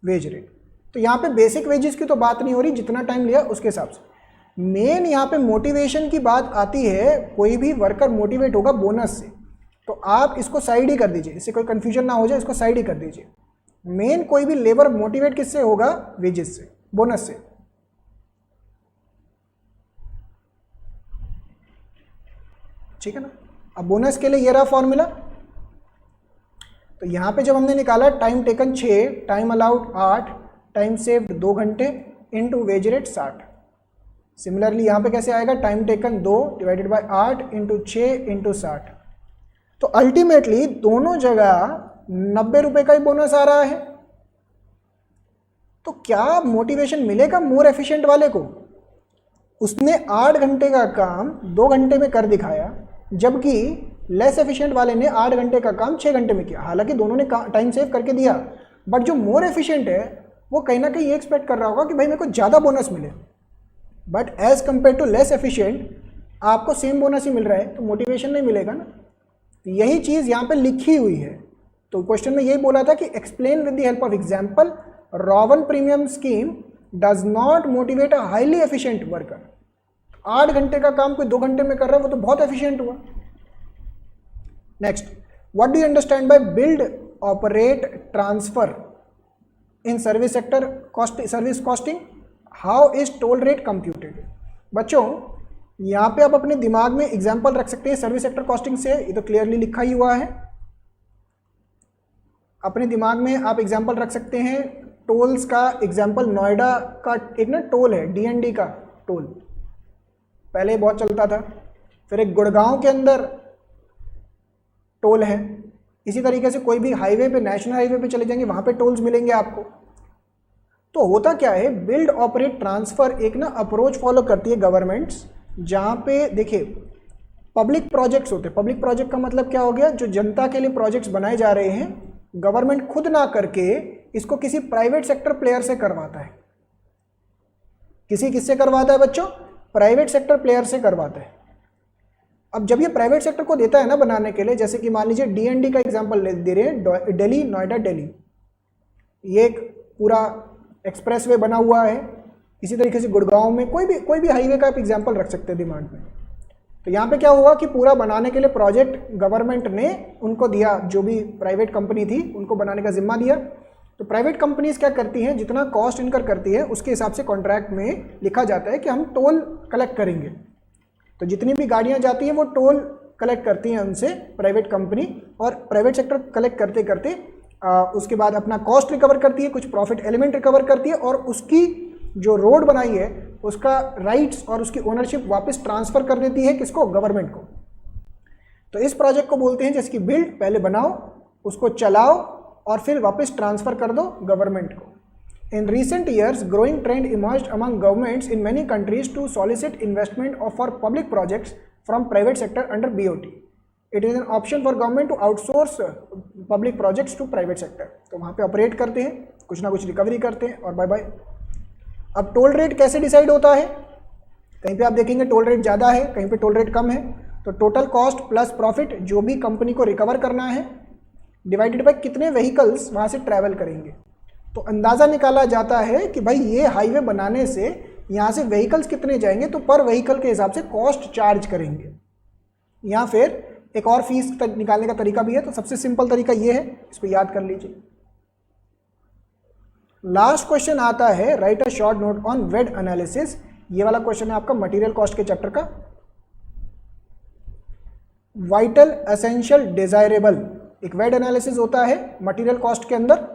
wage rate. तो यहाँ पे बेसिक वेजेस की तो बात नहीं हो रही, जितना टाइम लिया उसके हिसाब से। मेन यहाँ पे मोटिवेशन की बात आती है। कोई भी वर्कर मोटिवेट होगा बोनस से, तो आप इसको साइड ही कर दीजिए, इससे कोई कंफ्यूजन ना हो जाए, इसको साइड ही कर दीजिए। मेन कोई भी लेबर मोटिवेट किससे होगा? वेजेस से, बोनस से। ठीक है ना। अब बोनस के लिए ये रहा फॉर्मूला। तो यहां पे जब हमने निकाला time taken 6, time allowed 8, time saved 2 घंटे इनटू वेज रेट 60। सिमिलरली यहां पे कैसे आएगा? Time taken 2 divided by 8 into 6 into 60। तो अल्टीमेटली दोनों जगह 90 रुपए का ही बोनस आ रहा है। तो क्या मोटिवेशन मिलेगा मोर एफिशिएंट वाले को? उसने 8 घंटे का काम 2 घंटे में कर दिखाया, जबकि लेस एफिशिएंट वाले ने 8 घंटे का काम 6 घंटे में किया। हालांकि दोनों ने टाइम सेव करके दिया, बट जो मोर एफिशिएंट है वो कहीं ना कहीं ये एक्सपेक्ट कर रहा होगा कि भाई मेरे को ज़्यादा बोनस मिले, but as compare to less efficient आपको सेम बोनस ही मिल रहा है, तो मोटिवेशन नहीं मिलेगा ना। यही चीज़ यहाँ पे लिखी हुई है। तो क्वेश्चन में यही बोला था कि explain with the help of example Rowan premium scheme does not motivate a highly efficient worker. 8 घंटे का काम कोई 2 घंटे में कर रहा है, वो तो बहुत एफिशिएंट हुआ। Next, what do you understand by build operate transfer in service sector service costing? How is toll rate computed? बच्चों यहाँ पे आप अपने दिमाग में एग्जाम्पल रख सकते हैं सर्विस सेक्टर कॉस्टिंग से, ये तो क्लियरली लिखा ही हुआ है। अपने दिमाग में आप एग्जाम्पल रख सकते हैं टोल्स का। एग्जाम्पल नोएडा का एक ना टोल है, DND का टोल, पहले बहुत चलता था। फिर एक गुड़गांव के अंदर टोल है, इसी तरीके से कोई भी हाईवे पे, नेशनल हाईवे पे चले जाएंगे, वहाँ पे टोल्स मिलेंगे आपको। तो होता क्या है, बिल्ड ऑपरेट ट्रांसफ़र एक ना अप्रोच फॉलो करती है गवर्नमेंट्स, जहाँ पे देखिए पब्लिक प्रोजेक्ट्स होते हैं। पब्लिक प्रोजेक्ट का मतलब क्या हो गया, जो जनता के लिए प्रोजेक्ट्स बनाए जा रहे हैं, गवर्नमेंट खुद ना करके इसको किसी प्राइवेट सेक्टर प्लेयर से करवाता है। किससे करवाता है बच्चों? प्राइवेट सेक्टर प्लेयर से करवाता है। अब जब ये प्राइवेट सेक्टर को देता है ना बनाने के लिए, जैसे कि मान लीजिए DND का एग्जांपल दे रहे हैं, दिल्ली नोएडा दिल्ली, ये एक पूरा एक्सप्रेसवे बना हुआ है। इसी तरीके से गुड़गांव में कोई भी हाईवे का आप एग्जांपल रख सकते हैं दिमाग में। तो यहाँ पे क्या हुआ कि पूरा बनाने के लिए प्रोजेक्ट गवर्नमेंट ने उनको दिया, जो भी प्राइवेट कंपनी थी उनको बनाने का जिम्मा दिया। तो प्राइवेट कंपनीज क्या करती हैं, जितना कॉस्ट इनकर करती है उसके हिसाब से कॉन्ट्रैक्ट में लिखा जाता है कि हम टोल कलेक्ट करेंगे। तो जितनी भी गाड़ियाँ जाती हैं वो टोल कलेक्ट करती हैं उनसे प्राइवेट कंपनी, और प्राइवेट सेक्टर कलेक्ट करते करते उसके बाद अपना कॉस्ट रिकवर करती है, कुछ प्रॉफिट एलिमेंट रिकवर करती है, और उसकी जो रोड बनाई है उसका राइट्स और उसकी ओनरशिप वापस ट्रांसफ़र कर देती है किसको? गवर्नमेंट को। तो इस प्रोजेक्ट को बोलते हैं जिसकी बिल्ड पहले बनाओ, उसको चलाओ और फिर वापस ट्रांसफ़र कर दो गवर्नमेंट को। In recent years, growing trend emerged among governments in many countries to solicit investment for public projects from private sector under BOT. It is an option for government to outsource public projects to private sector. तो वहाँ पे operate करते हैं, कुछ ना कुछ recovery करते हैं और बाय बाय। अब टोल रेट कैसे डिसाइड होता है? कहीं पे आप देखेंगे टोल रेट ज़्यादा है, कहीं पे टोल रेट कम है। तो टोटल कॉस्ट प्लस प्रॉफिट जो भी कंपनी को रिकवर करना है डिवाइडेड बाय कितने व्हीकल्स वहाँ से ट्रैवल करेंगे। तो अंदाज़ा निकाला जाता है कि भाई ये हाईवे बनाने से यहाँ से व्हीकल्स कितने जाएंगे, तो पर व्हीकल के हिसाब से कॉस्ट चार्ज करेंगे। या फिर एक और फीस निकालने का तरीका भी है। तो सबसे सिंपल तरीका ये है, इसको याद कर लीजिए। लास्ट क्वेश्चन आता है, write a short note on VED analysis. ये वाला क्वेश्चन है आपका मटेरियल कॉस्ट के चैप्टर का। वाइटल, एसेंशियल, डिजायरेबल, एक वेड एनालिसिस होता है मटेरियल कॉस्ट के अंदर।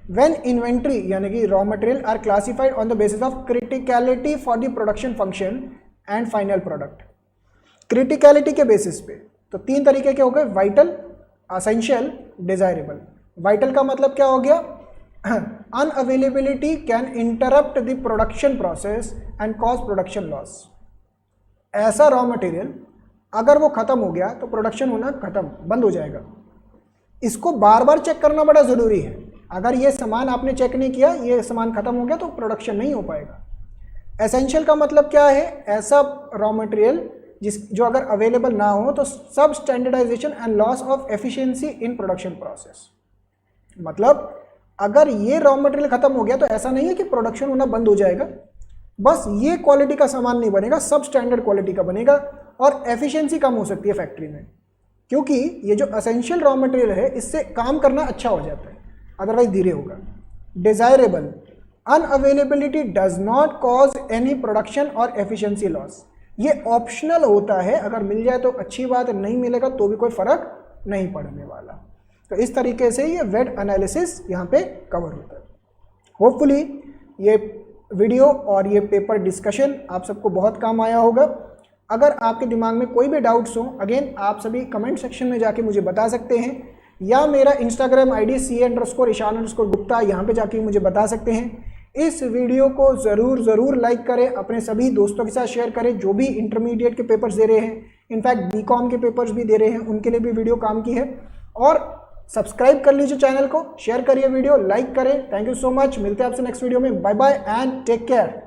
When inventory यानी कि raw material are classified on the basis of criticality for the production function and final product. Criticality के बेसिस पे तो तीन तरीके के हो गए, वाइटल, एसेंशियल, डिजायरेबल। वाइटल का मतलब क्या हो गया? Unavailability can interrupt the production process and cause production loss. ऐसा रॉ मटेरियल अगर वो खत्म हो गया तो प्रोडक्शन होना खत्म, बंद हो जाएगा। इसको बार बार चेक करना बड़ा ज़रूरी है। अगर ये सामान आपने चेक नहीं किया, ये सामान खत्म हो गया तो प्रोडक्शन नहीं हो पाएगा। एसेंशियल का मतलब क्या है? ऐसा रॉ मटेरियल जो अगर अवेलेबल ना हो तो सब standardisation and loss of efficiency in production process. मतलब अगर ये रॉ मटेरियल खत्म हो गया तो ऐसा नहीं है कि प्रोडक्शन होना बंद हो जाएगा, बस ये क्वालिटी का सामान नहीं बनेगा, सब स्टैंडर्ड क्वालिटी का बनेगा और एफिशिएंसी कम हो सकती है फैक्ट्री में, क्योंकि ये जो एसेंशियल रॉ मटेरियल है इससे काम करना अच्छा हो जाता है, अदरवाइज धीरे होगा। Desirable, unavailability does not cause any production और एफिशिएंसी लॉस। ये ऑप्शनल होता है, अगर मिल जाए तो अच्छी बात, नहीं मिलेगा तो भी कोई फर्क नहीं पड़ने वाला। तो इस तरीके से ये वेड एनालिसिस यहाँ पे कवर होता है। होपफुली ये वीडियो और ये पेपर डिस्कशन आप सबको बहुत काम आया होगा। अगर आपके दिमाग में कोई भी डाउट्स हो, अगेन आप सभी कमेंट सेक्शन में जाके मुझे बता सकते हैं, या मेरा इंस्टाग्राम ID CA_ईशान_गुप्ता, यहाँ पे जाके मुझे बता सकते हैं। इस वीडियो को ज़रूर लाइक करें, अपने सभी दोस्तों के साथ शेयर करें जो भी इंटरमीडिएट के पेपर्स दे रहे हैं, इनफैक्ट BCom के पेपर्स भी दे रहे हैं, उनके लिए भी वीडियो काम की है। और सब्सक्राइब कर लीजिए चैनल को, शेयर करिए वीडियो, लाइक करें। थैंक यू सो मच, मिलते हैं आपसे नेक्स्ट वीडियो में। Bye bye and take care.